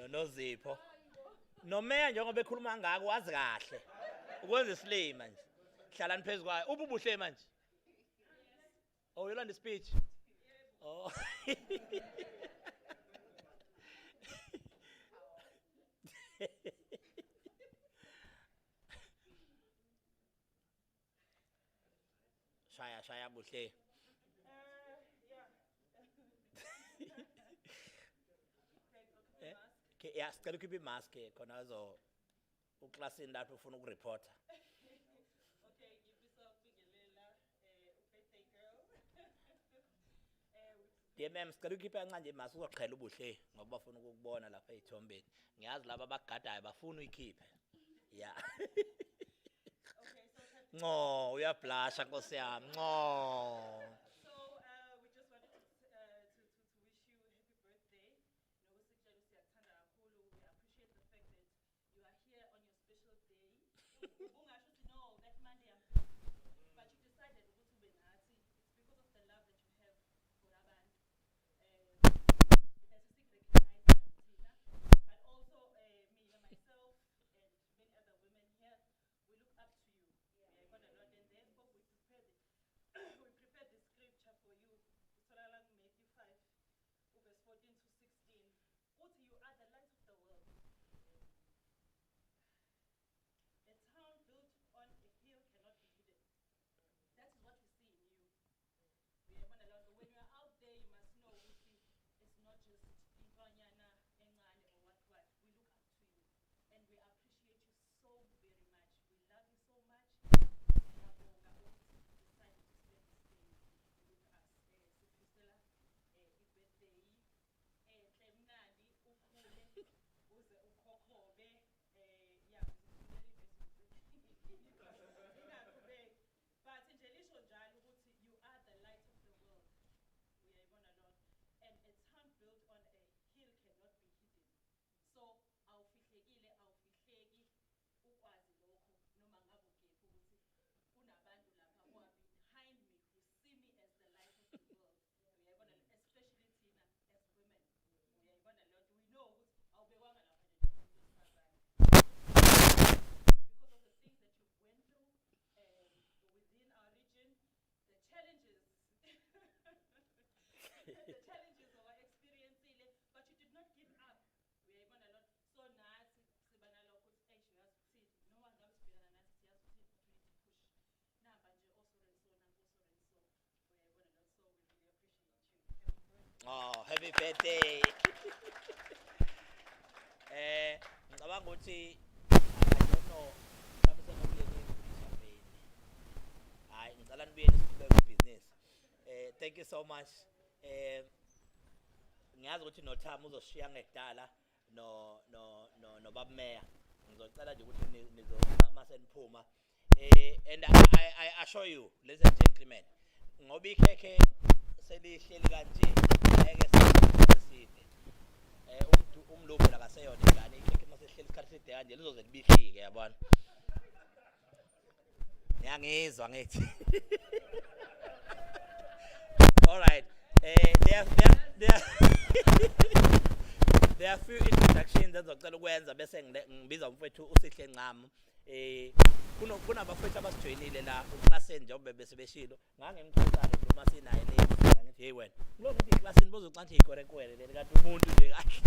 nozipho nomeya njengoba ekhuluma ngako wazi kahle ukwenza isilima nje hlalani phezukwayo ububuhle manje oh you learn the speech oh shaya Buhle yeah sicela ukhiphe imask khona azo uklasini lapho ufuna ukureporta Okay, ngifisa ukubingelela birthday girl. DMM sicela ukhiphe kancane imask uzoqhela Ubuhle ngoba bafuna ukukubona lapha ezithombeni ngiyazi laba abagadayo bafuna uyikhiphe yeah Okay, so Ngo uyablasha Nkosi yami ngo we just wanted to wish you happy birthday. Nokusikutshela siyakuthanda kakhulu. We appreciate the fact that you are here on your special day. Ubungasho uthi no, that Monday I'm busy. But you decided ukuthi ube nathi. It's because of the love that you have for abantu. That's sikurecognize thina. But also me myself and many other women here, we look up to you. Uyayibona lo nto, and therefore we prepared this scripture for you. Itholakala kuMatthew 5 verse 14 to 16. Uthi you are the light of the world. A town built on a hill cannot be hidden. That is what we see in you. Uyayibona lo nto, when you are out there you must know ukuthi it's not just intwanyana encane or what. We look up to you and we appreciate you so very much. We love you so much. Siyabonga ukuthi you decided to spend this day with us. Sifisela i-birthday enhle emnandi ukhule uze ukhokhobe yeah ingaqhubeki but nje lisho njalo ukuthi you are the light of the world. Uyayibona lo nto, and a town built on a hill cannot be hidden. So awufihlekile awufihleki ukwazi lokho noma ngabe ukephi ukuthi kunabantu lapha who are behind me who see me as the light of the world. Uyayibona, especially thina as women. Uyayibona lo nto, we know ukuthi awubekwanga lapha nje njengomuntu wesifazane. Because of the things that you've went through within our region, the challenges the challenges of our experience, but you did not give up. Uyayibona lo nto, so nathi siba nalokho ukuthi uyazi ukuthi noma ngabe sibhekana nathi siyazi ukuthi opportunity push namba nje osore so nampo osore so. Uyayibona lo nto, so we really appreciate you. Happy birthday. oh happy birthday ngicabanga ukuthi I don't know mhlawumbe senokuleni champagne hayi ngicela nibuye nisiqhubeke ibhizinisi thank you so much ngiyazi ukuthi noThami uzoshiya ngekudala no babumeya ngizocela nje ukuthi nizoma seniphuma and I assure you ladies and gentlemen ngoba ikhekhe selihleli kanje ngeke seside umlungu la kaseyona ingane ikhekhe masehleli isikhathi side kanje lizoze libihlike yabona ngiyangizwa ngithi all right there are few introductions ezocela ukwenza bese ngibiza umfowethu uSihle Nqamu kunabafowethu abasijoyinile la uklasini njengoba besebeshilo ngangimchithana noma sinaye le ngithi hey wena lo ngithi iklasini bozocanthi ikorekwele le kanti umuntu nje kahle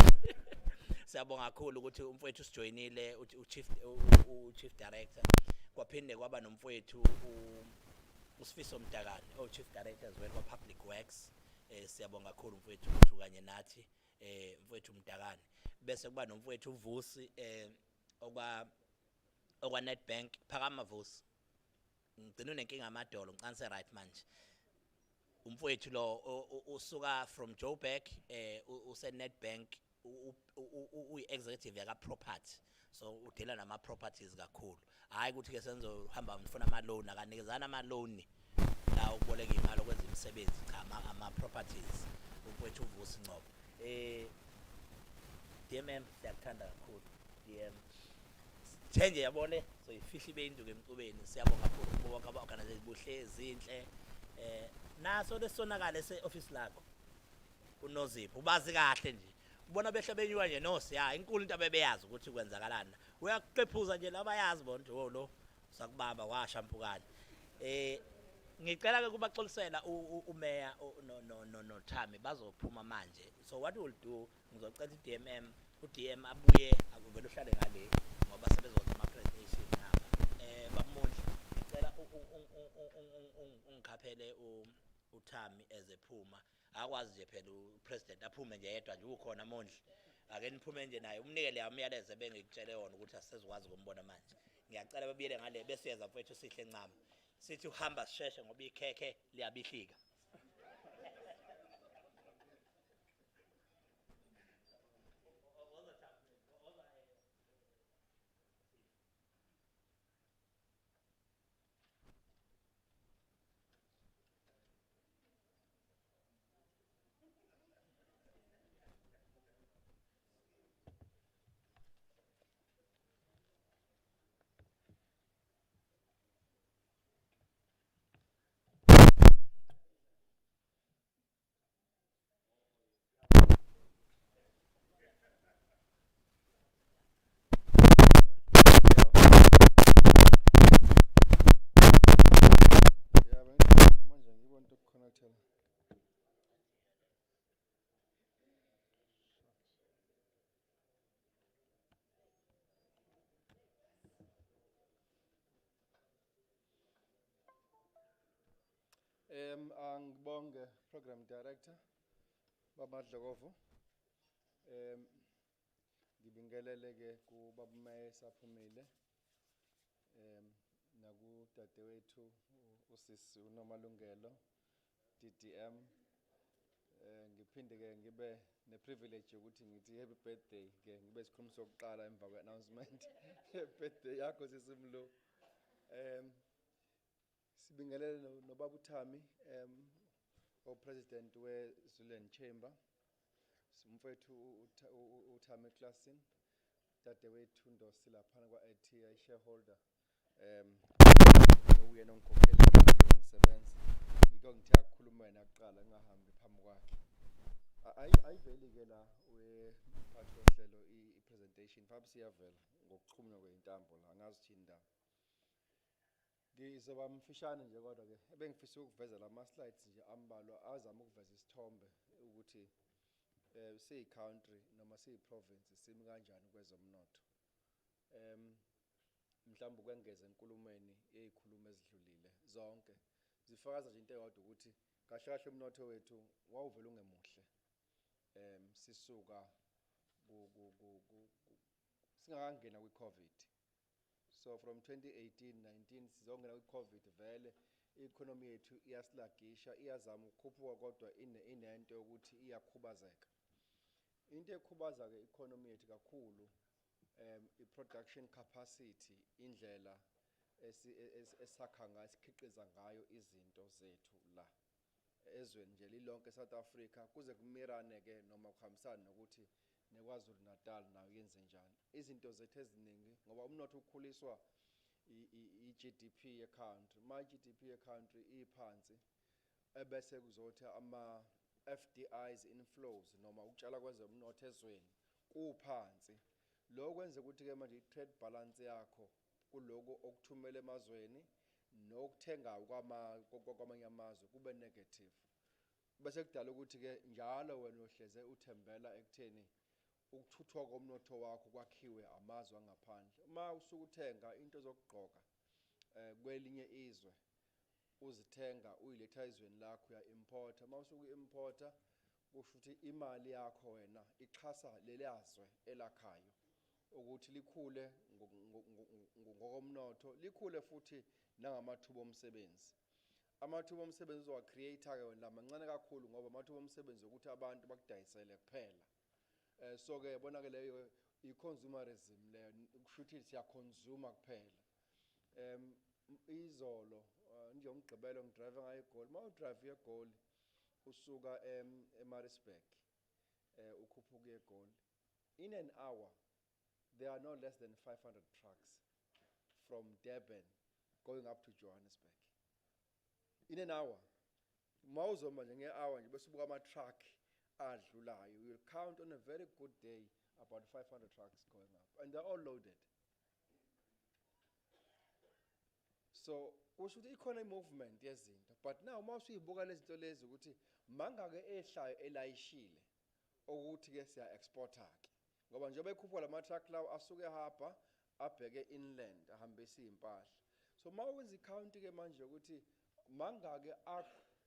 siyabonga kakhulu ukuthi umfowethu usijoyinile u-chief director kwaphinde kwaba nomfowethu uSifiso Mdakane chief director as well kwa public works siyabonga kakhulu mfowethu ukuthi kanye nathi mfowethu Mdakane bese kuba nomfowethu uVusi okwa Nedbank phakama Vusi ngicela unenkinga amadolo ngiqanise right manje umfowethu lo usuka from Joburg use Nedbank uyi-executive yaka property so udela nama properties kakhulu hayi ukuthi ke senzohamba ngifuna ama loan akanikezana ama loan la ukuboleka imali okwenza imisebenzi cha ama properties umfowethu uvusa ingcobo DMM siyakuthanda kakhulu DM change yabone so ifihli ibe induku emcubeni siyabonga kakhulu bonke aba-organize buhle ezinhle naso lesonakala ese-office lakho unozipho ubazi kahle nje ubona behle benyuka nje nosi ya inkulu into abebeyazi ukuthi kwenzakalana uyakuqephuza nje labayazi bona nje lo sakubamba washampukana ngicela ke kubaxolisela umeya no Thami bazophuma manje so what we'll do ngizocela iDMM uDM abuye akuvela uhlale ngale ngoba sebezoza ama-presentation naba bamundla ngicela ungikhaphele uThami ezephuma akwazi nje phela upresident aphume nje yedwa nje ukhona mondla ake niphume nje naye umnikele yamyalezo bengikutshele yona ukuthi asizokwazi ukumbona manje ngiyacela babiyele ngale bese yeza mfethu sihle ncama sithi uhamba sisheshe ngoba ikhekhe liyabihlika Angibonge program director bamadlokovo ngibingelele ke kubabumeya saphumile naku dadewethu usisi uNomalungelo DTM ngiphinde ke ngibe neprivilege ukuthi ngithi happy birthday ke ngibe isikhulumi sokuqala emva kwe-announcement birthday yakho sisimlo sibingelele nobaba uThami o-president we-Zuland Chamber umfowethu uThami Klassen dadewethu Ndosi laphana kwa-DTIC shareholder noyena ongikhokhela manje ngisebenza ngike ngithe akukhuluma yena kuqala ngingahambi phambi kwakhe ayiveli ke la uphathi wohlelo i-presentation mhlawumbe siyavela ngokuxhunywa kweyintambo la angazi thini indaba ngizoba mfishane nje kodwa ke ebengifisa ukuveza lama slides nje ambalwa azama ukuveza isithombe ukuthi siyi-country noma siyi-province simi kanjani kwezomnotho mhlawumbe ukwengeza enkulumeni eyikhuluma ezidlulile zonke zifakaza nje into eyodwa ukuthi kahle kahle umnotho wethu wawuvela ungemuhle sisuka singakangena kwi-COVID so from 2018-19 sizongena kwi-COVID vele i-economy yethu iyasilagisha iyazama ukukhuphuka kodwa inento yokuthi iyakhubazeka into ekhubaza ke economy yethu kakhulu i-production capacity indlela esakha ngayo sikhiqiza ngayo izinto zethu la ezweni nje lilonke South Africa kuze kumirane ke noma kuhambisana nokuthi neKwaZulu Natal nayo yenze njani izinto zethu eziningi ngoba umnotho ukhuliswa i-GDP ye-country i-GDP ye-country iphansi ebese kuzothi ama-FDIs inflows noma ukutshala kwezomnotho ezweni kuphansi lokho kwenza ukuthi ke manje i-trade balance yakho kuloko okuthumela emazweni nokuthenga kwamanye amazwe kube negative bese kudala ukuthi ke njalo wena uhleze uthembela ekutheni ukuthuthwa komnotho wakho kwakhiwe amazwe angaphandle uma usuku uthenga into zokugqoka kwelinye izwe uzithenga uyiletha ezweni lakho ya importer uma usuku importer kusho ukuthi imali yakho wena ixhasa lelazwe elakhayo ukuthi likhule ngokomnotho likhule futhi nangamathuba omsebenzi amathuba omsebenzi uzowacreate-ke wena mancane kakhulu ngoba amathuba omsebenzi ukuthi abantu bakudayisele kuphela. So-ke bona-ke leyo i-consumerism leyo kusho ukuthi siyakhonsuma kuphela. Izolo nje umgqibelo ngidrayive ngayo eGoli. Uma udrayive eGoli usuka eMaritzburg ukhuphuka eGoli, in an hour there are no less than 500 trucks from Durban going up to Johannesburg. In an hour. Mawuzoma nje nge-hour nje bese ubuka ama-truck adlulayo. You will count on a very good day about 500 trucks going up and they're all loaded. So kusho ukuthi ikhona i-movement yezinto, but now uma usuyibuka lezi zinto lezi ukuthi mangake ehlayo elayishile ukuthi-ke siya-exporta-ke ngoba njengoba ekhuphuka lama-truck lawo asuke hapa abheke inland ahambisa iy'mpahla. So uma wenza i-count-ke manje ukuthi mangake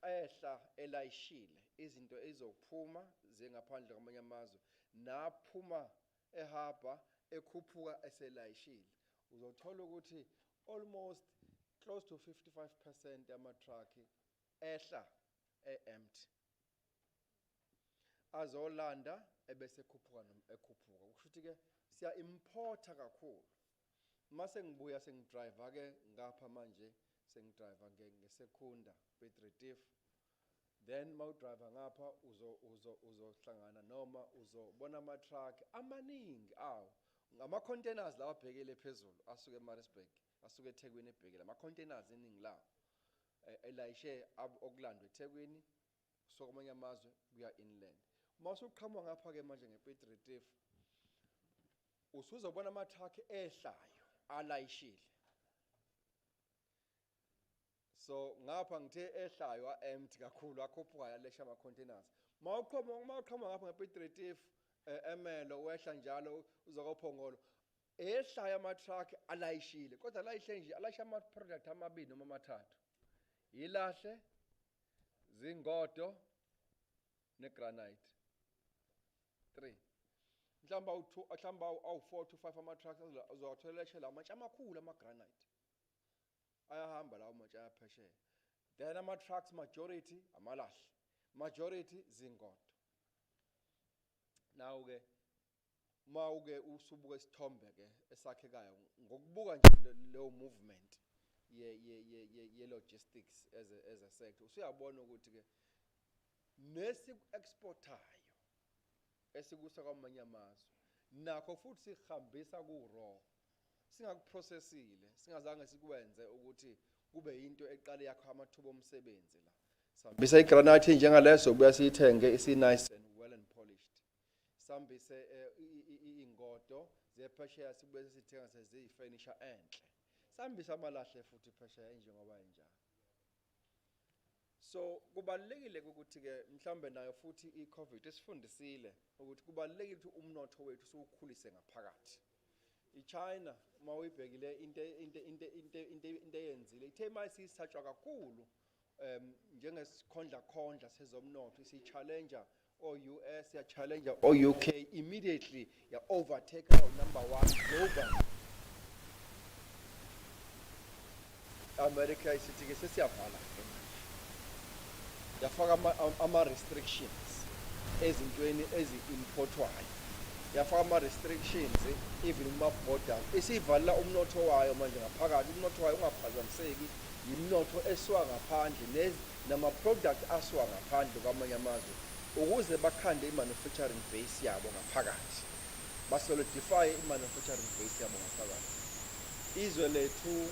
ehla elayishile izinto ezophuma zengaphandle kwamanye amazwe naphuma ehaba ekhuphuka eselayishile, uzothola ukuthi almost close to 55% yama-truck ehla empty azolanda ebese ekhuphuka kusho ukuthi-ke siya-importa kakhulu. Mase ngibuya sengidrayiva-ke ngapha manje sengidrayiva ngeSekunda Piet then mawudrayiva ngapha uzohlangana noma uzobona ama-truck amaningi awo ngama-containers lawa abhekele phezulu asuke eMaritzburg asuke eThekwini ebhekile ama-containers eningi lawo elayishe okulandwa eThekwini sokwamanye amazwe kuya inland. Uma usuqhamuka ngapha-ke manje ngePiet usuzobona ama-truck ehlayo alayishile. So ngapha ngithe ehlayo empty kakhulu akhuphuka yalesha ama-containers. Uma uqhamuka ngapha ngePiet Emelo wehla njalo uzokophongolo ehlayo ama-truck alayishile kodwa alayishe nje alayisha ama-product amabili noma amathathu. Ilahle, zingodo negranite. 3. Mhlamba awu-4 to 5 ama-trucks uzowatholela la matshe amakhulu ama-granite. Ayahamba lawo matshe ayaphesheya. Then ama-trucks majority amalahle, majority zingodo. Now-ke mawuke usubuka isithombe-ke esakhekayo ngokubuka nje leyo movement ye-logistics as a sector usuyabona ukuthi-ke nesiku-exportayo esikusa kwamanye amazwe nakho futhi sihambisa ku-raw singakuprocessile singazange sikwenze ukuthi kube yinto eqale yakho amathuba omsebenzi la. Sihambisa igranite njengaleso buya siyithenge isi-nice and well and polished. Sihambise ingodo zephesheya sibuye sithenga seziyifurniture enhle. Sihambisa amalahle futhi phesheya njengoba enjalo. So kubalekile ukuthi-ke mhlambe nayo futhi i-COVID isifundisile ukuthi kubalekile ukuthi umnotho wethu siwukhulise ngaphakathi. iChina mawuyibhekile into eyenzile ithe mayisisatshwa kakhulu njengesikhondla sezomnotho isi-challenger o-US ya-challenger o-UK immediately ya-overtake number 1 global. America isithi-ke sesiyavala yafaka ama-restrictions ezintweni ezi-importwayo, yafaka ama-restrictions even kuma-borders isivalela umnotho wayo manje ngaphakathi. Umnotho wayo ungaphazamiseki yimnotho esuka ngaphandle nama-product asuka ngaphandle kwamanye amazwe ukuze bakhande i-manufacturing base yabo ngaphakathi, basolidify i-manufacturing base yabo ngaphakathi. Izwe lethu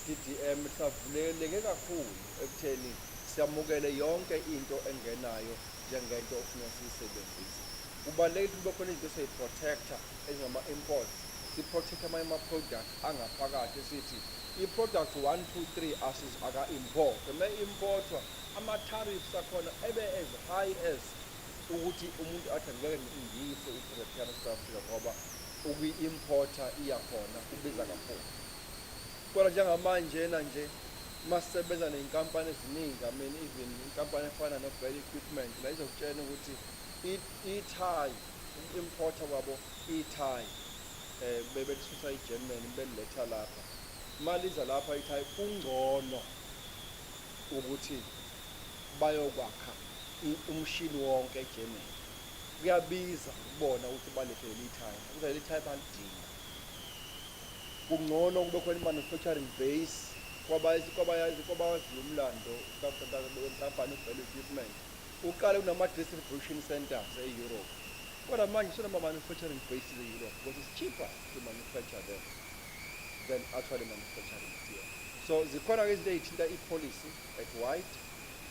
DDM lisavuleleke kakhulu ekutheni siyamukele yonke into engenayo njengento ofuna siyisebenzise. Kubalulekile kube khona izinto esiyi-protector ezingama-imports, si-protect amanye ama-product angaphakathi esithi i-product 1, 2, 3 aka-import. Uma-importwa ama-tariffs akhona ebe as high as ukuthi umuntu athi ngeke ngiyise i-product yami eSouth Africa ngoba ukuyi-importa iyakhona kubiza kakhulu. Kodwa njengamanje nje masisebenza ney'nkampani eziningi, I mean even inkampani efana no-Bell Equipment la izokutshela ukuthi i-Thai importer wabo i-Thai bebelisusa i-Germany beliletha lapha, maliza lapha i-Thai kungcono ukuthi bayokwakha umshini wonke eGermany. Kuyabiza ukubona ukuthi balethele lithaya. Ukuze lithaya balidinga. Kungcono kube khona manufacturing base kwabayazi umlando kampani uvele equipment. Uqale kunama-distribution centers e-Europe. Kodwa manje manufacturing bases e-Europe because it's cheaper to manufacture them than actually manufacturing here. So zikhona ke izinto ey'thinta i-policy at white.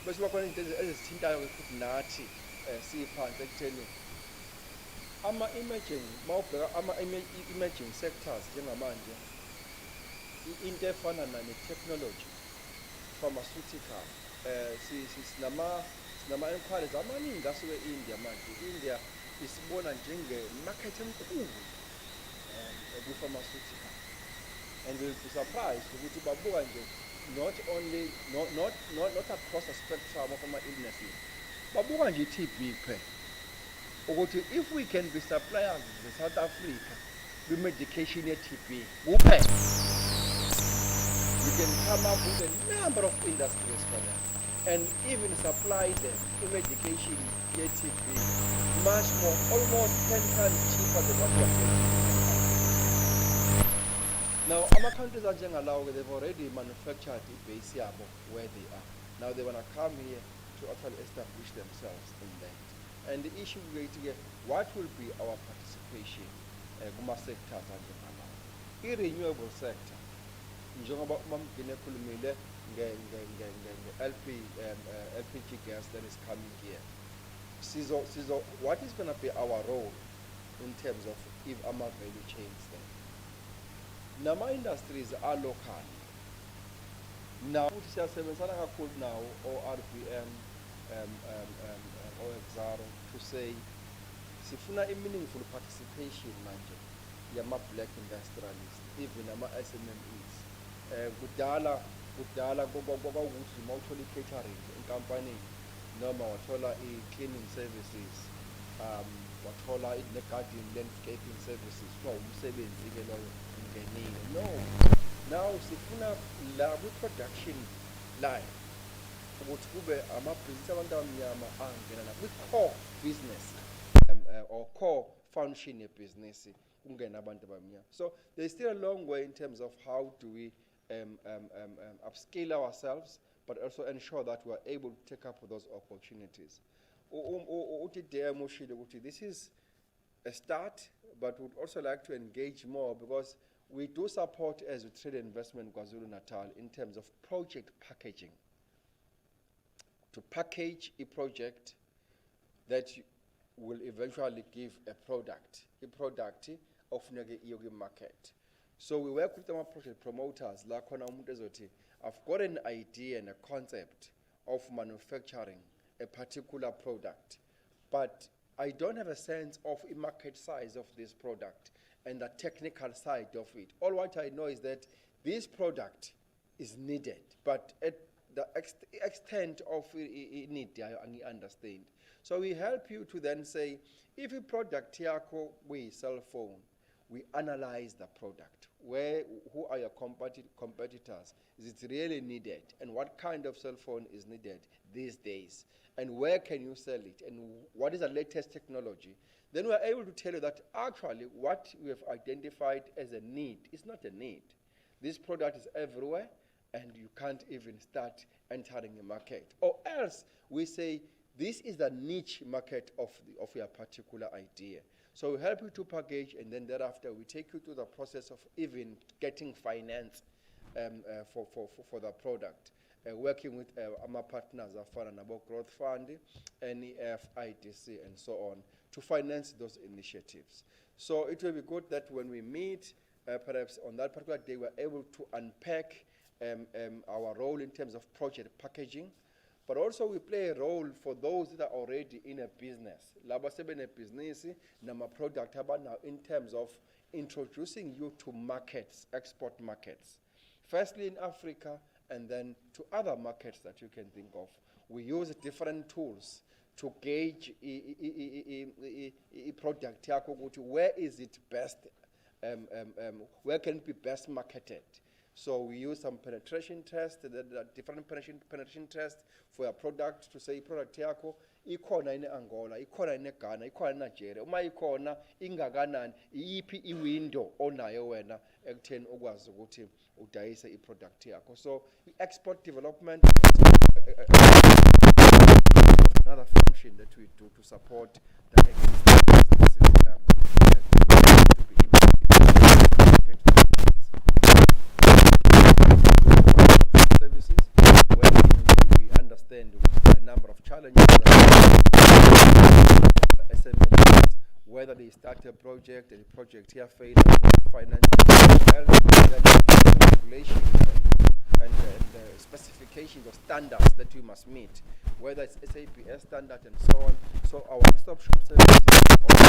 Bese kuba khona izinto ezithintayo futhi nathi siyiphansi ekutheni emerging sectors njengamanje into efana ne-technology, pharmaceutical, sinama-enquiries amaningi asuke e-India manje. I-India isibona njenge-market enkulu kwi-pharmaceutical, and we'll be surprised ukuthi babuka nje not across the spectrum of ama-illnesses, babuka nje i-TB kuphela ukuthi if we can be suppliers South Africa kwi-medication ye-TB kuphela, we can come up with a number of industries for them and even supply them medication TB much more, almost 10 times cheaper than what we are getting. Now, our countries are they've already manufactured the base where they are. Now they want to come here to actually establish themselves in that. And the issue we're going to get, what will be our participation in the sector? The renewable sector. Njengoba umamgene khulumile LPG gas that is coming here. What is going to be our role in terms of if our value chains there? Nama industries are local. Now, now or RPM or Exaro to say, sifuna a meaningful participation manje yama black industrialists, even ama SMMEs. Kudala ukuthi mawuthola i-catering inkampani noma wathola i-cleaning services, wathola i-garden landscaping services, umsebenzi-ke loyo ungenile. No, now sifuna la kwi-production line ukuthi kube amabhizinisi abantu abamnyama angena kwi-core business or core function yebhizinisi kungena abantu abamnyama. So there's still a long way in terms of how do we upscale ourselves, but also ensure that we are able to take up those opportunities. This is a start, but we'd also like to engage more because we do support as a trade investment KwaZulu-Natal in terms of project packaging. To package a project that will eventually give a product of the market. So we work with our project promoters, like I've got an idea and a concept of manufacturing a particular product, but I don't have a sense of the market size of this product and the technical side of it. All what I know is that this product is needed, but at the extent of need, I understand. So we help you to then say, if a product yako we cell phone, we analyze the product. Who are your competitors? Is it really needed? And what kind of cell phone is needed these days? And where can you sell it? And what is the latest technology? Then we are able to tell you that actually what we have identified as a need is not a need. This product is everywhere, and you can't even start entering a market. Or else we say, this is the niche market of your particular idea. So we help you to package, and then thereafter we take you to the process of even getting finance for the product. Working with our partners, Nabo Growth Fund, NEF, ITC, and so on, to finance those initiatives. So it will be good that when we meet, perhaps on that particular day, we're able to unpack our role in terms of project packaging, but also we play a role for those that are already in a business. Laba sebe ne business, nama product haba now in terms of introducing you to markets, export markets. Firstly in Africa, and then to other markets that you can think of. We use different tools to gauge a product yako, where is it best, where can it be best marketed. So we use some penetration tests, the different penetration tests for a product to say product yakho ikhona in Angola, ikhona in Ghana, ikhona in Nigeria. Uma ikhona ingakanani, iyiphi i-window onayo wena ekutheni ukwazi ukuthi udayise i-product yakho. So export development another function that we do to support the existing businesses to be able services, where we understand a number of challenges SMEs, whether they start a project and the project here fails financial regulations and the specifications or standards that we must meet, whether it's SAPS standard and so on. So our one-stop shop service is also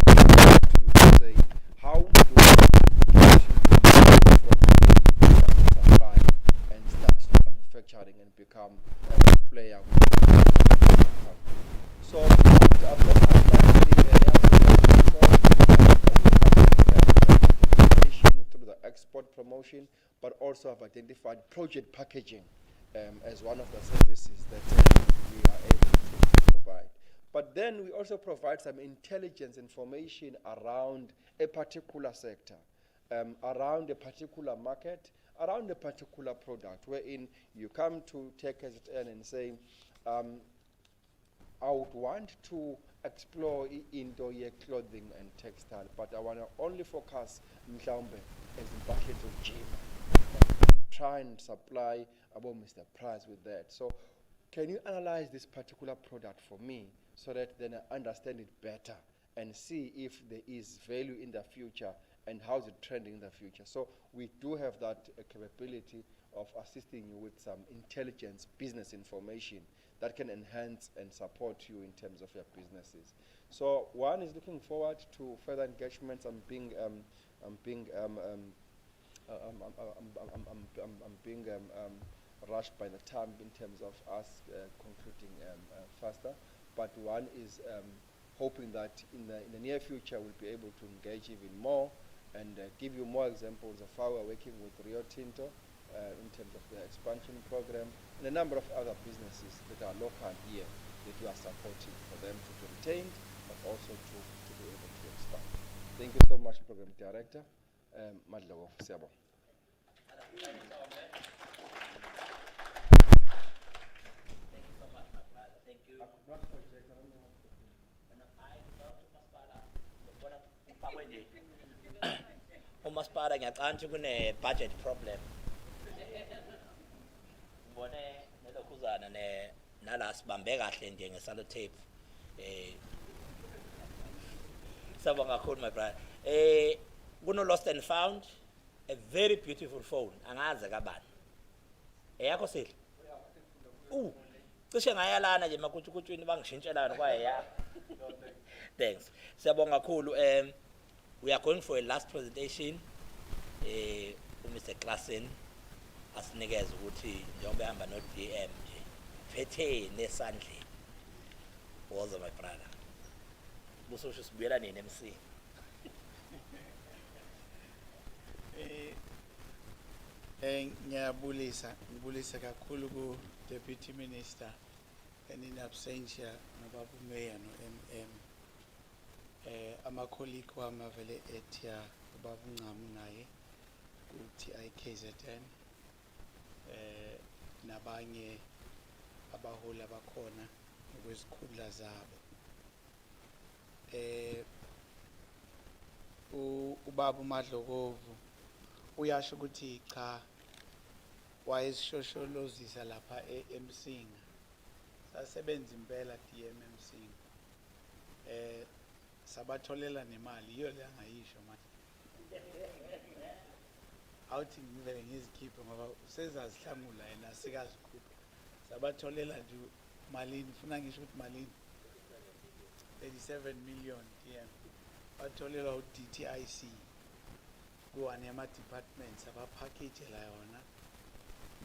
to say how do we get supply and start manufacturing and become a player. So through the export promotion, but also have identified project packaging as one of the services that we are able to provide. But then we also provide some intelligence information around a particular sector, around a particular market, around a particular product, wherein you come to take KZN and say, I would want to explore into clothing and textile, but I want to only focus mhlawumbe ezimpahleni zokujima and try and supply about Mr. Price with that. So can you analyze this particular product for me so that then I understand it better and see if there is value in the future and how's it trending in the future? So we do have that capability of assisting you with some intelligence business information that can enhance and support you in terms of your businesses. So one is looking forward to further engagements. I'm being rushed by the time in terms of us concluding faster. But one is hoping that in the near future we'll be able to engage even more and give you more examples of how we're working with Rio Tinto in terms of the expansion program and a number of other businesses that are local here that we are supporting for them to be retained but also to be able to expand. Thank you so much, Program Director. Madlawo Siyabonga. Thank you so much, my brother. Thank you. uMasipala ngiyacanga ukuthi kune budget problem. Ngibone nelokhuzana nala sibambe kahle nje ngeSalutape. Sabonga kakhulu my brother. Kuno lost and found, a very beautiful phone. Angaze kabani. Eyakho Sihle? Cishe ngayalana nje makutshukutshwini bangishintshelana kwaye Thanks. Siyabonga kakhulu. We are going for a last presentation. Mr. Klassen asinikeza ukuthi njengoba ehamba no DM nje phethe nesandleni. Woza my brother. Busosho sibuyela nini MC? ngibulisa kakhulu ku Deputy Minister and in absentia noBaba Mayor no MM. Ama-colleague wami avele ethi uBaba uNcamu naye ku-DTIC ZN nabanye abaholi abakhona ngokwezikhundla zabo. uBaba uMadlokovu uyasho ukuthi cha wayesishosholozisa lapha eMsinga. Sasebenza impela DM eMsinga. Sabatholela nemali iyo le angayisho manje. Awuthi ngivele ngizikhiphe ngoba sezazihlangula yena sikazikhupha. Sabatholela nje malini ufuna ngisho ukuthi malini 37 million DM. Batholela uDTIC kuwane yama-departments abapackage la yona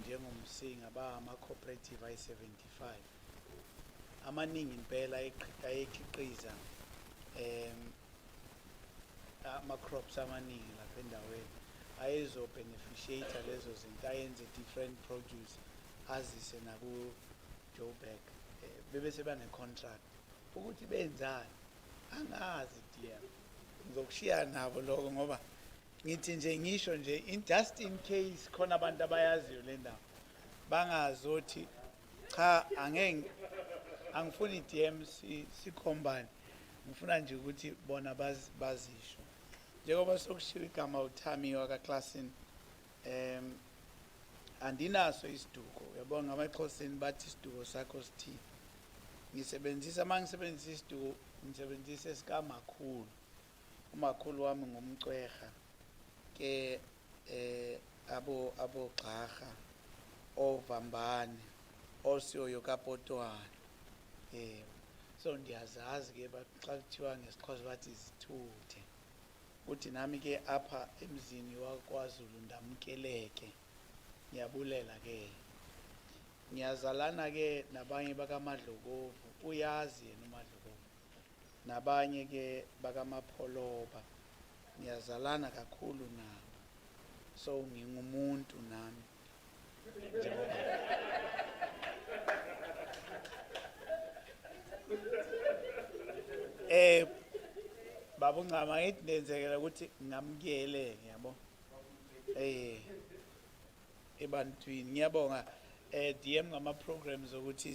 njengomsinga ama-cooperative ayi-75 amaningi impela ayekhiqiza ama-crops amaningi lapha endaweni ayezo beneficiate lezo zinto ayenze different produce azise naku Joburg bebese bane contract ukuthi benzani angazi DM ngizokushiya nabo lokho ngoba ngithi nje ngisho nje just in case khona abantu abayaziyo le ndawo bangazothi cha angifuni DM sikhombane ngifuna nje ukuthi bona bazisho njengoba sokushiya igama uThami waklasini andinaso isiduko uyabona ngamaXhoseni bathi isiduko sakho sithini ngisebenzisa mangisebenzisa isiduko ngisebenzisa esikamakhulu umakhulu wami ngumcweha ke abo gxarha ovambane osiyo kapotwana so ndiyazazi ke baxa kuthiwa ngesixhosa bathi izithuthe uthi nami ke apha emzini waKwaZulu ndamkeleke ngiyabulela ke ngiyazalana ke nabanye bakaMadlokovu uyazi yena uMadlokovu nabanye ke bakamapholoba ngiyazalana kakhulu nabo so ngingumuntu nami baba Ncama ngithi ndenzekela ukuthi ngamkele ngiyabo ebantwini ngiyabonga DM ngama programs ukuthi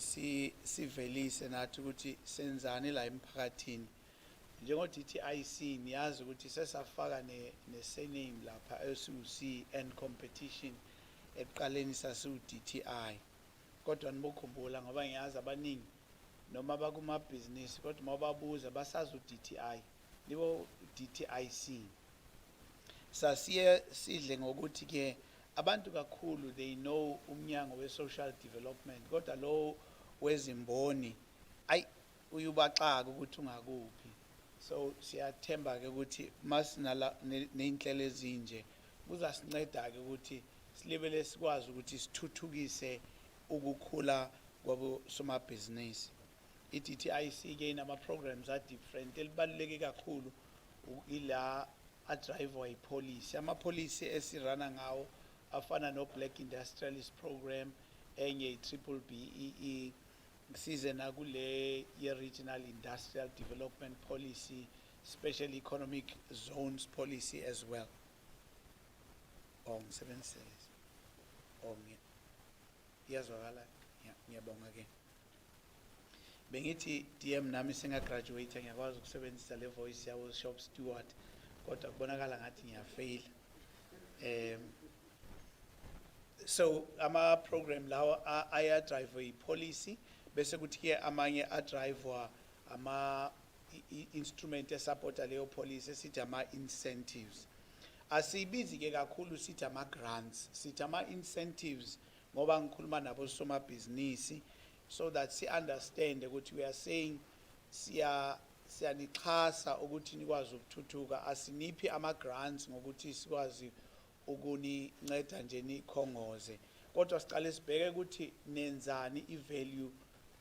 sivelise nathi ukuthi senzani la emphakathini njengo DTIC niyazi ukuthi sesafaka ne surname lapha esuC and competition eqaleni sasu DTI kodwa nibokhumbula ngoba ngiyazi abaningi noma bakuma business kodwa mababuza basazi uDTI libo DTIC sasiye sidle ngokuthi ke abantu kakhulu they know umnyango we social development kodwa lo wezimboni uyubaxaka ukuthi ungakuphi so siyathemba ke ukuthi masinala neinhlelo ezinje kuzasinceda ke ukuthi silibele sikwazi ukuthi sithuthukise ukukhula kwabo somabhizinisi iDTIC ke inama programs are different elibaluleke kakhulu ila adrive ipolicy amapolicy esirana ngawo afana no Black Industrialist Program enye Triple BEE size nakule ye Regional Industrial Development Policy Special Economic Zones Policy as well ngisebenzise ngiyazwakala ngiyabonga ke bengithi DM nami singagraduate ngiyakwazi ukusebenzisa le voice yawo shop steward kodwa kubonakala ngathi ngiyafail so ama program lawa aya drive ipolicy bese kuthi ke amanye a drive ama instrument esupporta leyo policy sithi ama incentives asibizi ke kakhulu sithi ama grants sithi ama incentives ngoba ngikhuluma nabo somabhizinisi so that si understand ukuthi we are saying siyanixhasa ukuthi nikwazi ukuthuthuka asiniphi ama grants ngokuthi sikwazi ukuninceda nje nikhongoze kodwa siqale sibheke ukuthi nenzani ivalue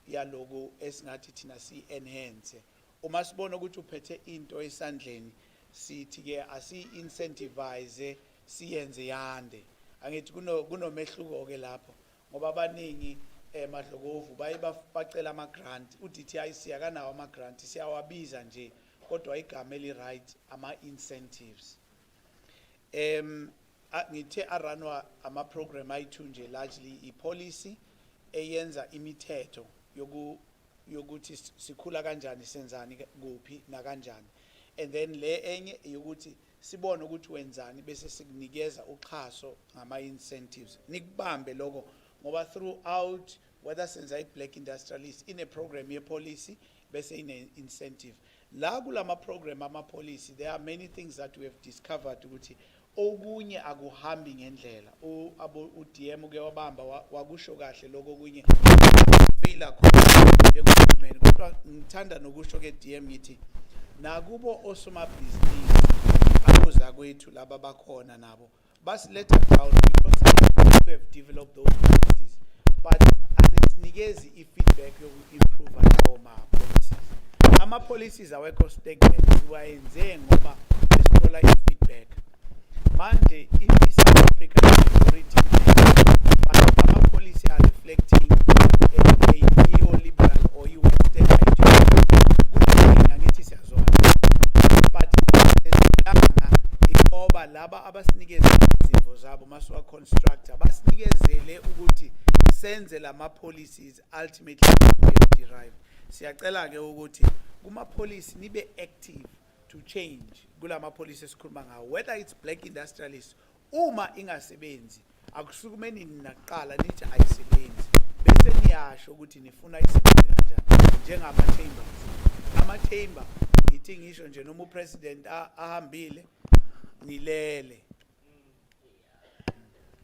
yaloko esingathi thina si enhance uma sibona ukuthi uphethe into esandleni sithi ke asi incentivize siyenze yande angithi kunomehluko ke lapho ngoba abaningi Madlokovu bacela ama grant uDTIC akanawo ama grant siyawabiza nje kodwa igama eli right ama incentives ngithe aranwa ama program ayi2 nje largely ipolicy eyenza imithetho yokuthi sikhula kanjani senzani kuphi na kanjani and then le enye yokuthi sibone ukuthi wenzani bese sikunikeza uxhaso ngama incentives nikubambe lokho ngoba throughout whether senza i-black industrialist in a program ye policy bese ine incentive la kulama program ama policy there are many things that we have discovered ukuthi okunye akuhambi ngendlela uDM ke wabamba wakusho kahle lokho kunye fila khona njengomeni kodwa ngithanda nokusho ke DM ngithi nakubo osomabhizinisi akuza kwethu laba bakhona nabo basiletha down because we have developed those policies but aninikezi ifeedback yoku-improve lawo ma-policies ama-policies awekho stagnant siwayenze ngoba sithola i-feedback manje i-South African security ama-policy are reflecting a neoliberal or i-western ideology. Angithi siyazwana. But esilanga ingoba laba abasinikeza izimvo zabo masuka constructor basinikezele ukuthi senze lama-policies ultimately derive. Siyacela ke ukuthi kuma-policy nibe active to change kulama-policy esikhuluma ngawo, whether it's black industrialists. Uma ingasebenzi akusukumeni naqala nithi ayisebenzi bese niyasho ukuthi nifuna isebenze kanjani njengama-chambers. Ama-chamber ngithi ngisho nje noma upresident ahambile nilele.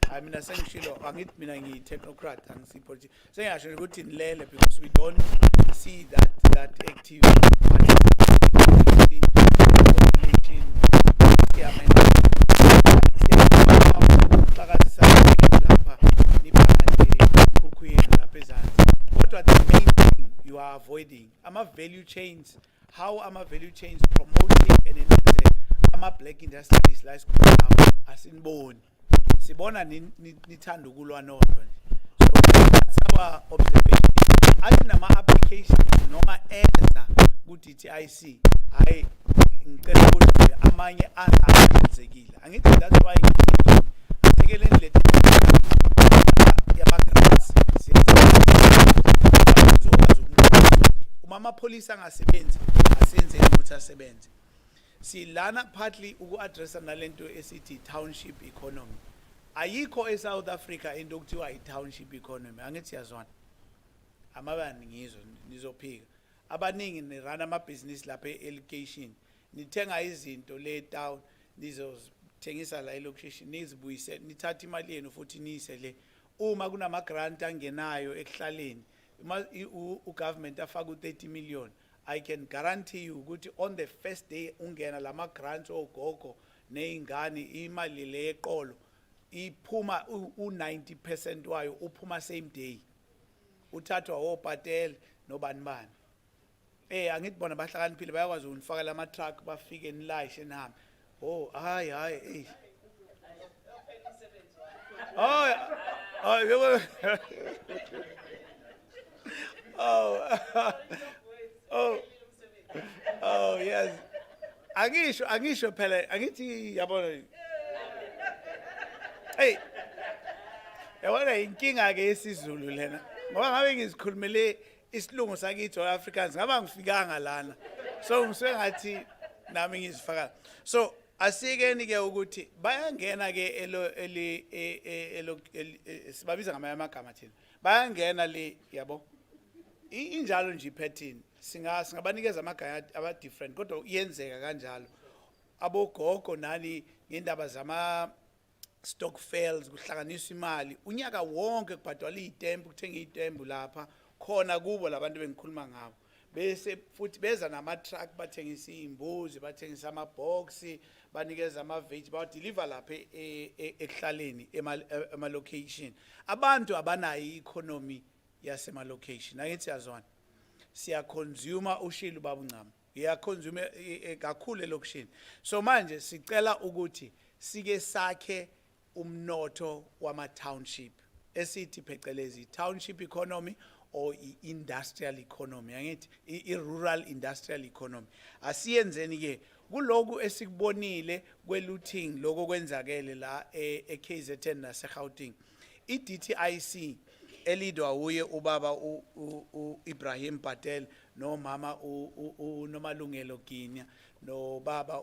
Hayi mina sengishilo angithi mina ngiyi-technocrat angisipolitician. Sengiyasho ukuthi nilele because we don't see that active the main thing you are avoiding ama-value chains. How ama-value chains promoting and enhancing ama-black industries la esikhuluma ngawo asiniboni. Sibona nithanda ukulwa nodwa nje. So that's our observation. Athi nama-applications noma enza ku-DTIC hayi ngicela ukuthi amanye angenzekile. Angithi that's why ngiyini asekeleni le yama-grants uma ama-police angasebenzi asenzeni ukuthi asebenze. Silana partly uku-addressa nalento esithi township economy. Ayikho eSouth Africa into okuthiwa i-township economy. Angithi siyazwana. Amabani ngizwe nizophika. Abaningi nirana amabhizinisi lapha e-education. Nithenga izinto le town nizozithengisa la e-location nizibuyise nithatha imali yenu futhi niyise le. Uma kunama-grant angenayo ekuhlaleni u-government afaka u-30 million, I can guarantee you ukuthi on the first day ungena lama-grants ogogo ney'ngane imali le yeqolo iphuma u-90% wayo uphuma same day. Uthathwa opatele nobani bani. Angithi bona bahlakaniphile bayakwazi ukunifaka lama-truck bafike nilayishe nihambe. Oh hayi Oh yes. Angisho phela angithi yabona. Hey. Yabona inkinga ke yesiZulu lena. Ngoba ngabe ngizikhulumele isilungu sakithi Africans ngaba ngifikanga lana. So ngisuke ngathi nami ngizifaka. So asikeni ke ukuthi bayangena ke sibabiza ngamanye amagama thina. Bayangena le yabo. Injalo nje iphethini singabanikeza amagaya aba different kodwa iyenzeka kanjalo. Abogogo nani ngendaba zama stockpiles kuhlanganiswa imali unyaka wonke kubhadalwa izitembu kuthenga izitembu lapha khona kubo labantu bengikhuluma ngabo bese futhi beza nama-truck bathengisa iy'mbuzi bathengisa ama-boxi banikeza ama-veg bawa-deliver lapha ekuhlaleni ema-location. Abantu abanayo i-economy yasema-location. Angithi yazwana siya-consumer ushilo babuncama iya-consume kakhulu elokishini. So manje sicela ukuthi sike sakhe umnotho wama-township esithi phecelezi township economy or i-industrial economy. Angithi i-rural industrial economy. Asiyenzeni ke kuloku esikubonile kwe-looting lokho kwenzakele la e-KZN nase-Gauteng. I-DTIC elidwa uye ubaba Ibrahim Patel nomama Nomalungelo Gina nobaba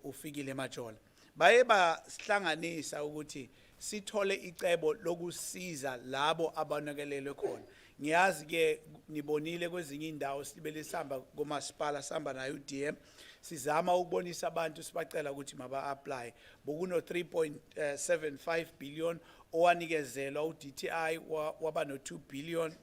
ufikile Majola baye basihlanganisa ukuthi sithole icebo lokusiza labo abanakelelwe khona. Ngiyazi ke nibonile kwezinye indawo sibele sihamba komasipala sihamba nayo uDM sizama ukubonisa abantu sibacela ukuthi maba-apply bokuno 3.75 billion owanikezelwa u-DTI waba no 2 billion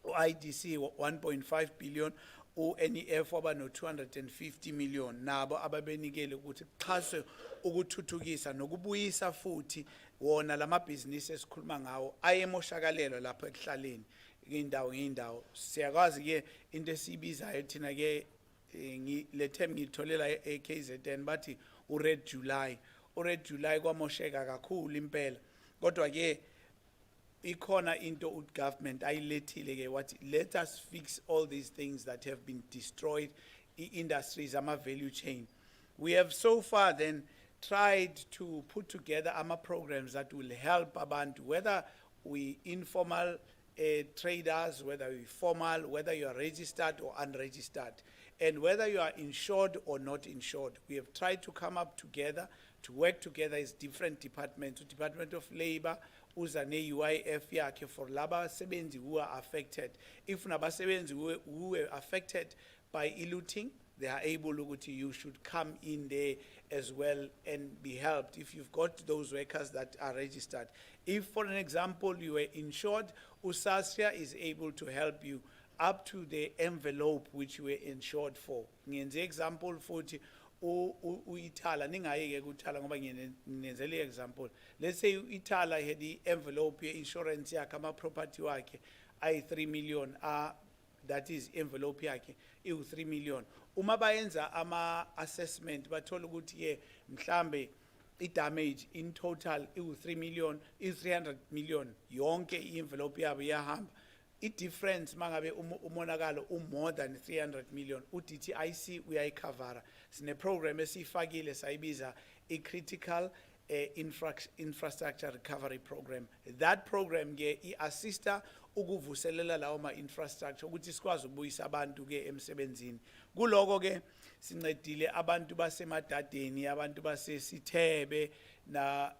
u-IDC 1.5 billion u-NEF waba no 250 million nabo ababenikele ukuthi kuxhaswe ukuthuthukisa nokubuyisa futhi wona lamabhizinisi esikhuluma ngawo ayemoshakalelwa lapha ekuhlaleni ngey'ndawo. Siyakwazi ke into esiyibizayo thina ke le term ngitholela e-KZN bathi u-Red July already July kwamosheka kakhulu impela kodwa ke ikhona into government ayilethile ke wathi let us fix all these things that have been destroyed industries ama value chain. We have so far then tried to put together programs that will help abantu, whether we informal traders, whether we formal, whether you are registered or unregistered, and whether you are insured or not insured. We have tried to come up together, to work together as different departments, Department of Labor, uza ne-UIF yakhe for laba sebenzi who are affected. If nabasebenzi who were affected by e-looting, they are able to, you should come in there as well and be helped if you've got those workers that are registered. If, for an example, you were insured, USASRIA is able to help you up to the envelope which you were insured for. Ngenze example futhi uIthala ningayeke kuThala ngoba nginenzele example. Let's say uIthala had the envelope ye insurance yakhe ama property wakhe ay 3 million, that is envelope yakhe iu 3 million. Uma bayenza ama assessment bathola ukuthi ye mhlambe i-damage in total iu 3 million, is 300 million, yonke i-envelope yabo iyahamba. I-difference mangabe umonakalo more than 300 million, u-DTIC uyayicover. Sine program esifakile sayibiza i-critical infrastructure recovery program. That program ke i-assista ukuvuselela lawo ma-infrastructure ukuthi sikwazi ukubuyisa abantu ke emsebenzini. Kuloko ke sincedile abantu basemadadeni, abantu basesithebe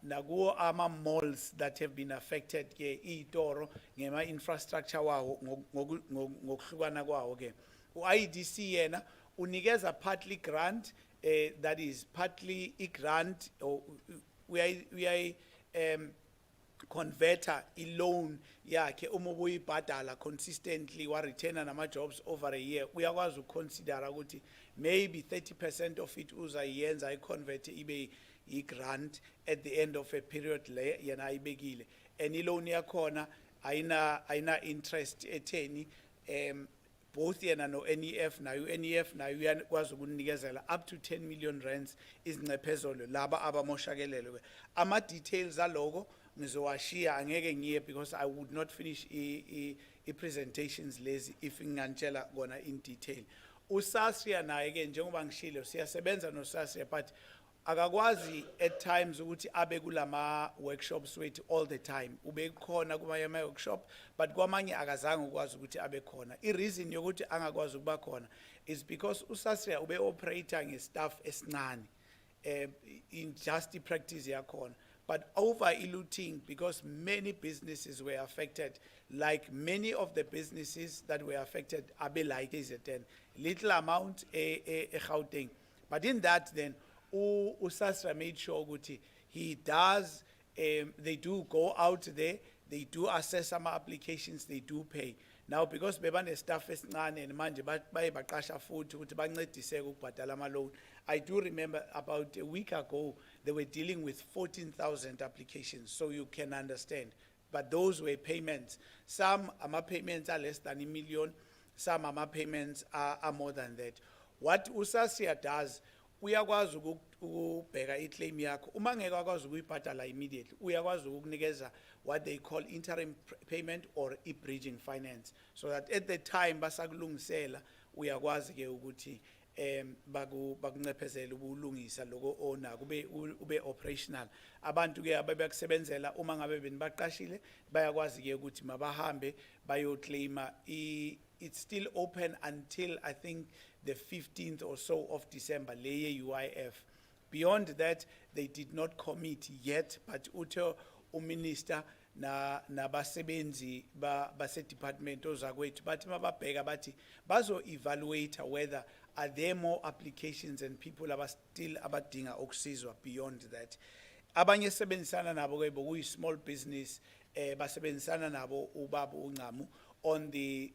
nakuwo ama-malls that have been affected ke iy'toro ngema-infrastructure wawo ngokuhlukana kwawo ke. U-IDC yena unikeza partly grant, that is partly i-grant, uyayi converter i-loan yakhe uma ubuyibhadala consistently wa-returna nama-jobs over a year, uyakwazi ukuconsidera ukuthi maybe 30% of it uzayenza i-convert ibe i-grant at the end of a period le yena ayibekile. And i-loan yakhona ayina interest etheni, both yena no NEF nayo nayo uyakwazi ukunikezela up to 10 million rands izincephezelo laba abamoshakelelwe. Ama details aloko ngizowashiya angeke ngiye because I would not finish i-presentations lezi if nginganitshela kona in detail. USASRIA naye ke njengoba ngishilo siyasebenza noSASRIA but akakwazi at times ukuthi abe kulama workshops wethu all the time. Ube khona kumanye ama workshop but kwamanye akazange ukwazi ukuthi abe khona. I-reason yokuthi angakwazi ukuba khona is because uSASRIA ube operator nge-staff esincane in just the practice yakhona. But over looting, because many businesses were affected, like many of the businesses that were affected, abe like KZN, little amount a Gauteng. But in that then, USASRA made sure that he does, they do go out there, they do assess some applications, they do pay. Now, because bebane staff esincane and manje baye baqasha futhi ukuthi bancedise ukubhadala ama loan. I do remember about a week ago they were dealing with 14,000 applications, so you can understand. But those were payments. Some ama payments are less than $1 million, some ama payments are more than that. What USASRIA does, uyakwazi ukubheka iclaim yakho uma ngeke akwazi ukuyibhadala immediately, uyakwazi ukunikeza what they call interim payment or bridging finance, so that at the time basakulungisela uyakwazi ke ukuthi bakuncephezela ubulungisa loko ona kube operational. Abantu ke ababekusebenzela uma ngabe benibaqashile bayakwazi ke ukuthi mabahambe bayoclaima. It's still open until I think the 15th or so of December leye UIF. Beyond that they did not commit yet, but utho uminister nabasebenzi base department ozakwethu bathi mababheka bathi bazo evaluate whether are there more applications and people still abadinga ukusizwa beyond that. Abanye sebenzisana nabo ke bokuyi small business basebenzisana nabo ubaba uNcamu on the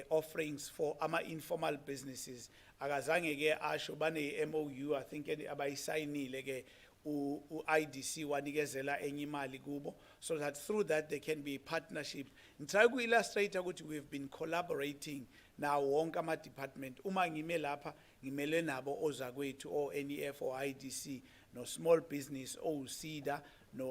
offerings for ama informal businesses. Akazange ke asho bane MOU I think abayisayinile ke u-IDC wanikezela enye imali kubo, so that through that there can be partnership. Ngitry ku illustrate ukuthi we've been collaborating nawo wonke ama-department. Uma ngime lapha ngimele nabo ozakwethu o-NEF o-IDC no-small business o-SEDA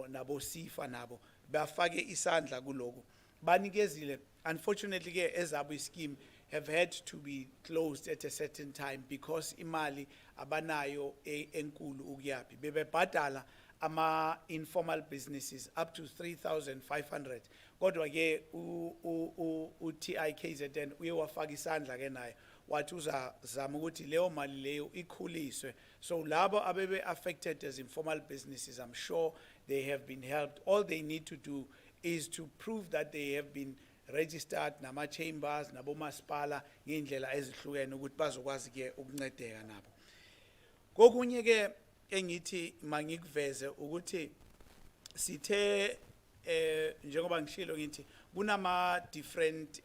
nabo SIFA nabo bafake isandla kuloko. Banikezile, unfortunately ke ezabo scheme have had to be closed at a certain time because imali abanayo enkulu ukuyaphi. Bebebhadala ama-informal businesses up to 3,500. Kodwa ke u-TIKZN uye wafaka isandla ke naye wathi uzazama ukuthi leyo mali leyo ikhuliswe. So labo abebe affected as informal businesses, I'm sure they have been helped. All they need to do is to prove that they have been registered nama chambers nabo masipala ngendlela ezihlukene ukuthi bazokwazi ke ukuncedeka nabo. Kokunye ke engithi mangikuveze ukuthi sithe njengoba ngishilo ngithi kunama different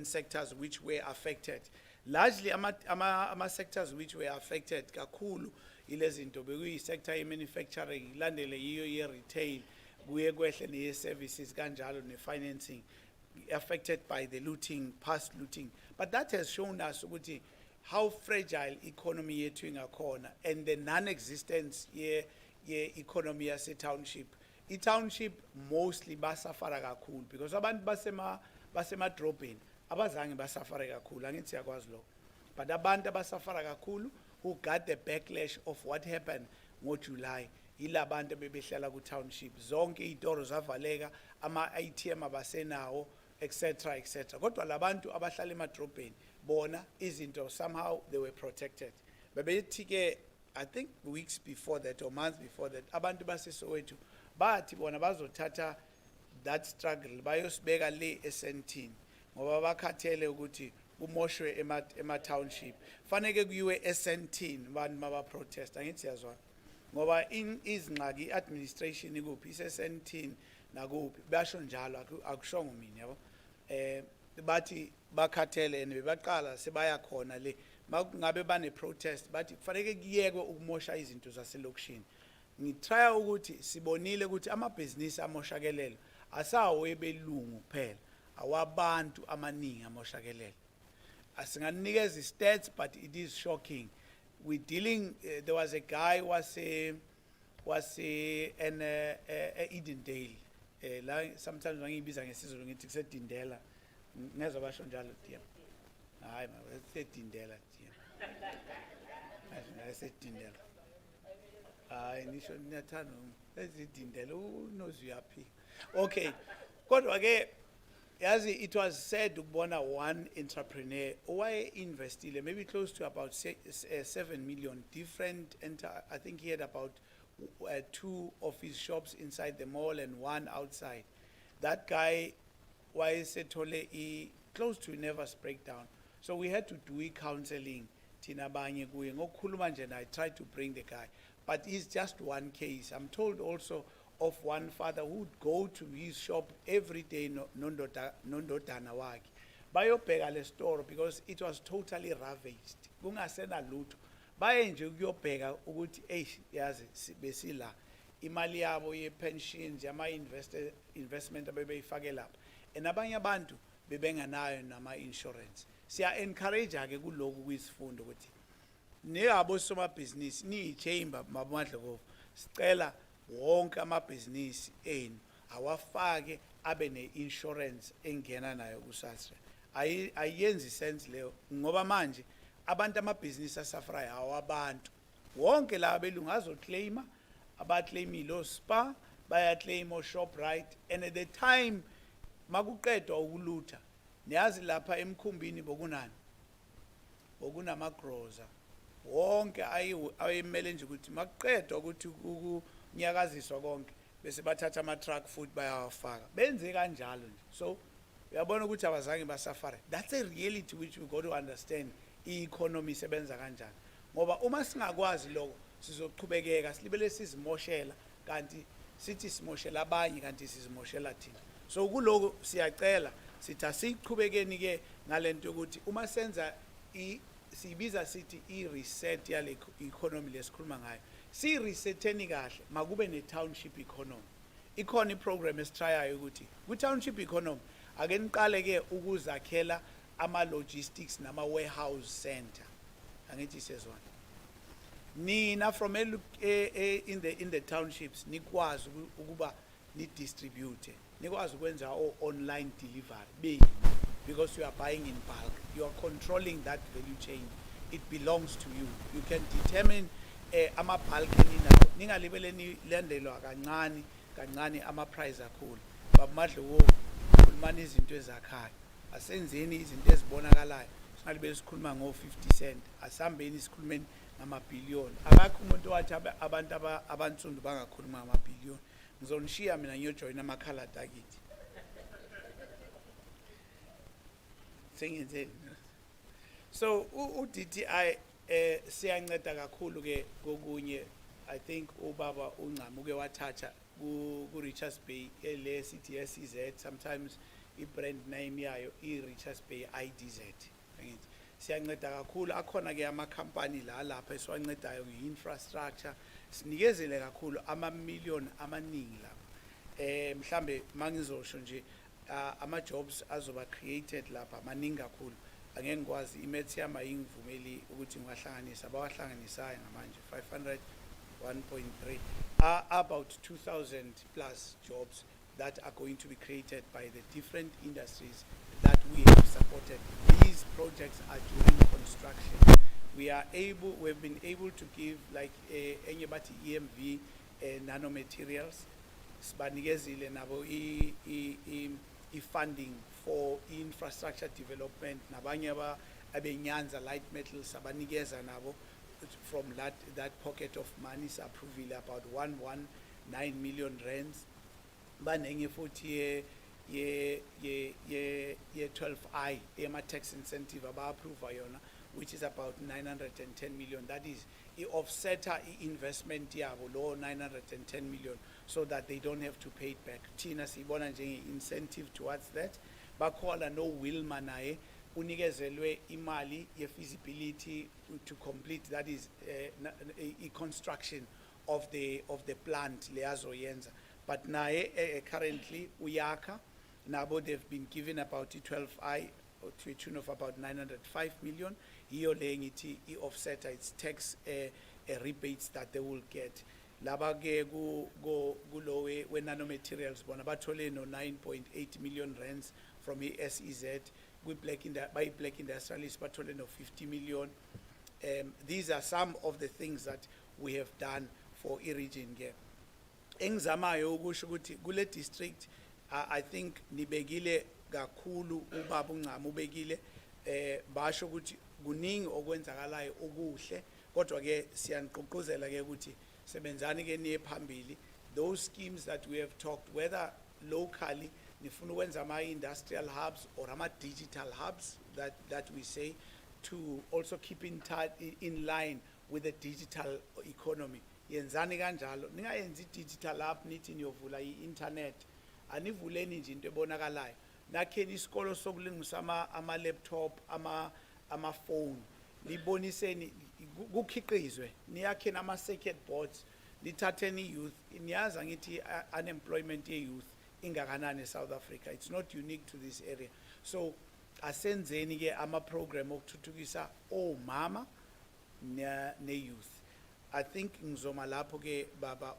sectors which were affected. Largely ama sectors which were affected kakhulu ilezinto bekuyi sector ye manufacturing, ilandele yiyo ye retail, kuye kwehle ne services kanjalo ne financing, affected by the looting, past looting. But that has shown us ukuthi how fragile economy yethu ingakhona and the non-existence ye economy yase township. I township mostly basafara kakhulu because abantu basema drobheni abazange basafara kakhulu, angithi siyakwazi lokho. But abantu abasafara kakhulu who got the backlash of what happened ngoJuly ilabantu bebehlala ku township, zonke izitoro zavaleka, ama ATM abasenawo, etc. Kodwa labantu abahlala emadrobheni bona izinto somehow they were protected. Bebethi ke I think weeks before that or months before that abantu baseSoweto bathi bona bazothatha that struggle bayosibeka le esentini ngoba bakhathele ukuthi kumoshwe ema township. Faneke kuyiwe esentini abantu maba protest, angithi siyazwana. Ngoba izingxaki administration ikuphi isesentini nakuphi basho njalo akushongo mina yabo. Bathi bakhathele and bebaqala sebaya khona le ngabe bane protest bathi kufanele kuyekwe ukumosha izinto zaselokishini. Ngitry ukuthi sibonile ukuthi amabhizinisi amoshakelelo asawo ebelungu kuphela, awabantu amaningi amoshakelelo. Asinganikeza stats but it is shocking. We dealing there was a guy was an Edendale la sometimes wangibiza ngesizulu ngithi kusedindela ngezwe basho njalo tiya. Hayi ma kusedindela tiya. Ayisedindela. Hayi nisho niyathanda ezidindela unozuyaphi. Okay. Kodwa ke yazi it was said ukubona one entrepreneur why investile maybe close to about 7 million different, and I think he had about 2 of his shops inside the mall and 1 outside. That guy why said he close to nervous breakdown. So we had to do counseling. Tina banye kuye ngokukhuluma nje I tried to bring the guy, but it's just one case. I'm told also of one father who would go to his shop every day, nondodana wakhe bayobheka le store because it was totally ravaged, kungasena lutho. Baye nje ukuyobheka ukuthi yazi besila imali yabo ye pensions yama investment abebeyifake lapha, and abanye abantu bebenganayo nama insurance. Siya encourage ke kuloko kwisifundo ukuthi neyabo somabhizinisi ni chamber mabandla sicela wonke amabhizinisi enu awafake abe ne-insurance engena nayo kusasra. Ayenzi sense leyo ngoba manje abantu amabhizinisi asafrayo awabantu wonke la belungu azoclaima, abaclaimile oSpar bayaclaim oShoprite, and at the time makuqedwa ukulutha niyazi lapha emkhumbini bokunani bokunamagroza wonke ayemele nje ukuthi makuqedwa ukuthi nyakaziswa konke bese bathatha ama truck food bayawafaka benze kanjalo nje. So uyabona ukuthi abazange basafara. That's a reality which we got to understand economy isebenza kanjani, ngoba uma singakwazi lokho sizoqhubekeka silibele sizimoshela kanti sithi simoshela abanye kanti sizimoshela thina. So kuloko siyacela sithi asiqhubekeni ke ngalento ukuthi uma senza sibiza sithi i-reset yale economy lesikhuluma ngayo, si-reseteni kahle makube ne-township economy. Ikhona iprogram esithayayo ukuthi ku-township economy ake niqale ke ukuzakhela ama logistics nama warehouse center angithi sezwana nina from in the townships nikwazi ukuba ni distribute nikwazi ukwenza online delivery because you are buying in bulk, you are controlling that value chain. It belongs to you. You can determine ama bulk eninawo ningalibele nilendelwa kancane ama price akhulu bamadle wo khulumana izinto ezakhaya asenzeni izinto ezibonakalayo singalibele sikhuluma ngo50 cent asambeni sikhulumeni ngama-billion akakho umuntu wathi abantu abansundu bangakhuluma ngama-billion ngizonishiya mina ngiyojoyina amakhaladi akithi sengenzeni so u-DTI siyanceda kakhulu ke kokunye I think ubaba uNcama uke wathatha ku-Richards Bay le sithi SEZ sometimes i-brand name yayo i-Richards Bay IDZ ngithi siyanceda kakhulu akhona ke amakhampani lapha esiwancedayo nge-infrastructure sinikezele kakhulu ama-million amaningi lapha mhlambe mangizosho nje ama-jobs azoba created lapha maningi kakhulu angeke ngikwazi imethi yami ayingivumeli ukuthi ngwahlanganisa abawahlanganisayo ngamanje 501.3 about 2,000 plus jobs that are going to be created by the different industries that we have supported. These projects are during construction. We've been able to give like anybody EMV nanomaterials, sibanikezile nabo funding for infrastructure development, nabanye abenyanza light metals sabanikeza nabo from that pocket of money approved about 119 million rands. Banenge futhi ye 12I ema tax incentive approve yona which is about 910 million. That is offset investment yabo lo 910 million so that they don't have to pay it back. Tina sibona njenge incentive towards that. Bakhola no Wilma naye unikezelwe imali ye feasibility to complete, that is a construction of the plant leazoyenza. But naye currently uyaka nabo they've been given about 12I to a tune of about 905 million. Hiyo le ngithi offset its tax rebates that they will get. Laba ke kulowe we nanomaterials bona bathole no 9.8 million rands from SEZ. By black industrialists bathole no 50 million. These are some of the things that we have done for region here. Engizamayo ukusho ukuthi kule district I think nibekile kakhulu ubaba uNcama ubekile basho ukuthi kuningi okwenzakalayo okuhle kodwa ke siyaniqoqozela ke ukuthi sebenzani ke niye phambili those schemes that we have talked whether locally nifuna ukwenza ama industrial hubs or ama digital hubs that we say to also keep in line with the digital economy. Yenzani kanjalo ningayenzi digital hub nithi niyovula i-internet anivuleni nje into ebonakalayo nakheni isikolo sokulungisa ama laptop ama phone liboniseni kukhiqizwe niyakheni ama circuit boards lithatheni youth niyaza ngithi unemployment ye youth ingakanani eSouth Africa. It's not unique to this area. So asenzeni ke ama program okuthuthukisa omama ne youth. I think ngizoma lapho ke baba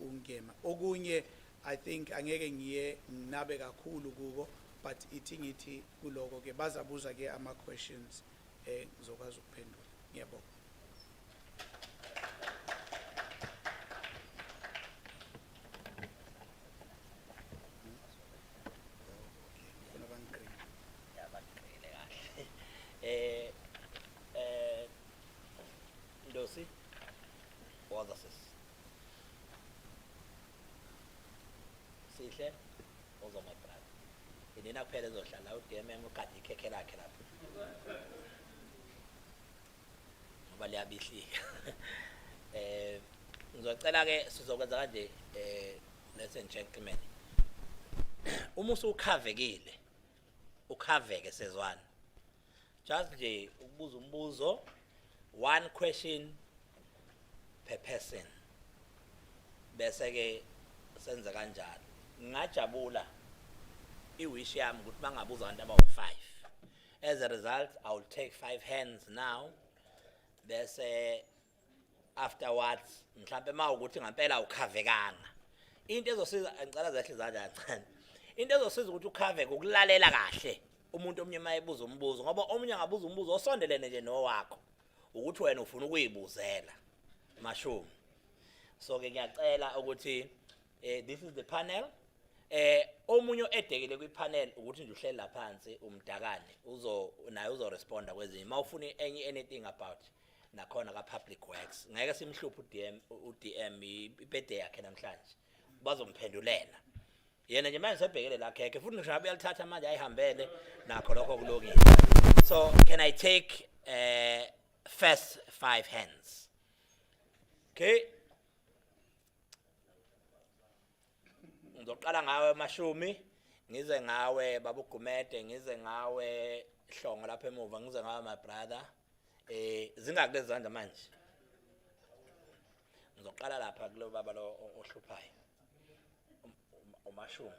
ungema okunye I think angeke ngiye nabe kakhulu kuko but ithi ngithi kuloko ke bazabuza ke ama questions ngizokwazi ukuphendula. Ngiyabonga. Ndosi Wazasis Sihle ozo my brother inina kuphela ezohlala udeme ngokadi ikhekhe lakhe lapha ngoba liyabihlika ngizocela ke sizokwenza kanje ladies and gentlemen uma usukhavekile ukhaveke sezwana just nje ukubuza umbuzo one question per person bese ke senza kanjalo ngajabula iwish yami ukuthi bangabuza abantu abawu-5. As a result, I will take 5 hands now. Bese afterwards mhlambe mawukuthi ngempela ukhavekanga. Into ezosiza ngicela zehle izandla kancane. Into ezosiza ukuthi ukhaveke ukulalela kahle umuntu omnye mayebuza umbuzo ngoba omunye angabuza umbuzo osondelene nje nowakho ukuthi wena ufuna ukuyibuzela mashumi. So ke ngiyacela ukuthi this is the panel. Omunye edekile kwipanel ukuthi nje uhleli laphansi umdakane naye uzoresponda kwezinye mawufuna anything about nakhona ka public works ngeke simhluphe uDM ibede yakhe namhlanje bazomphendulela yena nje manje sebhekele la kheke futhi ngisho ngabe yalithatha manje ayihambele nakho lokho kulokile. So can I take first 5 hands? Okay, ngizoqala ngawe Mashumi, ngize ngawe babugumede, ngize ngawe Hlongo lapha emuva, ngize ngawe my brother. Zingakulezi zandla manje. Ngizoqala lapha kulo baba lo ohluphayo. Umashumi.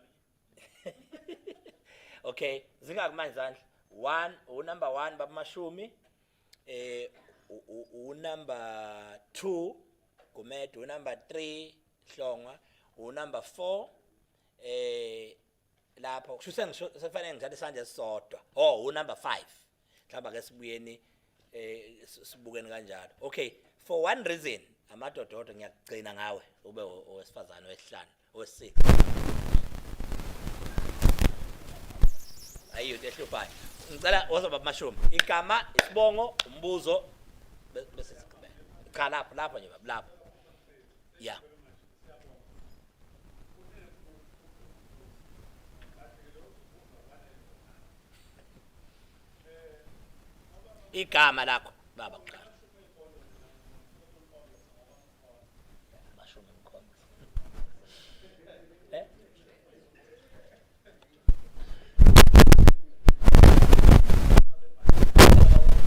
Okay, zingakumanje zandla. Number 1 baba Mashumi. Number 2 Gumede, number 3 Hlonga, number 4 lapho kusho sefanele ngithathe isandla esisodwa. Number 5. Mhlawumbe ke sibuyeni sibukeni kanjalo. Okay, for one reason amadododo ngiyagcina ngawe ube owesifazane wesihlanu owesi6. Ayiyo tehluphayo. Ngicela ozoba Mashumi. Igama, isibongo, umbuzo bese sigcina. Cha lapha nje baba lapha. Yeah. Igama lakho baba kuqala. Mashumi mkhonto.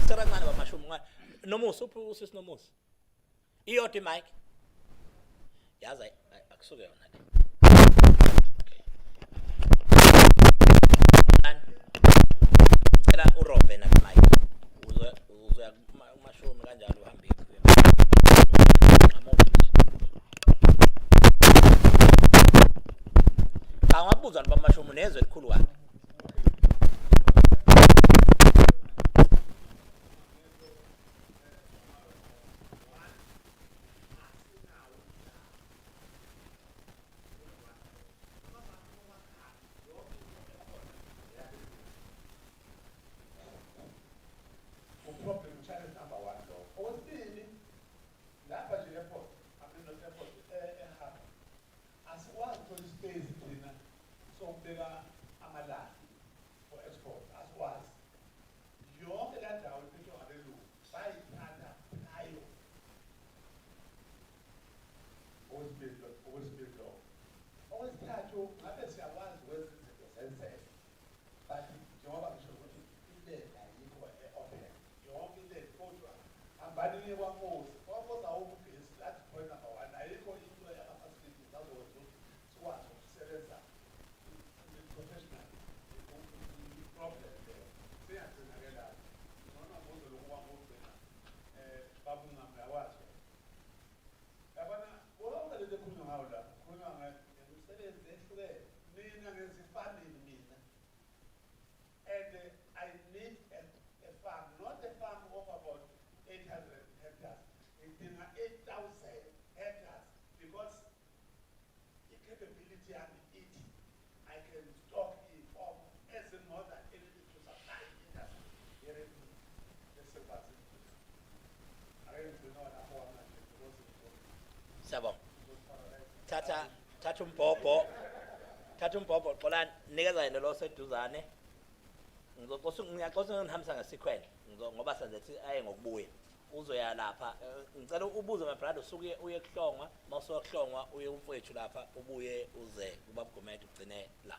Serangana baba Mashumi ngani? Nomusa usisi Nomusa. Iyodi mic. Yazi akusuke yona le. Cela uRobe na mic. Uzoya Mashumi kanjalo uhambe kuye. Angabuza baba Mashumi nezwe elikhulu wakhe. Sabo. Thatha umbhobho xola nikeza yena lo seduzane. Ngiyaxoxa ngihambisa ngesikhwele ngoba senzethi aye ngokubuya. Uzoya lapha ngicela ubuze my brother usuke uye kuhlongwa mawusuka kuhlongwa uye umfowethu lapha ubuye uze ubaba Gumede ugcine la.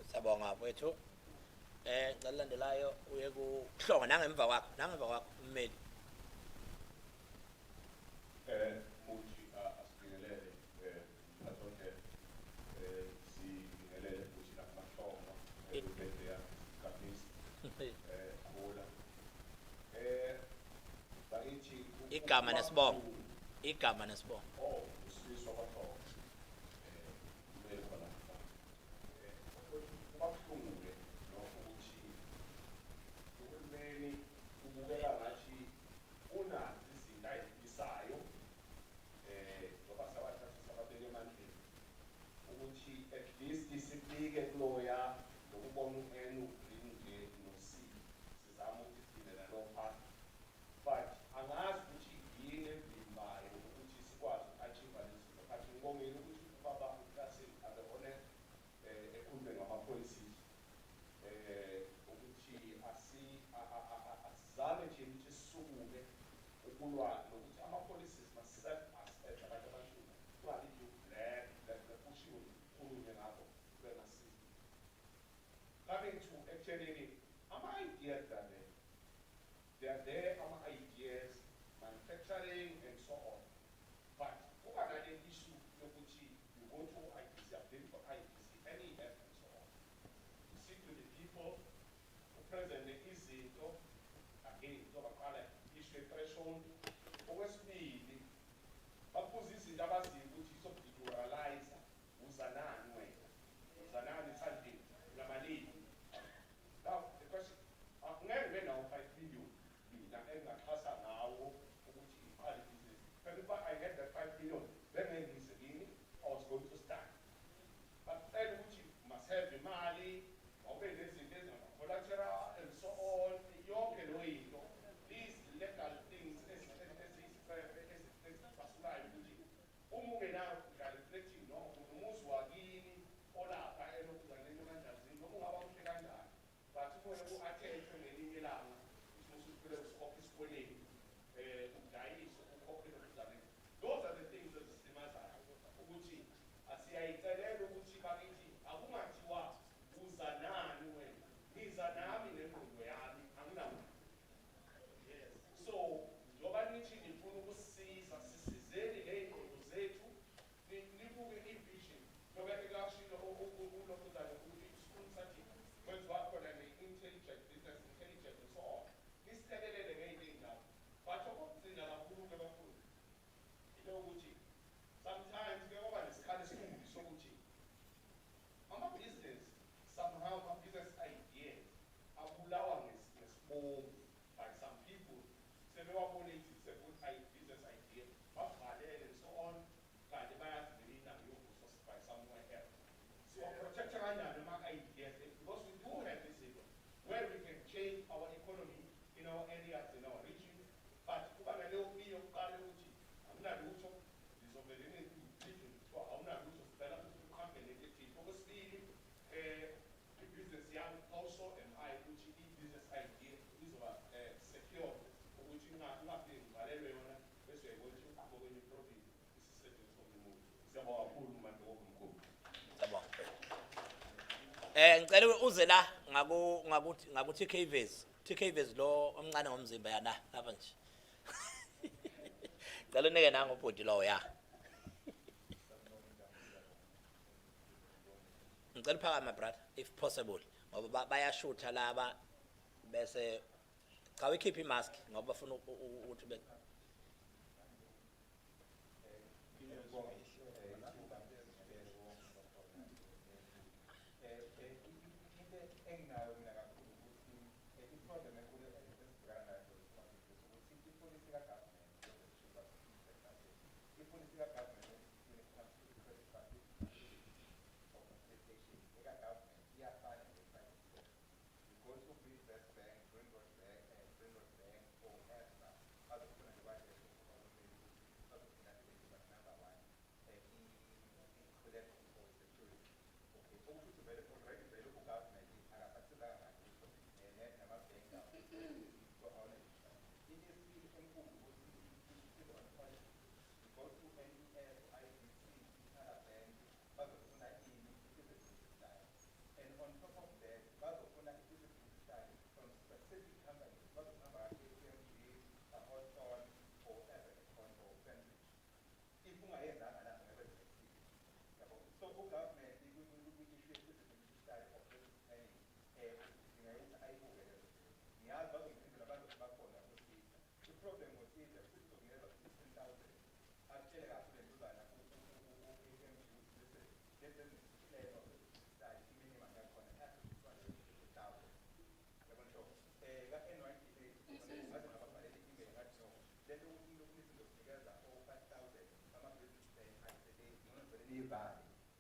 Sabonga wethu. Ngalandelayo uye kuhlonga nangemva kwakho ummeli. Futhi asibingelele azonke sibingelele futhi nakumahlonga ebebheya isigabisi khula bakithi Igama nesibongo. oh usizwa kwahlonga kumele khona kubabuhlungu-ke lokho ukuthi uhulumeni ubukeka ngathi unazo izinto ayifisayo ngoba sabathathisa ababeke emandleni ukuthi at least sibike kuloya lokubona u-N u-Green no-C sizama ukuthi sibine nalo phasi but angazi ukuthi yini evimbayo ukuthi sikwazi uku-achieve lezi zinto but ngibongile ukuthi ubaba uKlasini abebone ekhulume ngama-policies ukuthi asizame nje ukuthi sisukume ukulwa nokuthi ama-policies ma-self-aspect abantu abansundu kungabi nje black kushiwo kukhulunywe ngakho kube ngasizi coming to ekuthenini ama-ideas they are there ama-ideas manufacturing and so on but kuba nale issue yokuthi you go to IDC, I've been for IDC, NEF and so on. You speak to the people, present izinto, again, zobaqala issue threshold. Okwesibili, bakubuza izinto abaziyo ukuthi izobiduralize, uzanani wena, uzanani sandini, unamalini. Now, the question, ngeke ube nawo 5 billion, mina engingaxhasa ngawo ukuthi iqale ibhizinisi. But if I get that 5 billion, then ngiyizekini, I was going to start. But then ukuthi must have imali, awube nezinto ezingama-collateral and so on, yonke lo yinto. These legal things ezibasulayo ukuthi uma ungenayo reflecting noma umuzi wakini olapha elokuzaneni emanjazini noma ungaba muhle kanjani but umoya u-athethwe ngelinye ilanga ukuthi musuphile usikhokhe isikweleni udayise ukhokhe lokuzaneni. Those are the things ezisilimazayo ukuthi asiyayicelela ukuthi bakithi akungathiwa uzanani wena niza nami nengqondo yami anginawo. So njengoba nithi nifuna ukusisiza sisizeni ngey'ngqondo zethu nibuke i-vision njengoba ekashilo ulokuzane ukuthi isifundo sathi kwenziwa khona ne-intelligent business intelligent and so on nisitelelele ngey'nto ey'njalo but okokugcina kakhulu-ke bafundi into yokuthi sometimes ke kwaba nesikhala esikhulu sokuthi ama-business somehow ama-business ideas abulawa ngesibongo by some people sebewabone it's a good business idea bavalele and so on kanti bayazi ngelina yokuso by somewhere else. So protect kanjani ama-ideas because we do have this area where we can change our economy in our areas in our region but kuba naleyo piyo yokuqala ukuthi anginalutho lizoveleni region kuthiwa awunalutho sicela ukuthi uhambe nelethi. Okwesibili i-business yami also am I ukuthi i-business idea izoba secure ukuthi ungabe ngivalelwe yona bese uyayibona ukuthi uqhubeke kwenye-profit isisetshenziswa ngemuva. Siyabonga kakhulu manje ngokumkhulu. Ngicela uze la ngakuthi Caves TKVs lo omncane ngomzimba yana lapha nje. Cela unike nango ubhuti lo ya. Ngicela phaka my brother if possible ngoba bayashutha laba bese cha ukhipha imask ngoba bafuna ukuthi be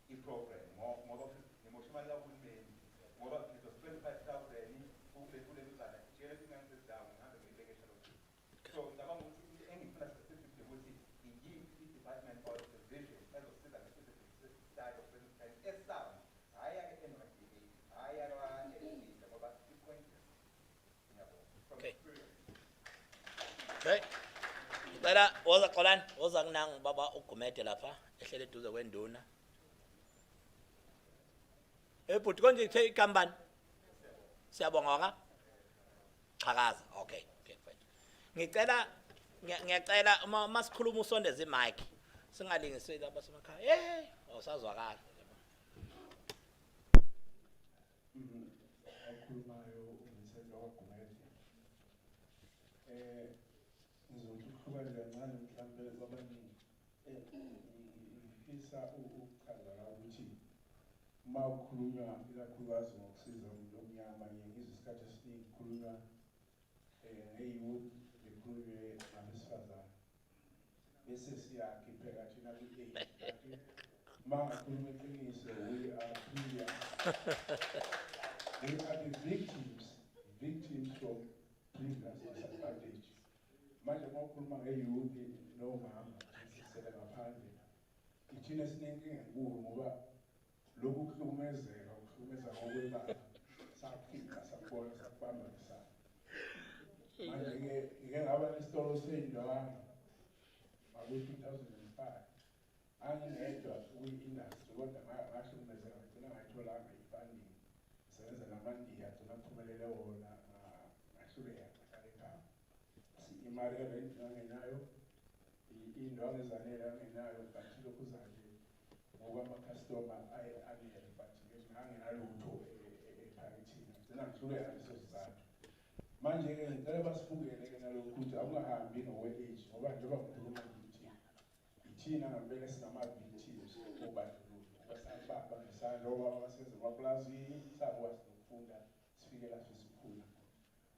i-program ngoba ngimoshimali kahulumeni ngoba ngizosipenda 5,000 kule luzana jele singangisedawo ngihambe ngiyibekesha lokhu so ngicabanga ukuthi into engifuna specifically ukuthi iyiphi i-department or division ezosiza nge-specific side of business plan esound hhayi ake-NYDA hhayi aka-LSD ngoba i-pointless ngiyabona from experience. Okay. Ngicela woza xolani woza kunang baba ugumede lapha ehlele eduze kwenduna. Bhuti konje ithe ikambani? Siyabonga. Chakaza. Okay, fine. Ngiyacela uma masikhuluma usondeze imic. Singalingiseli abasemakhaya. Awusazwakala. Akhulumayo umthetho wagumede. Ngizothi ukuhlukana kancane mhlambe kwabaningi. Ngifisa ukuchaza la ukuthi uma ukhulunywa ikakhulukazi ngokusiza umuntu omnyama ngizwe isikhathi esiningi kukhulunywa nge-youth bekhulunywe ngabesifazane bese siyakhipheka thina kwi-age kanti uma ngakhuluma iqiniso we are the victims from previous disadvantage. Manje uma ukhuluma nge-youth nomama sisele ngaphandle ithina sinenkinga enkulu ngoba lokhu kuhlukumezeka ngokwebala saphika sakubona sakubamba ngesandla manje-ke ngike ngaba nesitolo sey'ndwangu ngaku-2005 angingedwa kwi-industry kodwa ngahlukumezeka ngigcina ngayitholanga i-funding sebenza namandiya agcina kuphumelele wona ngahluleka ngahlala ekhaya imali-ke angenayo iy'ndwangu ezanele angenayo kanti lokhu zanje ngoba ama-customer anele but angenalutho ephakethini agcina ngihluleka leso sizathu manje-ke ngicela basibukele-ke nalokhu ukuthi akungahambi ngokwe-age ngoba njengoba ngikhuluma ngithi ithina ngampela singama-victims obandlululo ngoba sabamba ngesandla ngoba abasebenza emapulazini sakwazi nokufunda sifike lapho esikhula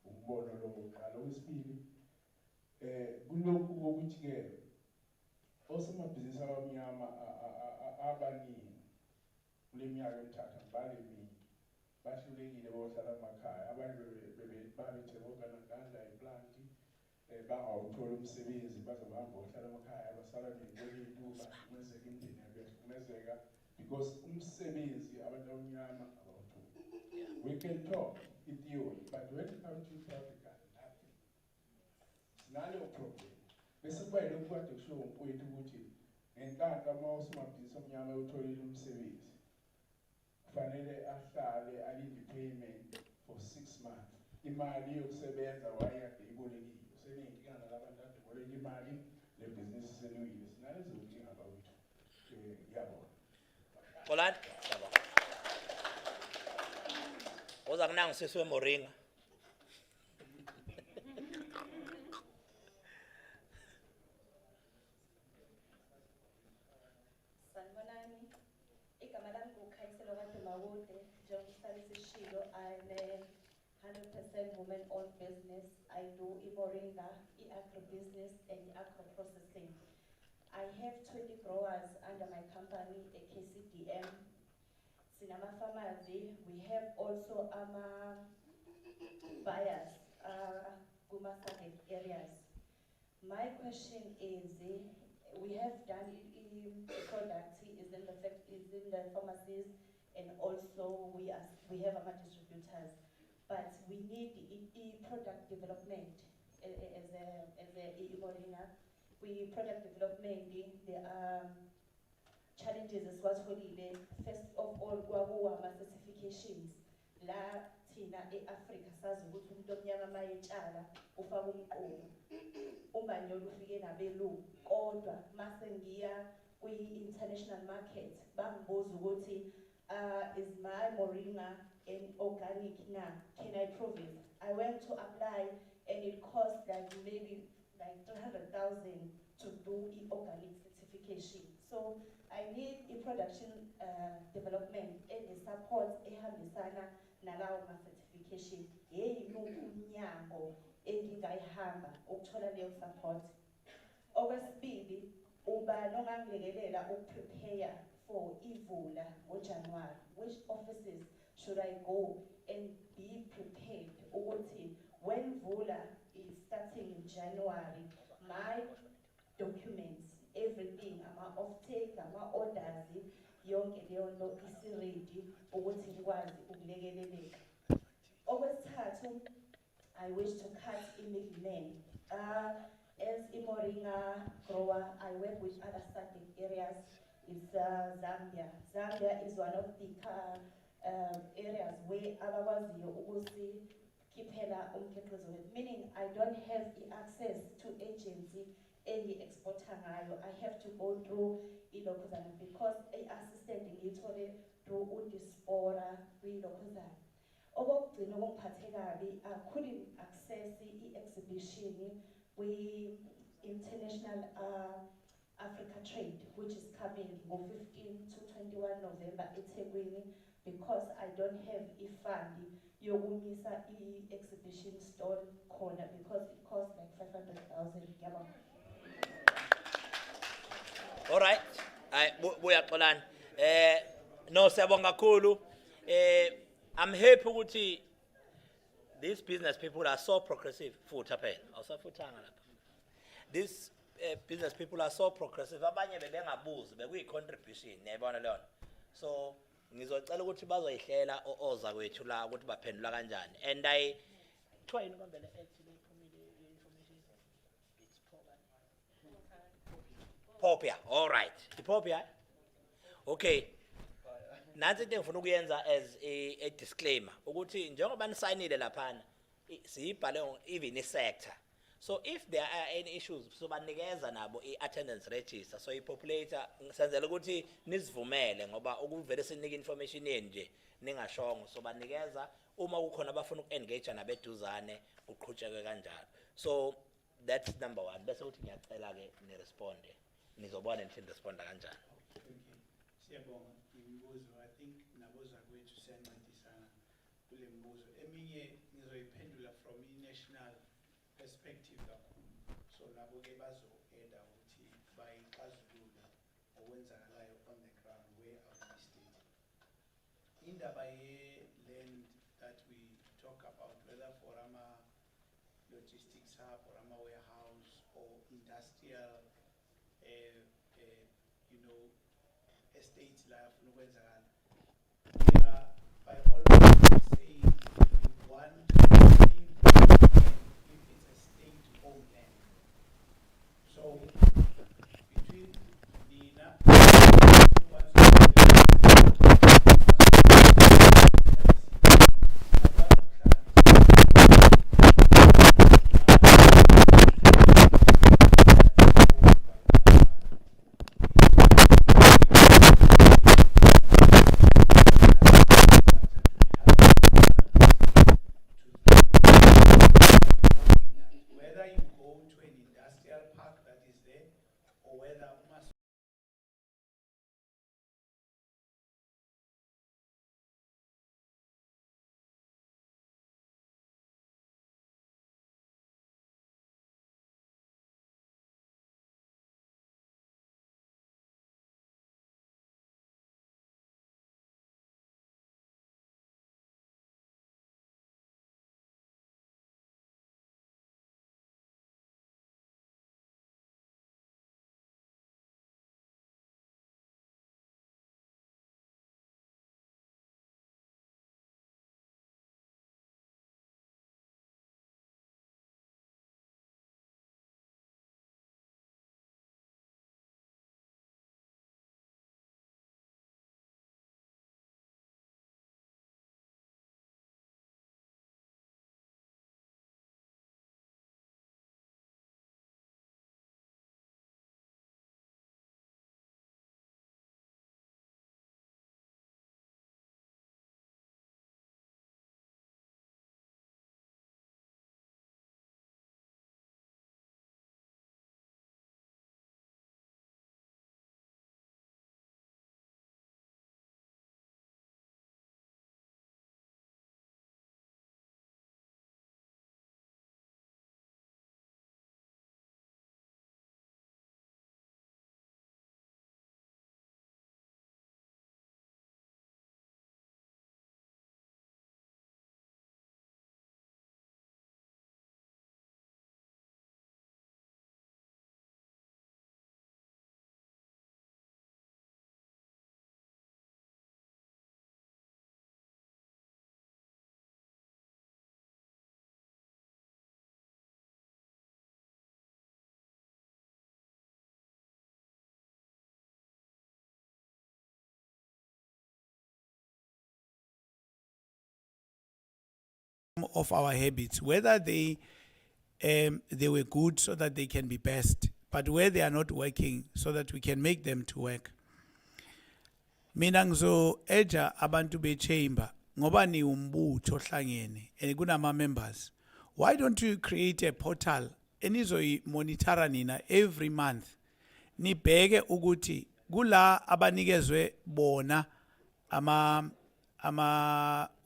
umbono lo wokuqala. Okwesibili kulokhu kokuthi-ke osomabhizinisi abamnyama abaningi kule minyaka emithathu ngibale mina bahlulekile bohlala emakhaya abanye babethenga ogandaganda iplanti bangawutholi umsebenzi baze bahamba bohlala emakhaya basala ney'kweletu bahlukumezeka imindeni yabo yahlukumezeka because umsebenzi abantu abamnyama abawutholi. We can talk i-theory but when it comes to practical nothing. Sinaleyo problem bese kuba yilokhu kade kushiwo ngumfowethu ukuthi ngenhlanhla uma usomabhizinisi omnyama ewutholile umsebenzi kufanele ahlale alinde i-payment for 6 months imali yokusebenza wayekade ibolekile. Seneyinkinga nalabantu kade boleka imali lebhizinisi senuyile. Sinalezo nkinga bawethu. Ngiyabonga. Xolani. Oza kunanga siswe Moringa. Sanibonani, igama lami nguKhayiselo kaDumawude. Njengokuhlale sishilo, I'm a 100% woman-owned business. I do i-moringa, i-agribusiness, and agro-processing. I have 20 growers under my company, a KCDM. Sinama Pharmacy, we have also buyers, kuma-SADC areas. My question is, we have done the product is in the pharmacies, and also we have our distributors, but we need product development as a moringa. We product development, there are challenges as well. First of all, kwakuwa certifications la thina e-Africa sazi ukuthi umuntu omnyama mayetshala ufaka umqondo umanyolo ufike nabelungu, kodwa mase ngiya kwi-international market bangibuza ukuthi is my moringa an organic na, can I prove it? I went to apply and it cost maybe 300,000 to do organic certification. So I need production development and support ehambisana nalawo ma-certification. Yeyimuphi umnyango engingayihamba ukuthola leyo support? Okwesibili, ubani ongangilekelela ukuprepare for ivula ngoJanuary? Which offices should I go and be prepared ukuthi when vula is starting in January, my documents, everything, ama-offtake, ama-orders, yonke leyo nto isi-ready ukuthi ngikwazi ukulekeleleka. Okwesithathu, I wish to cut middlemen. As a moringa grower, I work with other SADC areas. It's Zambia. Zambia is one of the areas where abakwaziyo ukusikhiphela umkhiqizo wethu, meaning I don't have the access to agency engi-exporter ngayo. I have to go through ilokhuzana because i-assistant ngiyithole through udispora kwilokhuzana. Okokugcina okungiphathe kabi, I couldn't access i-exhibition kwi-International Africa Trade, which is coming on 15 to 21 November eThekwini, because I don't have a fund yokumisa i-exhibition stall corner because it costs like 500,000. All right. Buya Xolani. No siyabonga kakhulu. I'm happy ukuthi these business people are so progressive. Futhi phela. Awusafuthanga lapha. These business people are so progressive. Abanye bebengabuzi bekuyi-contribution yayibona leyo. So ngizocela ukuthi bazoyihlela oza kwethu la ukuthi baphendula kanjani. And I try to remember actually information. It's Popia. All right. Popia. Okay. Nansi into engifuna ukuyenza as a disclaimer ukuthi njengoba nisayinile laphana siyibhale even i-sector. So if there are any issues, so banikeza nabo i-attendance register, so i-populator senzela ukuthi nisivumele ngoba ukuvele sinike information yeni nje ningashongo, so banikeza uma kukhona abafuna uku-engage nabeduzane kuqhutshekwe kanjalo. So that's number one. Bese ukuthi ngiyacela ke niresponde, nizobona nithi niresponda kanjani. Siyabonga imibuzo. I think naboza kwethu siyancedisana kule mibuzo. Eminye ngizoyiphendula from i-national perspective kakhulu. So labo ke bazo-eda ukuthi bayixazulule okwenzakalayo on the ground where our state. Indaba ye-land that we talk about, whether for ama logistics hub or ama warehouse or industrial estates la afuna ukwenzakala, we are by always saying we want to think if it's a state-owned land. So between Nina who wants to whether of our habits, whether they were good so that they can be best, but where they are not working so that we can make them to work. Mina ngizo-urge abantu be-chamber ngoba ni umbutho ohlangene and kunama members, why don't you create a portal enizoyi-monitora nina every month nibheke ukuthi kula abanikezwe bona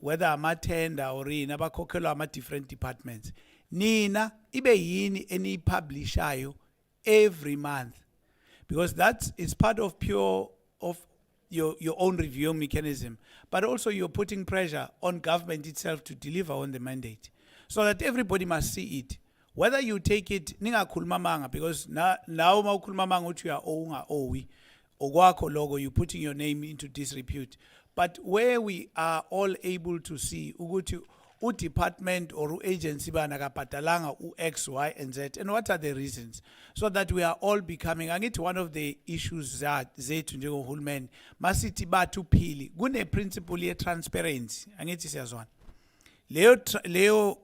whether ama-tender or yini abakhokhelwa ama-different departments, nina ibe yini eniyipublishayo every month, because that is part of your own review mechanism, but also you're putting pressure on government itself to deliver on the mandate, so that everybody must see it. Whether you take it, ningakhuluma manga, because now mawukhuluma manga uthi uya unga owi, okwakho logo, you're putting your name into disrepute. But where we are all able to see ukuthi department or agency bana kapatalanga X, Y, and Z, and what are the reasons, so that we are all becoming, angithi one of the issues zethu njengohulumeni masithi bathu phili kune principle ye transparency, angithi siyazwana leyo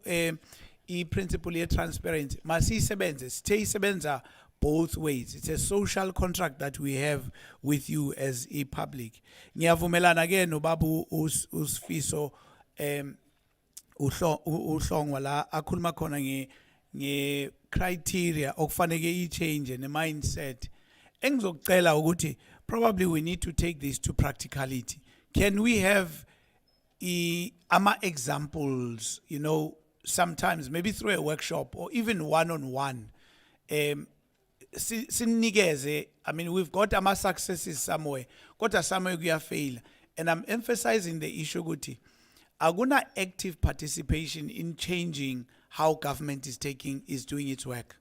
i-principle ye transparency masiyisebenze, sithe both ways. It's a social contract that we have with you as a public. Ngiyavumelana ke nobabu uSfiso uhlongwa la akhuluma khona nge criteria okufanele i-change ne mindset. Engizocela ukuthi probably we need to take this to practicality. Can we have ama examples, sometimes maybe through a workshop or even one-on-one, sinikeze, I mean, we've got ama successes somewhere, kodwa somewhere kuyafail, and I'm emphasizing the issue ukuthi akuna active participation in changing how government is doing its work.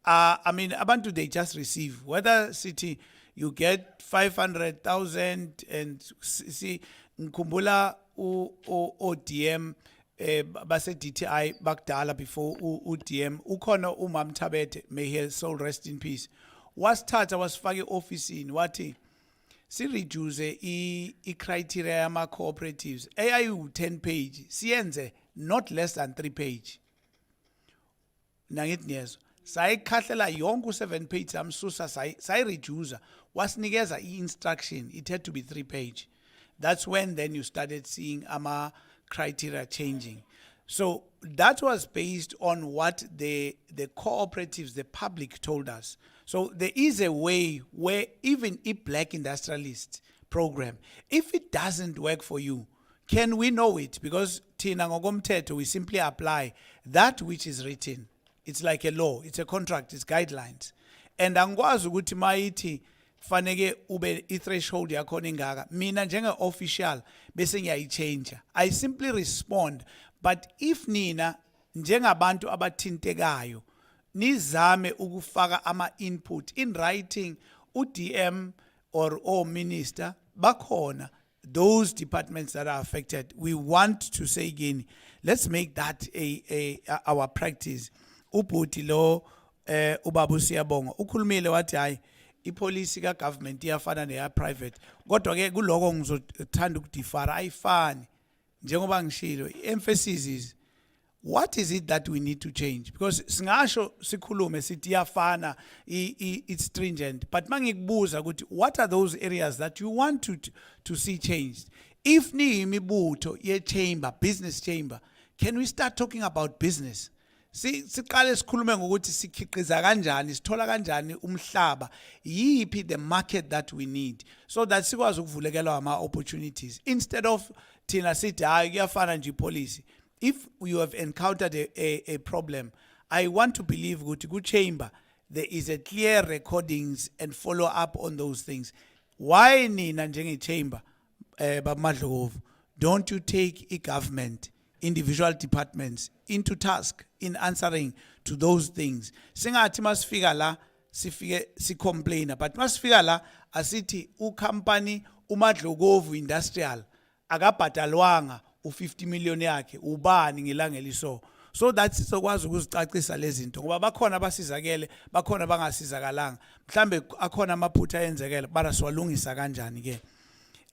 I mean, abantu, they just receive, whether city you get 500,000 and see ngikumbula ODM base DTI bakdala before UDM ukhona uMamthabete, may his soul rest in peace, wasithatha wasifake officeini wathi si reduce I criteria yama cooperatives ayu 10 page siyenze not less than 3 page. Nangithi niyezo sayikhahlela yonke u7 page samsusa sayireduce wasinikeza instruction, it had to be 3 page. That's when then you started seeing ama criteria changing. So that was based on what the cooperatives, the public told us. So there is a way where even a black industrialist program, if it doesn't work for you, can we know it? Because thina ngokomthetho, we simply apply that which is written. It's like a law, it's a contract, it's guidelines. And angikwazi ukuthi mayithi faneke ube i-threshold yakhona ingaka. Mina njenge-official bese ngiyayichange. I simply respond. But if nina njengabantu abathintekayo nizame ukufaka ama-input in writing, u-DM or minister bakhona, those departments that are affected, we want to say again, let's make that our practice. Ubhuti lo ubabu Siyabonga ukhulumile wathi hayi ipolicy ka government iyafana neya private, kodwa ke kuloko ngizothanda ukudifara ayifani. Njengoba ngishilo, emphasis is what is it that we need to change? Because singasho sikhulume sithi iyafana, it's stringent, but mangikubuza ukuthi what are those areas that you want to see changed? If ni imibutho ye chamber, business chamber, can we start talking about business? Siqale sikhulume ngokuthi sikhiqiza kanjani, sithola kanjani umhlaba, yipi the market that we need, so that sikwazi ukuvulekelwa ama opportunities instead of thina sithi hayi kuyafana nje policy. If you have encountered a problem, I want to believe ukuthi ku chamber there is a clear recordings and follow up on those things. Why nina njenge chamber baMadlovu, don't you take government, individual departments into task in answering to those things? Singathi masifika la sifike si complainer, but masifika la asithi u company uMadlovu Industrial akabhatalwanga u50 million yakhe ubani ngelanga eliso. So that's sokwazi ukuzicacisa lezi zinto ngoba bakhona abasizakele, bakhona bangasizakalanga, mhlambe akhona amaphutha ayenzekele, bara siwalungisa kanjani ke.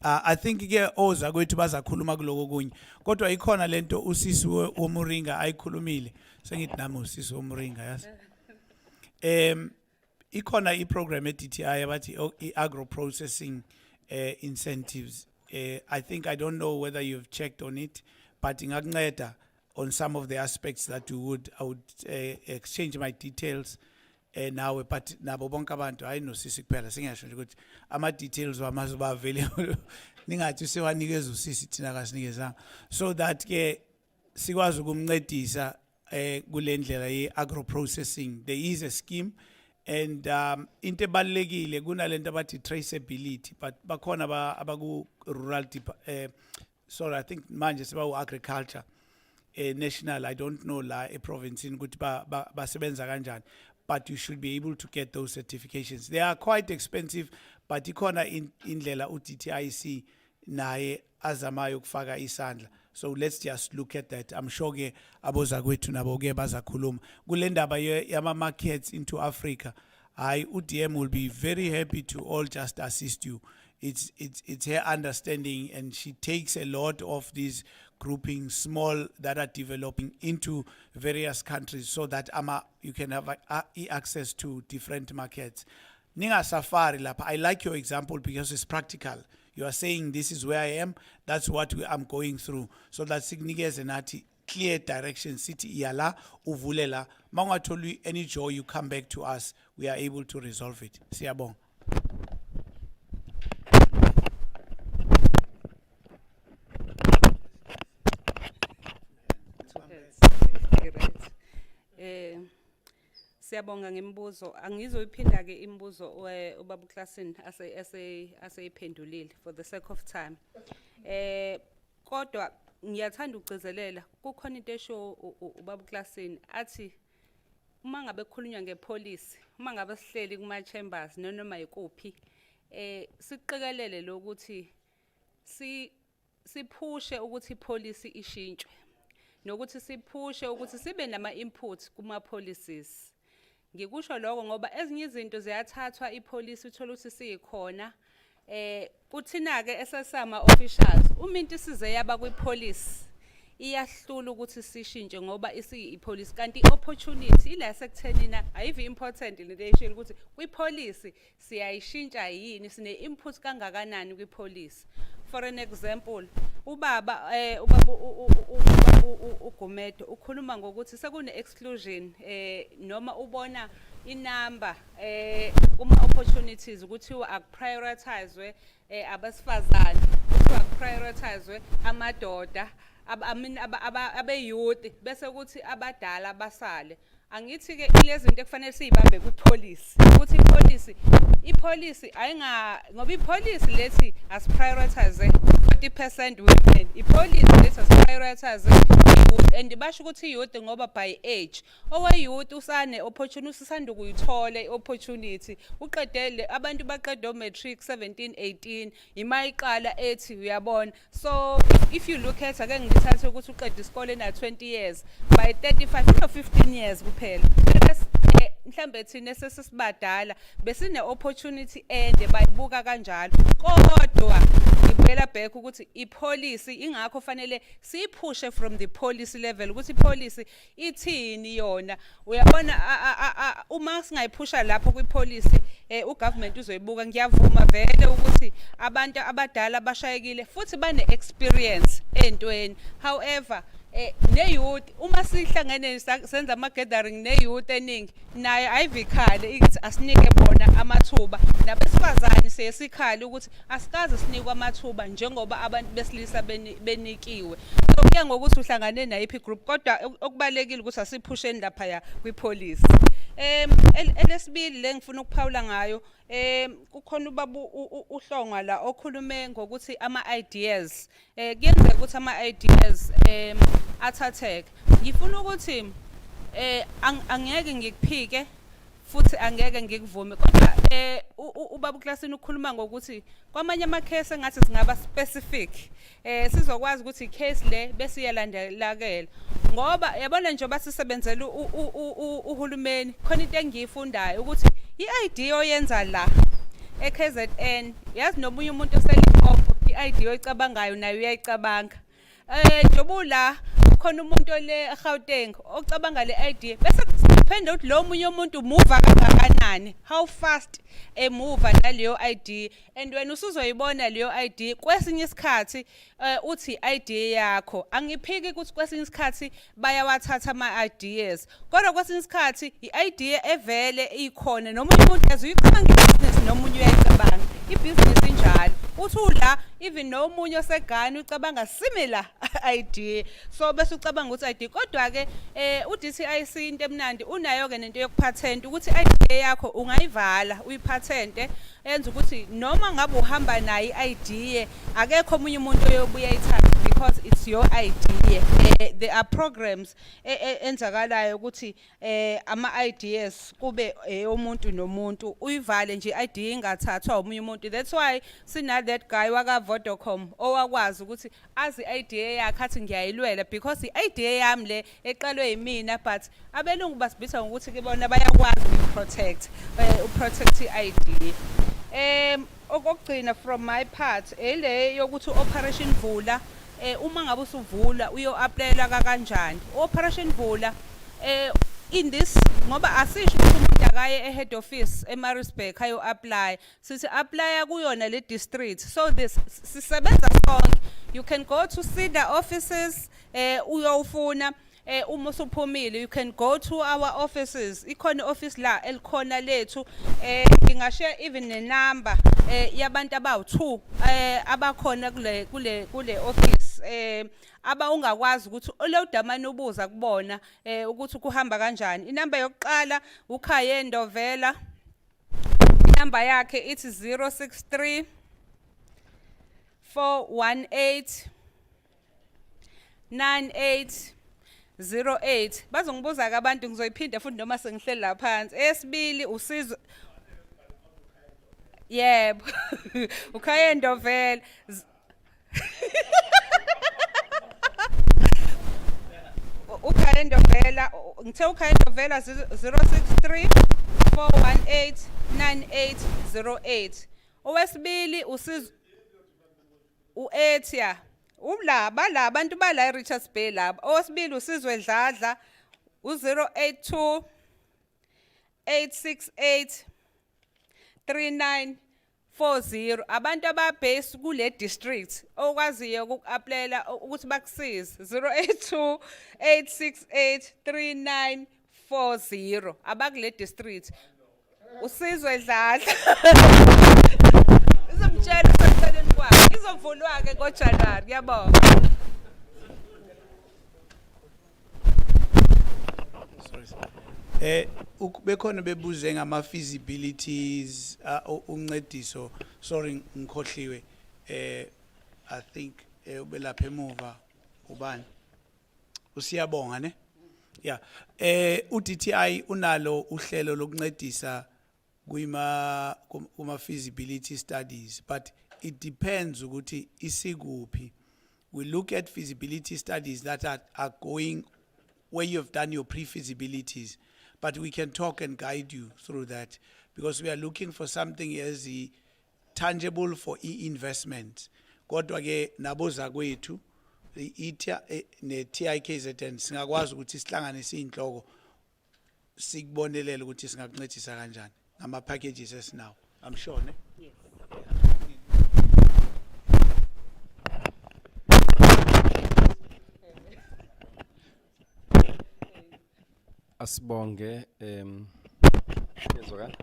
I think ke oza kwethu bazakhuluma kuloko kunye, kodwa ikhona lento usisi woMuringa ayikhulumile, sengithi nami usisi woMuringa yazi. Ikhona iprogram eDTI abathi agro processing incentives. I think, I don't know whether you've checked on it, but ingakunceda on some of the aspects that I would exchange my details now, but nabo bonke abantu hayi nosisi kuphela singiyasho nje ukuthi ama details wamazoba available ningathi sewanikeza usisi thina kasinikezanga, so that ke sikwazi ukumncedisa kulendlela ye agro processing. There is a scheme, and into ebalekile kunalento abathi traceability, but bakhona abaku rural sorry, I think manje sebawu agriculture national, I don't know la province in ukuthi basebenza kanjani, but you should be able to get those certifications. They are quite expensive, but ikhona indlela uDTIC naye azamayo ukufaka isandla. So let's just look at that. I'm sure ke aboza kwethu nabo ke bazakhuluma kule ndaba yama markets into Africa. UDM will be very happy to all just assist you. It's her understanding, and she takes a lot of these groupings, small, that are developing into various countries, so that you can have access to different markets. Ninga safari lapha, I like your example because it's practical. You are saying this is where I am, that's what I'm going through. So that signifies nathi clear direction, city iyala, uvulela. Mangatolu any joy, you come back to us, we are able to resolve it. Siyabonga. Siyabonga ngemibuzo. Angizoyiphinda ke imibuzo ubaba uClassini aseyiphendulile for the sake of time. Kodwa ngiyathanda ukugcizelela kukhona into esho ubaba uClassini athi uma ngabe kukhulunywa ngepolicy, uma ngabe sihleli kuma chambers noma ikuphi, siqikelele lokuthi siphushe ukuthi ipolicy ishintshwe, nokuthi siphushe ukuthi sibe nama inputs kuma policies. Ngikusho lokho ngoba ezinye izinto ziyathathwa ipolicy uthola ukuthi siyikhona, kuthina ke esesama officials uma into size yaba kwipolicy iyahlula ukuthi sishintshe ngoba ipolicy, kanti opportunity ila sekuthenina ayivi important lelation ukuthi kwipolicy siyayishintsha yini, sine input kangakanani kwipolicy. For an example, ubaba ubaba uGomedo ukhuluma ngokuthi sekune exclusion noma ubona inamba kuma opportunities ukuthi akuprioritizwe abasifazane ukuthi akuprioritizwe amadoda abe-youth bese kuthi abadala basale angithi ke ilezinto ekufanele siyibambe kwipolicy ukuthi ipolicy ngoba ipolicy lethi asiprioritize 40% women ipolicy lethi asiprioritize youth and basho ukuthi youth ngoba by age youth usane opportunity usanda kuyithola iopportunity uqedele abantu baqeda matric 17 18 imayiqala ethi uyabona so if you look at ake ngithathe ukuthi uqeda isikole na 20 years by 35 no 15 years kuphela mhlambe thina sesibadala besine opportunity ende bayibuka kanjalo kodwa ngibuyela back ukuthi ipolicy ingakho fanele siyiphushe from the policy level ukuthi ipolicy ithini yona uyabona uma singayiphusha lapho kwipolicy ugovernment uzoyibuka ngiyavuma vele ukuthi abantu abadala bashayekile futhi bane experience entweni however ne-youth uma sihlangene senza ama-gathering ne-youth eningi nayo ayivikhale ithi asinike bona amathuba nabesifazane siyesikhali ukuthi asikaze sinikwe amathuba njengoba abantu besilisa benikiwe so kuya ngokuthi uhlangane nayiphi group kodwa okubalekile ukuthi asiphusheni laphaya kwipolicy elesibili le ngifuna ukuphawula ngayo kukhona ubaba uhlongwa la okhulume ngokuthi ama-ideas kuyenzeka ukuthi ama-ideas athatheke ngifuna ukuthi angeke ngikuphike futhi angeke ngikuvume kodwa ubaba uKlasini ukhuluma ngokuthi kwamanye amakhesi engathi singaba specific sizokwazi ukuthi icase le bese iyalandelakela ngoba yabona njengoba sisebenzela uhulumeni khona into engiyifundayo ukuthi i-idea oyenza la eKZN yazi nomunye umuntu oseLimpopo i-idea oyicabangayo nayo uyayicabanga njobula khona umuntu ole eGauteng ocabanga le idea bese depend ukuthi lo munye umuntu move kangakanani how fast move naleyo idea and wena usuzoyibona leyo idea kwesinye isikhathi uthi idea yakho angiphiki ukuthi kwesinye isikhathi bayawathatha ama ideas kodwa kwesinye isikhathi i-idea evele ikhona nomunye umuntu azuyicabanga ibusiness nomunye uyayicabanga ibusiness injalo uthi ula even nomunye osegani ucabanga similar idea so bese ucabanga ukuthi idea kodwa ke uDTIC into emnandi unayo ke nento yokupatent ukuthi idea yakho ungayivala uyipatente yenza ukuthi noma ngabe uhamba nayo idea akekho omunye umuntu oyobuya ayithathe because it's your idea there are programs enzakalayo ukuthi ama ideas kube umuntu nomuntu uyivale nje idea ingathathwa umunye umuntu that's why sina that guy waka Vodacom owakwazi ukuthi azi idea yakhe athi ngiyayilwela because idea yami le eqalwe yimina but abelungu basibitha ngokuthi ke bona bayakwazi ukuprotect uprotect idea okugcina from my part ele yokuthi operation vula uma ngabe usuvula uyo-applyela kanjani operation vula in this ngoba asisho ukuthi umuntu akaye ehead office eMaritzburg ayo-apply sithi apply kuyona le district so this sisebenza sonke you can go to SIDA offices uyofuna uma usuphumile you can go to our offices ikhona office la elikhona lethu ngingashare even ne number yabantu abawu2 abakhona kule office aba ungakwazi ukuthi olodamani ubuza kubona ukuthi kuhamba kanjani inamba yokuqala uKhaye Ndovela inamba yakhe ithi 063 418 9808 bazongibuza ke abantu ngizoyiphinda futhi noma sengihleli la phansi esibili usizo yebo uKhaye Ndovela uKhaye Ndovela ngithe uKhaye Ndovela 063 418 9808 owesibili usizo uEthia ulaba la abantu bala eRichards Bay laba owesibili usizwe Dladla u082 868 39 40 abantu ababase kule district okwaziyo uku-applyela ukuthi bakusize 082 868 3940 abakule district usizwe dladla izomtshela useceleni kwakhe izovulwa ke ngoJanuary ngiyabonga. Bekhona bebuze ngama feasibilities uncediso sorry ngikhohliwe I think ubelapha emuva ubani usiyabonga ne yeah uDTI unalo uhlelo lokuncedisa kuma feasibility studies but it depends ukuthi isikuphi. We look at feasibility studies that are going where you have done your pre-feasibilities, but we can talk and guide you through that because we are looking for something as tangible for e-investment. Kodwa ke naboza kwethu ne-TIKZN singakwazi ukuthi sihlanganise inhloko sikubonelele ukuthi singakuncedisa kanjani ngama packages esinawo. I'm sure ne? Yes. Asibonge yezwakala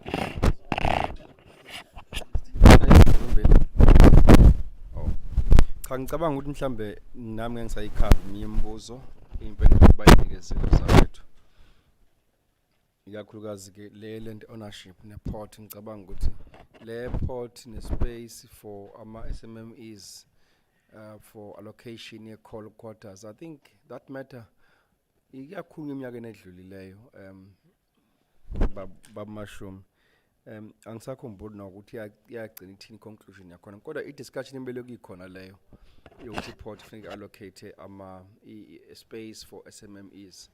cha ngicabanga ukuthi mhlambe nami ngisayikhava imbuzo impendulo bayinikezile sawethu ikakhulukazi ke le land ownership ne port ngicabanga ukuthi le port ne space for ama SMMEs for allocation ye coal quotas. I think that matter iyakhulu eminyakeni edlulileyo babamashumi angisakhumbuli nokuthi iyagcina ithini conclusion yakhona kodwa i-discussion impilo kuyikhona leyo yokuthi port kufanele allocate ama space for SMMEs.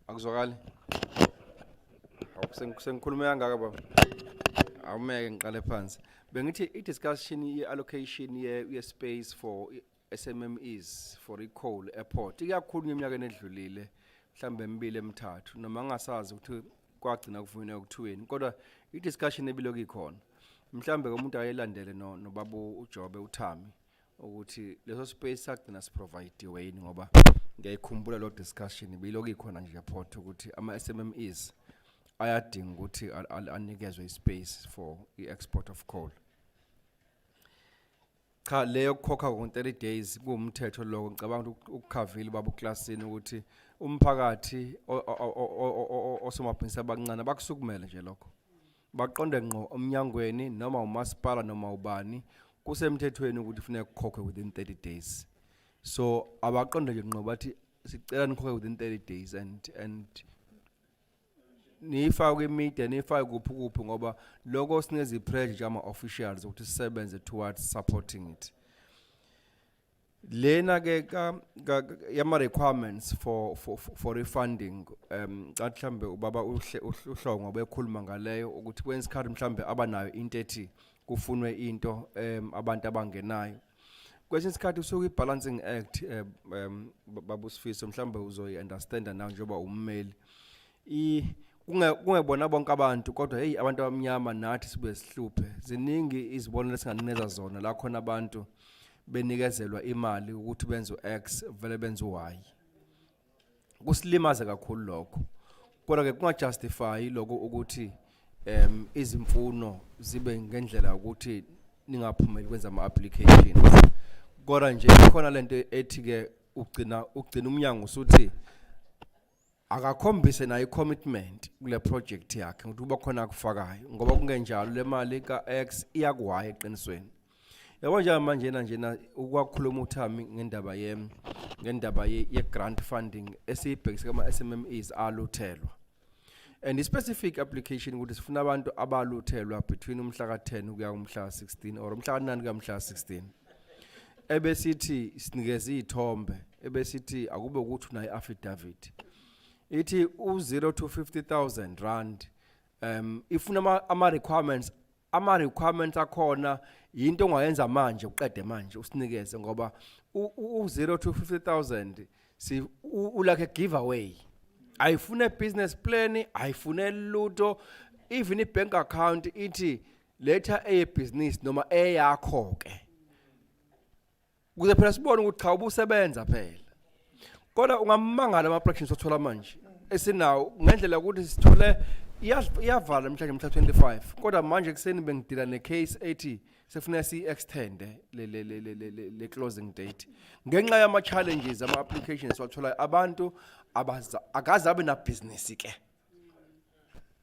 Akuzwakali sengikhuluma kangaka baba awumeke ngiqale phansi bengithi i-discussion ye-allocation ye-space for SMMEs for i-coal airport ikakhulu eminyakeni edlulile mhlambe emibili emithathu noma ngasazi ukuthi kwagcina kuvunywa ukuthiweni kodwa i-discussion ebiloko ikhona mhlambe umuntu ayelandele nobaba uJobe uThami ukuthi leso space sagcina siprovide yini ngoba ngiyayikhumbula lo discussion biloko ikhona nje airport ukuthi ama SMMEs ayadinga ukuthi anikezwe ispace for i-export of coal. Cha leyo kukhokha ku 30 days kuwumthetho lokho ngicabanga ukukhavile baba uklasini ukuthi umphakathi osomabhizinisi abancane bakusukumele nje lokho baqonde ngqo umnyangweni noma umasipala noma ubani kusemthethweni ukuthi kufanele kukhokhwe within 30 days so abaqonde nje ngqo bathi sicela nikhokhe within 30 days and nifake imedia nifake kuphi ngoba lokho sineze ipressure ama officials ukuthi sisebenze towards supporting it. Lena ke yama requirements for refunding mhlambe ubaba uhlongo obekhuluma ngaleyo ukuthi kwensikhathi mhlambe abanayo into ethi kufunwe into abantu abangenayo kwesinye isikhathi usuke i-balancing act babusifiso mhlambe uzoyi understand now njengoba ummeli kungebona bonke abantu kodwa hey abantu abamnyama nathi sibe sihluphe ziningi izibonelo esinganikeza zona la khona abantu benikezelwa imali ukuthi benze X vele benze Y kusilimaza kakhulu lokho kodwa ke kungajustify lokho ukuthi izimfuno zibe ngendlela ukuthi ningaphumeli kwenza ama applications kodwa nje khona lento ethi ke ugcina umnyango usuthi akakhombise nayo commitment kule project yakhe ukuthi kuba khona akufakayo ngoba kungenjalo le mali ka X iyakuwaya eqinisweni yabo nje na ukwakhuluma uThami ngendaba ye grant funding esibhekise kama SMMEs aluthelwa and the specific application ukuthi sifuna abantu abaluthelwa between umhla ka10 kuya kumhla ka16 or umhla ka9 kuya kumhla ka16 ebesithi sinikeze izithombe ebesithi akube ukuthi unayo affidavit ithi u0 to 50,000 rand ifuna ama requirements akhona into ongayenza manje uqede manje usinikeze ngoba u0 to 50,000 si ulake giveaway ayifune business plan ayifune lutho even i bank account ithi letha business noma eyakho ke ukuze phela sibone ukuthi cha ubusebenza phela kodwa ungamangala ama practices othola manje esinawo ngendlela ukuthi sithole iyavala mhlanje mhla 25 kodwa manje kuseni bengidila ne case 80 sefuna si extend le closing date ngenxa yama challenges ama applications wathola abantu akazabe na business ke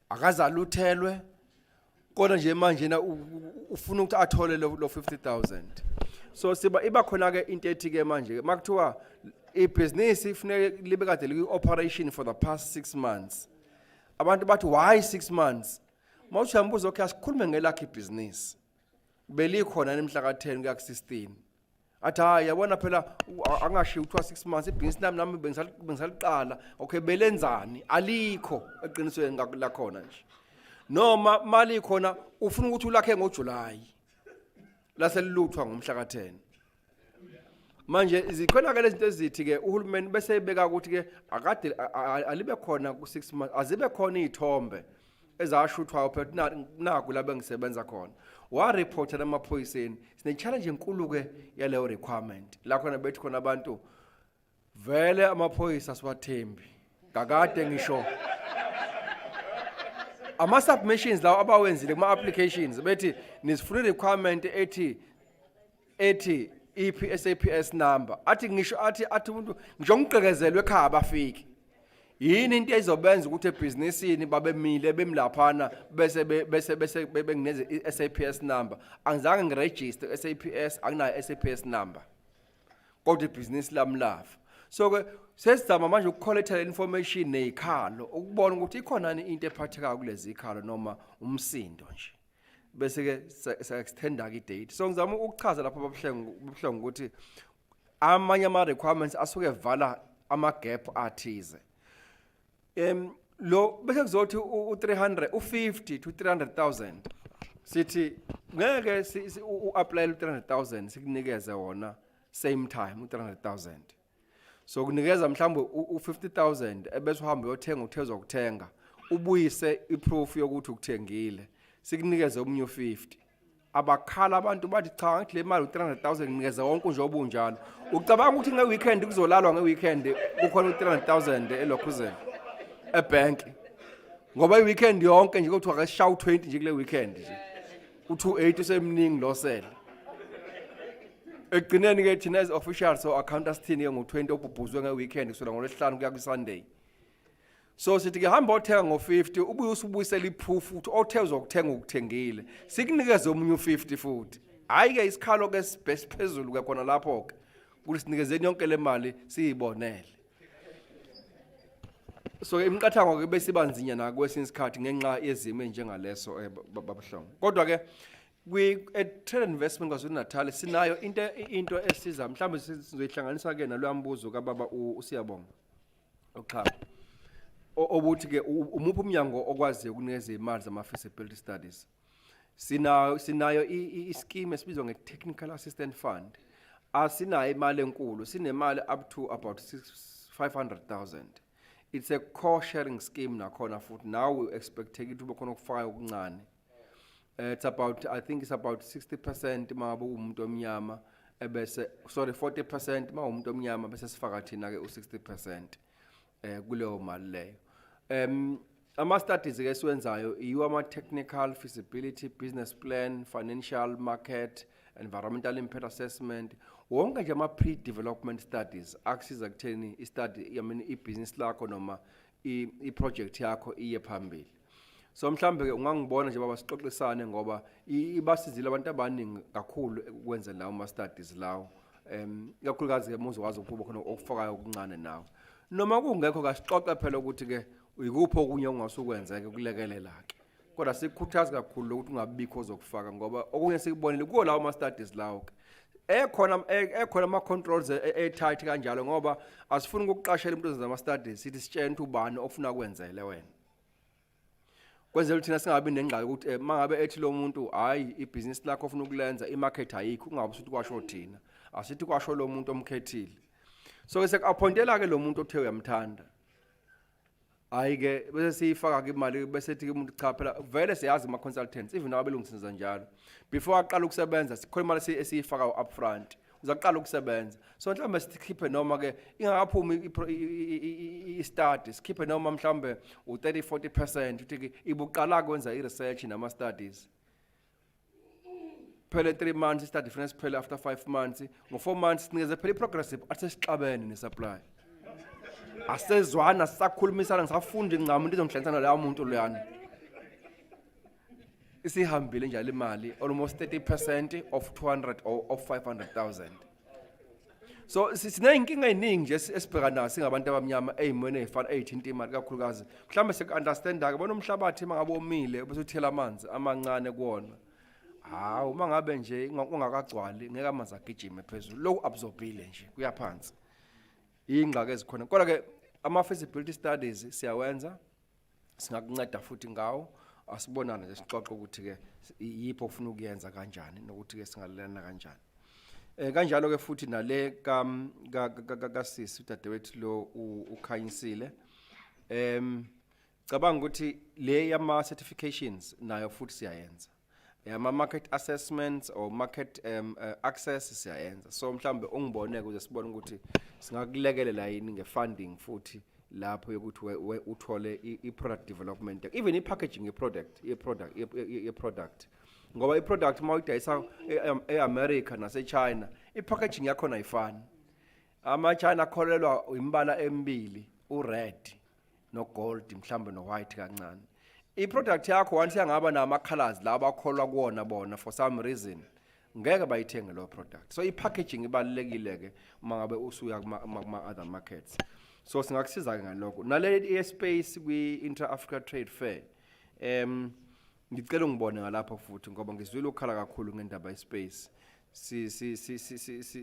akazaluthelwe kodwa nje manje na ufuna ukuthi athole lo 50,000 so siba iba khona ke into ethi ke manje makuthiwa ibusiness ifuneka libe kade li-operation for the past 6 months abantu bathi why 6 months mawuthi uyambuza okay asikhulume ngelakhi business belikhona nemhla ka10 kuya ku16 athi hayi yabona phela angashiya uthiwa 6 months ibusiness nami bengisaliqala okay belenzani alikho eqinisweni la khona nje noma mali khona ufuna ukuthi ulakhe ngoJuly laseliluthwa ngomhla ka10 manje izikhona ke lezinto ezithi ke uhulumeni bese ebeka ukuthi ke akade alibe khona ku6 months azibe khona izithombe ezashuthwayo phela naku la bengisebenza khona wa report amaphoyiseni sine challenge enkulu ke yaleyo requirement la khona bethi khona abantu vele amaphoyisa siwathembi kakade ngisho ama submissions lawo abawenzile kuma applications bethi nisifuna requirement ethi SAPS number athi ngisho athi umuntu ngisho ngigqekezelwe ekhaya abafiki yini into ezobenza ukuthi ebusinessini babemile bemlaphana bese bengineze iSAPS number angizange ngiregister SAPS anginayo SAPS number kodwa ibusiness lamlafa so ke sesizama manje ukucollecta le information nezikhalo ukubona ukuthi ikhona into ephathekayo kulezi ikhalo noma umsindo nje bese ke sa-extenda ke date so ngizama ukuchaza lapho babuhlungu ukuthi amanye ama requirements asuke evala ama gap athize lo bese kuzothi u300 u50 to 300,000 sithi ngeke uapply u300,000 sikunikeze wona same time u300,000 so kunikeza mhlawumbe u50,000 ebese uhambe uyothenga uthezwa ukuthenga ubuyise iproof yokuthi ukuthengile sikunikeze omunye u50 abakhala abantu bathi cha ngithi le mali u300,000 nginikeza wonke nje obunjalo ucabanga ukuthi ngeweekend kuzolalwa ngeweekend kukhona u300,000 elokhuzeni ebank ngoba iweekend yonke nje kuthiwa akashaw 20 nje kule weekend nje u28 usemningi lo sele egcineni ke thina as officials so accountants thini ke ngo20 obhubhuzwe ngeweekend kusukela ngolesihlanu kuya kuSunday so sithi ke hamba othenga ngo50 ubuye usubuyisela iproof ukuthi othezwa ukuthenga ukuthengile sikunikeze omunye u50 futhi hayi ke isikhalo ke siphezulu ke khona lapho ke ukuthi sinikezeni yonke le mali siyibonele so imiqathango ke bese ibanzinya na kwesinye isikhathi ngenxa yezimo njengaleso babuhlungu kodwa ke trade investment kwaZulu Natal sinayo into esiza mhlawumbe sizoyihlanganisa ke naloyambuzo kaBaba uSiyabonga oxhapha obuthi ke umuphi umnyango okwazi ukunikeza imali zama feasibility studies sinayo ischeme esibizwa nge-technical assistance fund asinayo imali enkulu sinemali up to about 500,000 it's a core sharing scheme nakhona futhi now we expect ukuthi ube khona ukufaka okuncane it's about I think it's about 60% mabe umuntu omnyama ebese sorry 40% ma umuntu omnyama bese sifaka thina ke u60% kuleyo mali leyo ama studies ke siwenzayo yiwo ama technical feasibility business plan financial market environmental impact assessment wonke nje ama pre-development studies akusiza kutheni i-study i-business lakho noma i-project yakho iye phambili so mhlambe ke ungangibona nje baba sixoxisane ngoba ibasizile abantu abaningi kakhulu ukwenza lawo ama studies lawo ikakhulukazi ke muzokwazi ukuba khona okufakayo okuncane nawo noma kungekho kasixoxe phela ukuthi ke uyikupho okunye ongasukwenza ke kulekelela ke kodwa sikukhuthaza kakhulu ukuthi ungabikho ozokufaka ngoba okunye sikubonile kuwo lawo ama studies lawo ke ekhona ama controls tight kanjalo ngoba asifuni ukuqashela umuntu ozenza ama studies sithi sitshene ukuthi ubani ofuna kwenzele wena kwenzela ukuthi singabi nengqala ukuthi mangabe ethi lo muntu hayi ibusiness lakho ofuna ukulenza imarket ayikho ungabe usuthi kwasho thina asithi kwasho lo muntu omkhethile so sekuappointela ke lo muntu othe uyamthanda ayike bese siyifaka ke imali bese ethi umuntu cha phela vele siyazi ama consultants even abelungisisa njalo before aqala ukusebenza sikhona imali esiyifaka upfront uzaqala ukusebenza so mhlambe sikhiphe noma ke ingakaphumi i-study sikhiphe noma mhlambe u30-40% uthi ibuqala kwenza i-research nama studies phela 3 months study finance phela after 5 months ngo4 months sinikeze phela i-progressive asesixabene ne-supply asezwana sisakhulumisana ngisafundi ngicama into izongihlanganisana la muntu leyana isihambile njalo imali almost 30% of 200 or of 500,000 so sineyinkinga eziningi nje esibhekana nazo singabantu abamnyama ezimweni ezifana ezithinta imali kakhulukazi mhlambe siku-understand ke bona umhlabathi mangabe omile bese uthela amanzi amancane kuwona hawu mangabe nje ungakagcwali ngeke amanzi agijime phezulu lo absorbile nje kuyaphansi ingxaki ezikhona kodwa ke ama feasibility studies siyawenza singakunceda futhi ngawo asibonana nje sixoxe ukuthi ke yipho ufuna ukuyenza kanjani nokuthi ke singalelana kanjani kanjalo ke futhi nale ka sisi udadewethu lo ukhanyisile cabanga ukuthi le yama certifications nayo futhi siyayenza ama market assessments or market access siyayenza so mhlambe ungiboneke ukuze sibone ukuthi singakulekelela yini ngefunding futhi lapho ukuthi uthole i-product development even i-packaging i-product ngoba i-product mawuyidayisa e-America nase-China i-packaging yakhona ayifani ama-China akholelwa imbala emibili u-red no-gold mhlambe no-white kancane i-product yakho once yangaba nama-colors la bakholwa kuwona bona for some reason ngeke bayithenge lo product so i-packaging ibalulekile ke uma ngabe usuya kuma-other markets so singakusiza ke ngalokho nale space kwi-Inter-Africa Trade Fair ngicela ungibone ngalapho futhi ngoba ngizwile ukukhala kakhulu ngendaba ye-space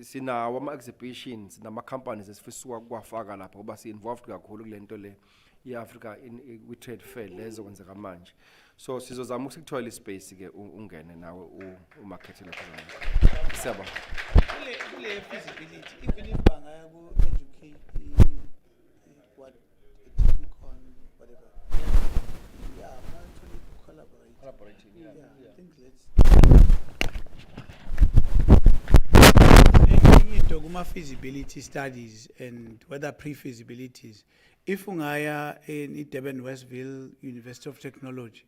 sinawo ama-exhibitions nama-companies esifisa ukuwafaka lapho ngoba si-involved kakhulu kule nto le i-Africa kwi-trade fair lezo kwenzeka manje so sizozama ukuthi kuthola ispace ke ungene nawe umarket lapho siyaba kule feasibility even if bangaya ku educate what technical whatever yeah I'm actually collaborating yeah I think let's kuma feasibility studies and whether pre-feasibilities if ungaya in Durban Westville University of Technology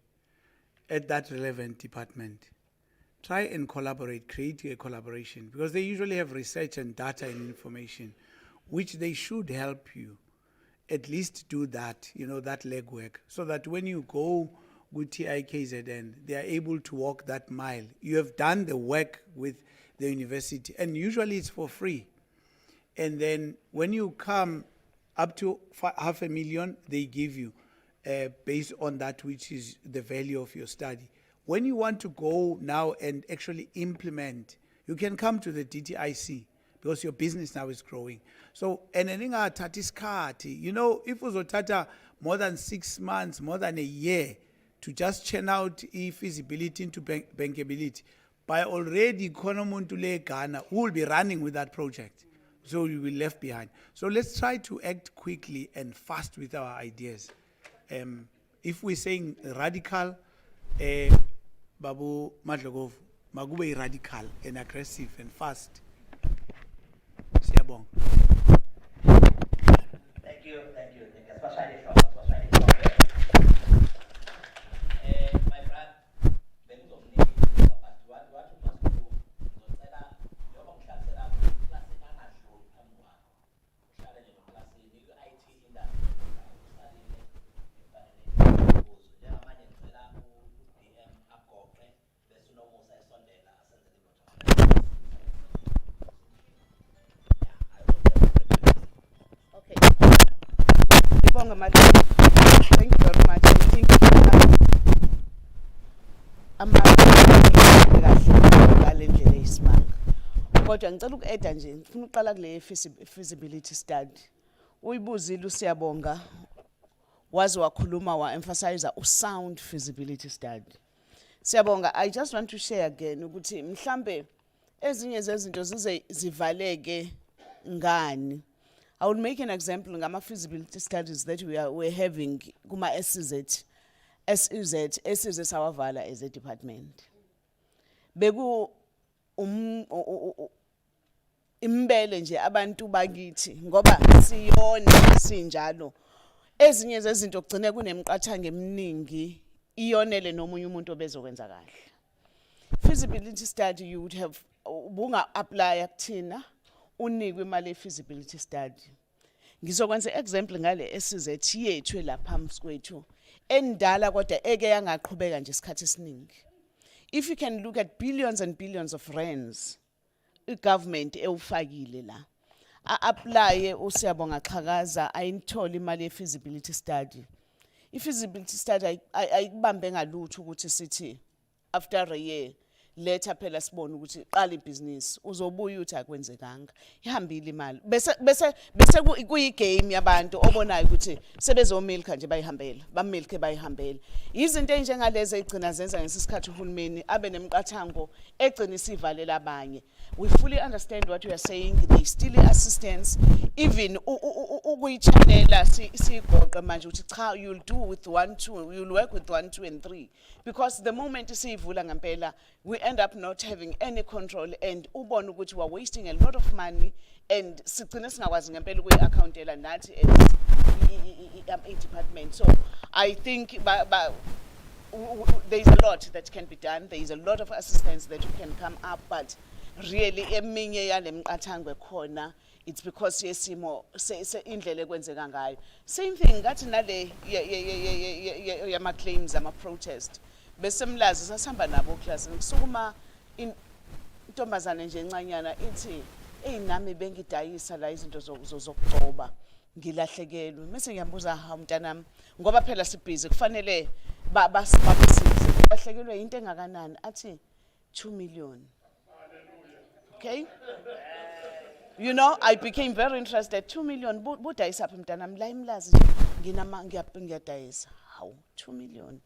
at that relevant department try and collaborate create a collaboration because they usually have research and data and information which they should help you at least do that that legwork so that when you go with DTIC they are able to walk that mile you have done the work with the university and usually it's for free and then when you come up to 500,000 they give you based on that which is the value of your study when you want to go now and actually implement you can come to the DTIC because your business now is growing so and if uzothatha more than 6 months more than a year to just churn out feasibility into bankability by already Konomuntu le Ghana who will be running with that project. So you will be left behind. So let's try to act quickly and fast with our ideas. If we're saying radical, Babu Madlogov, Magube radical and aggressive and fast. Siabong. Thank you. Thank you very much. I think kodwa ngicela uku-eda nje ngifuna uqala kule feasibility study uyibuzile uSiyabonga wazi wakhuluma wa-emphasize sound feasibility study Siyabonga I just want to share again ukuthi mhlambe ezinye zezinto zize zivaleke ngani I will make an example ngama feasibility studies that we're having kuma SEZ sawavala as a department. Beku imbele nje abantu bakithi ngoba siyona sinjalo. Ezinye zezinto kugcine kunemqathango eminingi iyonele nomunye umuntu obezokwenza kahle. Feasibility study you would have bunga apply kuthina unikwe imali feasibility study. Ngizokwenza example ngale SEZ yethu lapha mskwethu endala kodwa eke yangaqhubeka nje isikhathi esiningi. If you can look at billions and billions of rands government ewufakile la apply usiyabonga xhakaza ayinithola imali feasibility study. Feasibility study ayikubambe ngalutho ukuthi sithi after a year letha phela sibone ukuthi qala ibusiness uzobuya uthi akwenzekanga ihambile imali bese kuyi game yabantu obonayo ukuthi sebezomilka nje bayihambela bamilke bayihambela izinto enjengalezi egcina zenza ngesikhathi uhulumeni abe nemqathango egcina isivalela abanye. We fully understand what you are saying. They still assistance even ukuyichanela sigoqe manje uthi cha you'll do with 1 2 you'll work with 1 2 and 3 because the moment siyivula ngempela we end up not having any control and ubona ukuthi we are wasting a lot of money and sigcina singakwazi ngempela ukuyi-accountela nathi as department. So I think there is a lot that can be done. There is a lot of assistance that you can come up, but really eminye yale mqathango ekhona it's because yesimo indlela ekwenzeka ngayo. Same thing ngathi nale yama claims ama protest bese mlazi sasihamba nabo class ngisukuma intombazane nje encanyana ithi nami bengidayisa la izinto zokugcoba ngilahlekelwe bese ngiyambuza umntanami ngoba phela sibhizi kufanele babasize bahlekelwe into engakanani athi 2 million. Okay? You know, I became very interested. 2 million. Budayisa apha mntanami la imlazi nginama ngiyadayisa. How? 2 million.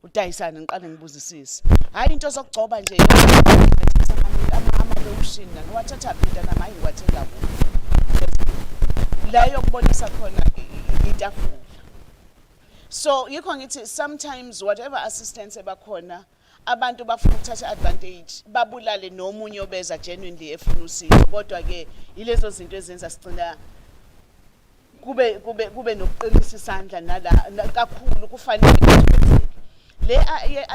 Udayisana ngiqale ngibuzisise. Hayi into zokugcoba nje ama-lotion wathatha mntanami hayi ngiwathenga kubo. La yokubonisa khona itafula. So yikho ngithi sometimes whatever assistance ebakhona abantu bafuna ukuthatha advantage babulale nomunye obeza genuinely efuna usizo kodwa ke ilezo zinto ezenza sicina kube nokuqinisa isandla nala kakhulu kufanele le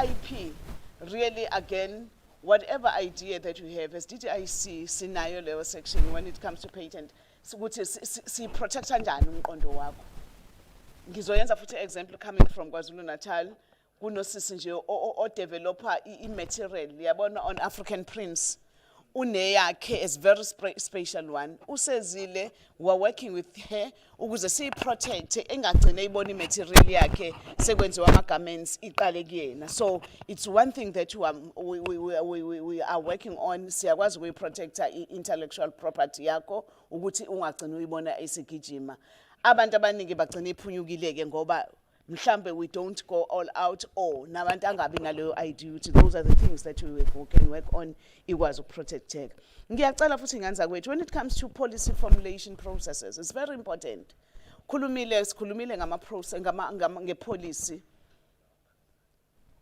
IP really again whatever idea that we have as DTIC sinayo leyo section when it comes to patent ukuthi si protect kanjani umqondo wakho. Ngizoyenza futhi example coming from KwaZulu Natal kunosisi nje o developer i-material yabona on African prints uneyakhe is very special one usezile we are working with her ukuze siyi protect engagcine ibona i-material yakhe sekwenziwa ama garments iqale kuyena. So it's one thing that we are working on siyakwazi ukuyi protecta intellectual property yakho ukuthi ungagcina uyibona esigijima. Abantu abaningi bagcina iphunyukile ngoba mhlambe we don't go all out or nabantu angabi naleyo idea ukuthi those are the things that we can work on ikwazi ukuprotecteka. Ngiyacela futhi nganza kwethu when it comes to policy formulation processes it's very important. Sikhulumile ngama process ngepolicy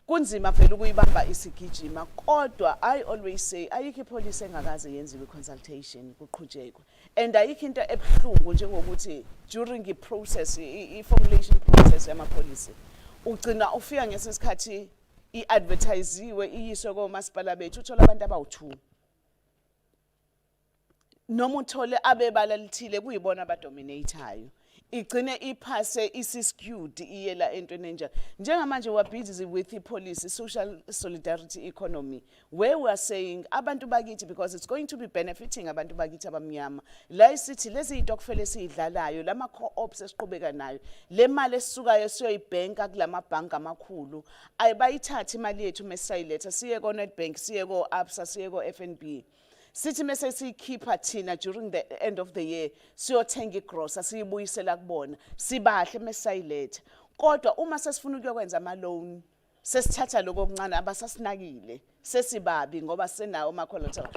kunzima vele ukuyibamba isigijima kodwa I always say ayikho ipolicy engakaze yenziwe consultation kuqhutshekwe and ayikho into ebhlungu njengokuthi during the process i-formulation process yama policy ugcina ufika ngesikhathi i-advertisiwe iyiswe komasipala bethu uthola abantu abawu2 noma uthole abebala lithile kuyibona abadominateayo igcine iphase isiskewed iyela entweni enjalo njengamanje we are busy with the policy social solidarity economy where we are saying abantu bakithi because it's going to be benefiting abantu bakithi abamnyama la isithi lezi itokufele sidlalayo lama co-ops esiqhubeka nayo le mali esisukayo siyoyibanka kulama bank amakhulu ayibayithatha imali yethu mesiyiletha siye ko Nedbank siye ko Absa siye ko FNB sithi mase sikhipha thina during the end of the year siyothenga igrocery siyibuyisela kubona sibahle mesayiletha kodwa uma sesifuna ukuyokwenza ama loan sesithatha lokho okuncane abasasinakile sesibabi ngoba senawo ama-collateral.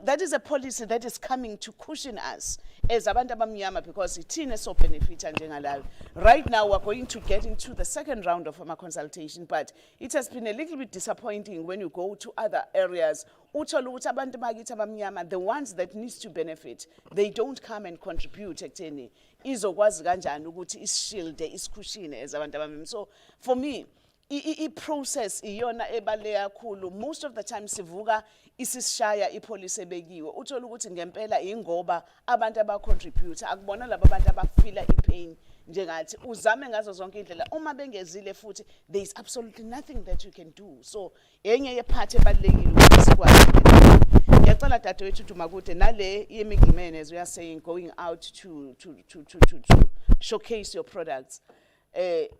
That is a policy that is coming to cushion us as abantu abamnyama because ithina so benefita njengalayo. Right now we're going to get into the second round of our consultation, but it has been a little bit disappointing when you go to other areas. Uthola ukuthi abantu bakithi abamnyama, the ones that needs to benefit, they don't come and contribute ekutheni izokwazi kanjani ukuthi isishilde isikushine as abantu abamnyama. So for me, i-process iyona ebaluleke kakhulu. Most of the time sivuka isishaya ipolicy ebekiwe. Uthola ukuthi ngempela ingoba abantu abacontribute akubona laba abantu abafila ipain njengathi uzame ngazo zonke indlela uma bengezile futhi there is absolutely nothing that you can do. So enye yephathi ebalulekile ukuthi sikwazi. Ngiyacela dadewethu Dumakude nale ye-middleman as we are saying going out to showcase your products.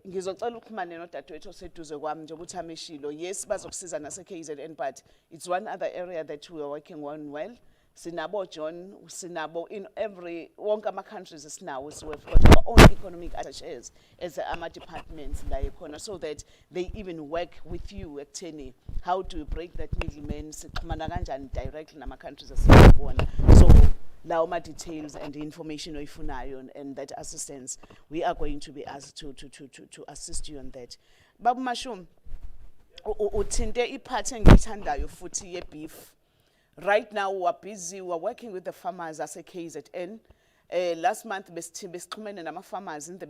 Ngizocela ukuxhumana nodadewethu oseduze kwami njengoba uthi ameshilo. Yes, bazokusiza nase KZN, but it's one other area that we are working on well. Sinabo John, sinabo in every wonke ama countries esinawo, so we've got our own economic attachés as ama departments la ekhona, so that they even work with you ekutheni how to break that middleman, sixhumana kanjani directly nama countries esinakuona. So lawo ma details and the information oyifunayo and that assistance, we are going to be asked to assist you on that. Babu Mashum, uthinte iphathi engiyithandayo futhi ye beef. Right now we are busy, we are working with the farmers as a KZN. Last month besixhumene nama farmers in the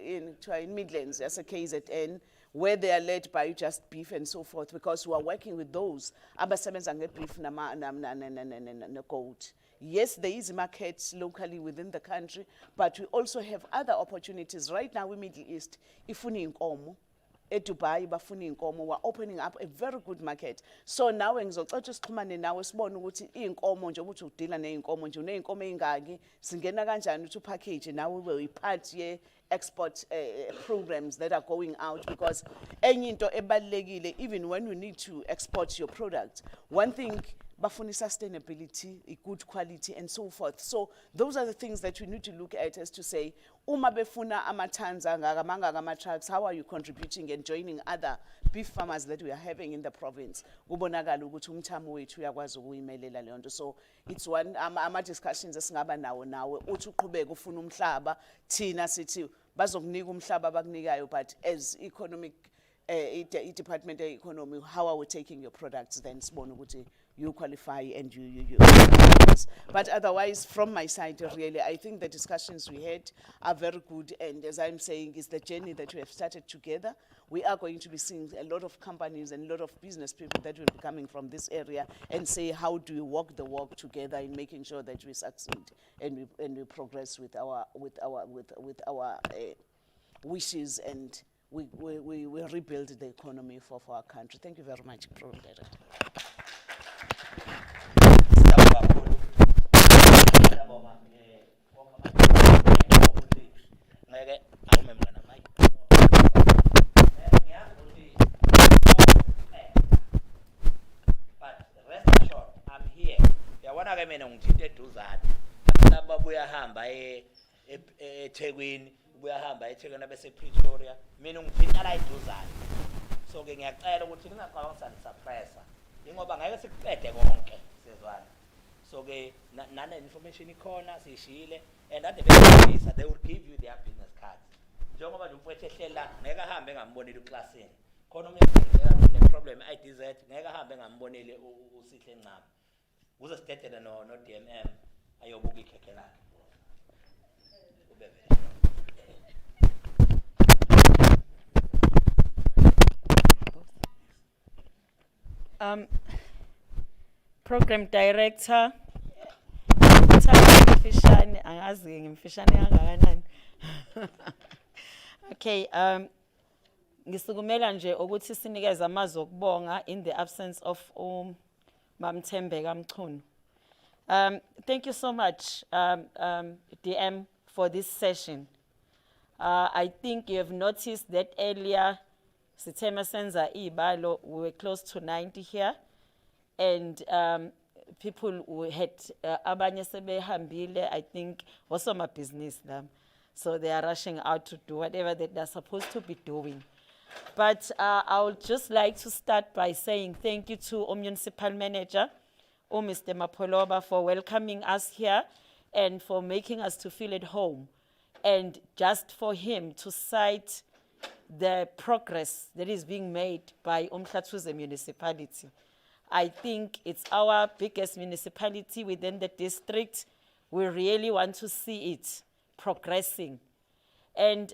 in Midlands as a KZN, where they are led by Just Beef and so forth, because we are working with those abasebenza ngebeef na goat. Yes, there is markets locally within the country, but we also have other opportunities. Right now in Middle East, ifuni inkomo. Dubai bafuna inkomo, we're opening up a very good market. So now ngizocela sixhumane nawe sibone ukuthi inkomo nje ukuthi udila neinkomo nje uneinkomo engaki singena kanjani ukuthi package nawe ube part ye export programs that are going out, because enye into ebalekile even when we need to export your product, one thing bafuni sustainability, a good quality and so forth. So those are the things that we need to look at, as to say uma befuna amatanza ngakamanga ama trucks, how are you contributing and joining other beef farmers that we are having in the province? Kubonakala ukuthi umthamo wethu uyakwazi ukuyimelela leyo nto. So it's one ama discussions esingaba nawo uthi uqhubeka ufuna umhlaba, thina sithi bazokunika umhlaba abakunikayo, but as economic department of economy, how are we taking your products then sibone ukuthi you qualify and you. But otherwise, from my side, really, I think the discussions we had are very good. And as I'm saying, it's the journey that we have started together. We are going to be seeing a lot of companies and a lot of business people that will be coming from this area and say, how do we walk the walk together in making sure that we succeed and we progress with our wishes, and we rebuild the economy for our country. Thank you very much, Program Director. But rest assured, I'm here. Yabona ke mina ngithinte eduzane. Laba buyahamba eThekwini, buyahamba eThekwini bese Pretoria. Mina ngithinta la eduzane. So ke ngiyacela ukuthi ningaqala ngisuppressa. Ingoba ngeke sikuqede konke sezwana. So ke nana information ikhona sishile, and at the very least they will give you their business cards. Njengoba nje umfowethu ehlela ngeke ahambe ngambonile uclassini. Khona umyeni ne problem IDZ ngeke ahambe ngambonile usihle ncama. Kuze sidedele no DMM ayobuka ikhekhe lakhe. Ubebe. Program Director, Mfishane, angazi ngimfishane kangakanani. Okay, ngisukumela nje ukuthi sinikeze amazwi okubonga in the absence of Mamthembeka Mchunu. Thank you so much, DM, for this session. I think you have noticed that earlier, Sithema Senza Ibalo, we were close to 90 here, and people who had abanye sebehambile, I think, also my business them. So they are rushing out to do whatever that they're supposed to be doing. But I would just like to start by saying thank you to our municipal manager, Mr. Mapoloba, for welcoming us here and for making us to feel at home. And just for him to cite the progress that is being made by Umhlathuze municipality. I think it's our biggest municipality within the district. We really want to see it progressing. And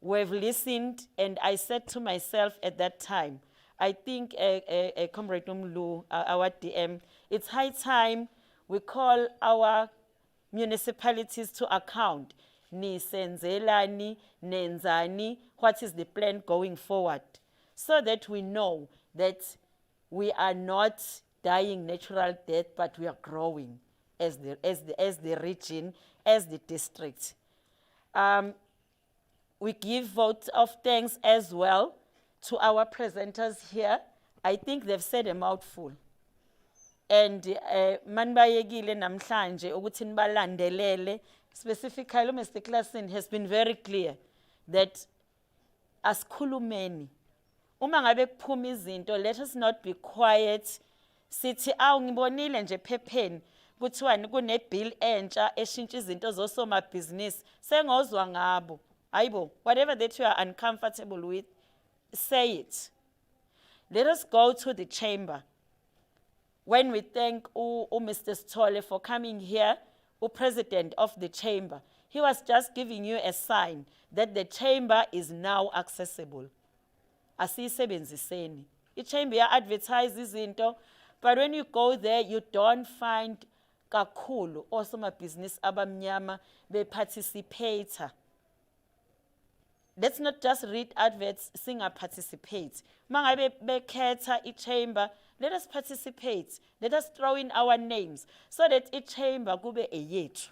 we've listened, and I said to myself at that time, I think, Comrade Nomalungelo, our DM, it's high time we call our municipalities to account. Ni senzelani, nenzani, what is the plan going forward? So that we know that we are not dying natural death, but we are growing as the region, as the district. We give votes of thanks as well to our presenters here. I think they've said a mouthful. And manbayekile namhlanje ukuthi nibalandelele, specifically Mr. Klassen has been very clear that asikhulumeni. Uma ngabe kuphuma izinto, let us not be quiet. Sithi ngibonile nje phepheni kuthiwani kune bill entsha eshintsha izinto zosomabhizinisi sengozwa ngabo. Ayibo, whatever that you are uncomfortable with, say it. Let us go to the chamber. When we thank Mr. Stole for coming here, president of the chamber, he was just giving you a sign that the chamber is now accessible. Asisebenziseni. The chamber advertises izinto, but when you go there, you don't find kakhulu osomabhizinisi abamnyama participate. Let's not just read adverts, participate. Mangabe bekhetha i-chamber, let us participate. Let us throw in our names so that i-chamber kube eyethu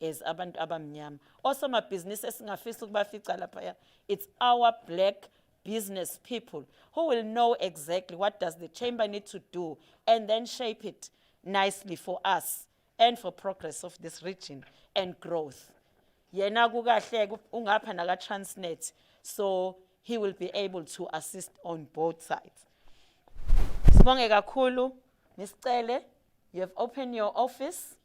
as abantu abamnyama. Also my business it's our black business people who will know exactly what does the chamber need to do and then shape it nicely for us and for progress of this region and growth. Yena kukahle ungapha naka Transnet, so he will be able to assist on both sides. Sibonge kakhulu, Ms. Cele, you have opened your office,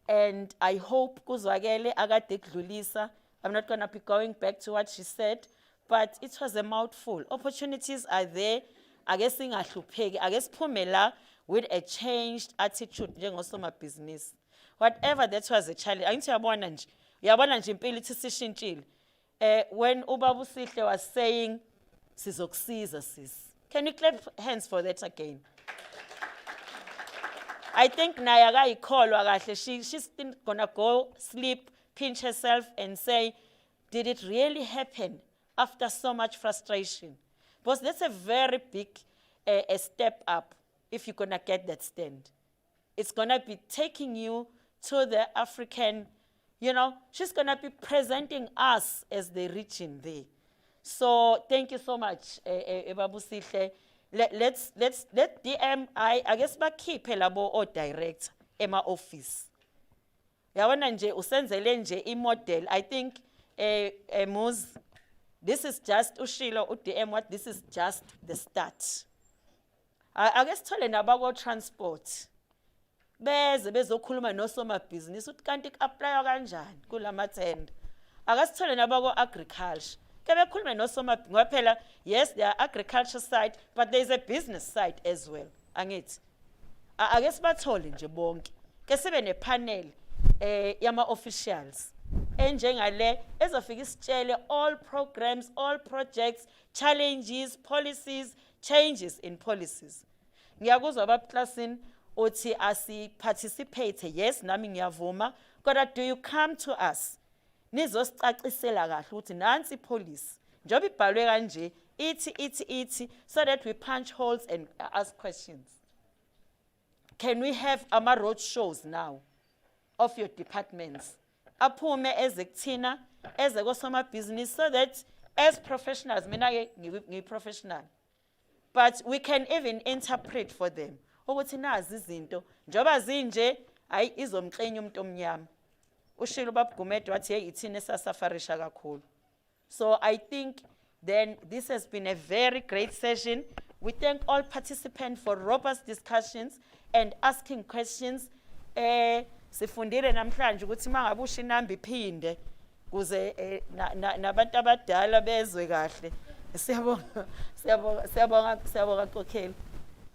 and I hope kuzwakele akade kudlulisa. I'm not going to be going back to what she said, but it was a mouthful. Opportunities are there. I guess ingahlupheki. I guess phumela with a changed attitude njengosomabhizinisi. Whatever that was a challenge. Angithi uyabona nje impilo ithi sishintshile. When Ubaba Sihle was saying sizokusiza sis. Can you clap hands for that again? I think naye akayikholwa kahle. She's still gonna go sleep, pinch herself and say, did it really happen after so much frustration? Because that's a very big a step up if you're gonna get that stand. It's gonna be taking you to the African, she's gonna be presenting us as the region there. So thank you so much, Babu Sihle. Let DM, I guess bakhiphe labo o direct ema office. Yabona nje usenzele nje i-model. I think Muz, this is just ushilo udm what this is just the start. I guess thole nabako transport. Beze bezokhuluma nosomabhizinisi uthi kanti ku-apply kanjani kulamathenda. Akasithole nabako agriculture. Kebe khulume ngoba phela yes there are agriculture side but there is a business side as well. Angithi ake sibathole nje bonke. Ke sibe ne panel yama officials enjengale ezofika isitshele all programs, all projects, challenges, policies, changes in policies. Ngiyakuzwa babaklasini uthi asi participate. Yes, nami ngiyavuma. Kodwa do you come to us? Nizosicacisela kahle ukuthi nansi police njoba ibhalwe kanje ithi so that we punch holes and ask questions. Can we have ama road shows now of your departments? Aphume ezekuthina ezekosomabhizinisi so that as professionals, mina ngi professional, but we can even interpret for them. Ukuthi nazi izinto njoba zinje ayi izomxenya umuntu omnyama. Ushilo babgumedo wathi hey ithina esasafarisha kakhulu. So I think then this has been a very great session. We thank all participants for robust discussions and asking questions. Sifundile namhlanje ukuthi mangabe usho inamba iphinde kuze nabantu abadala bezwe kahle. Siyabonga Kokheli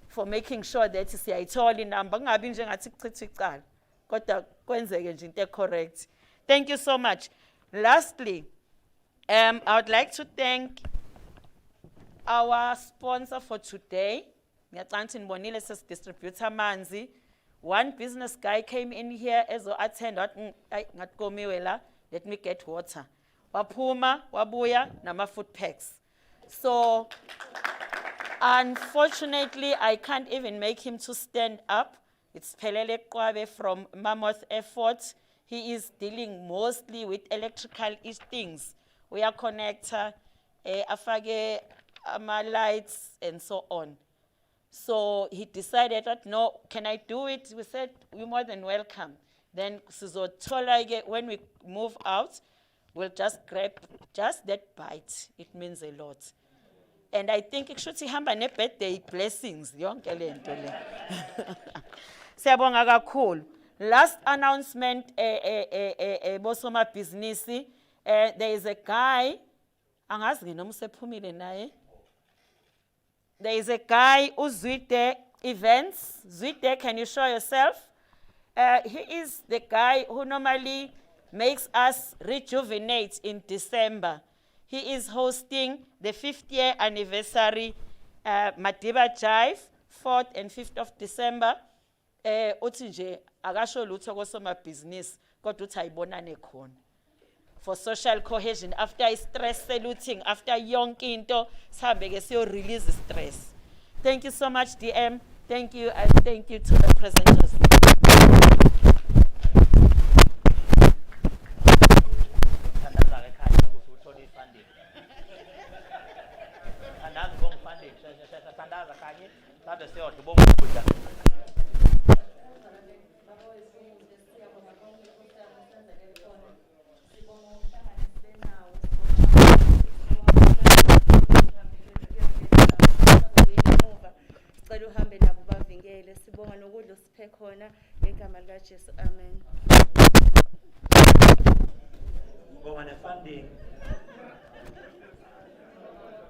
for making sure that siyayithola inamba kungabi nje ngathi kuchithwa icala kodwa kwenzeke nje into correct. Thank you so much. Lastly, I would like to thank our sponsor for today. Ngiyacanga nibonile sesidistributor amanzi. One business guy came in here as a attend ngatkomiwe la, let me get water. Waphuma wabuya nama food packs. So unfortunately I can't even make him to stand up. It's Pelele Kwabe from Mammoth Effort. He is dealing mostly with electrical things. We are connector, afage lights and so on. So he decided that, no, can I do it? We said, you're more than welcome. Then when we move out, we'll just grab just that bite. It means a lot. And I think it should hamba ne birthday blessings. Yonke le nto le. Siyabonga kakhulu. Last announcement, bosoma business. There is a guy, angazi nginoma sephumile naye. There is a guy Uzwide Events. Zwide, can you show yourself? He is the guy who normally makes us rejuvenate in December. He is hosting the 5th year anniversary Madiba Jive, 4th and 5th of December. Uthi nje akasho lutho kosoma business kodwa uthi ayibonane khona. For social cohesion, after stress saluting, after yonke into, sabe ke siyo release stress. Thank you so much, DM. Thank you, and thank you to the presenters. Sibonga nokudla siphe khona ngegama lika Jesu, amen. Sibonga ne funding.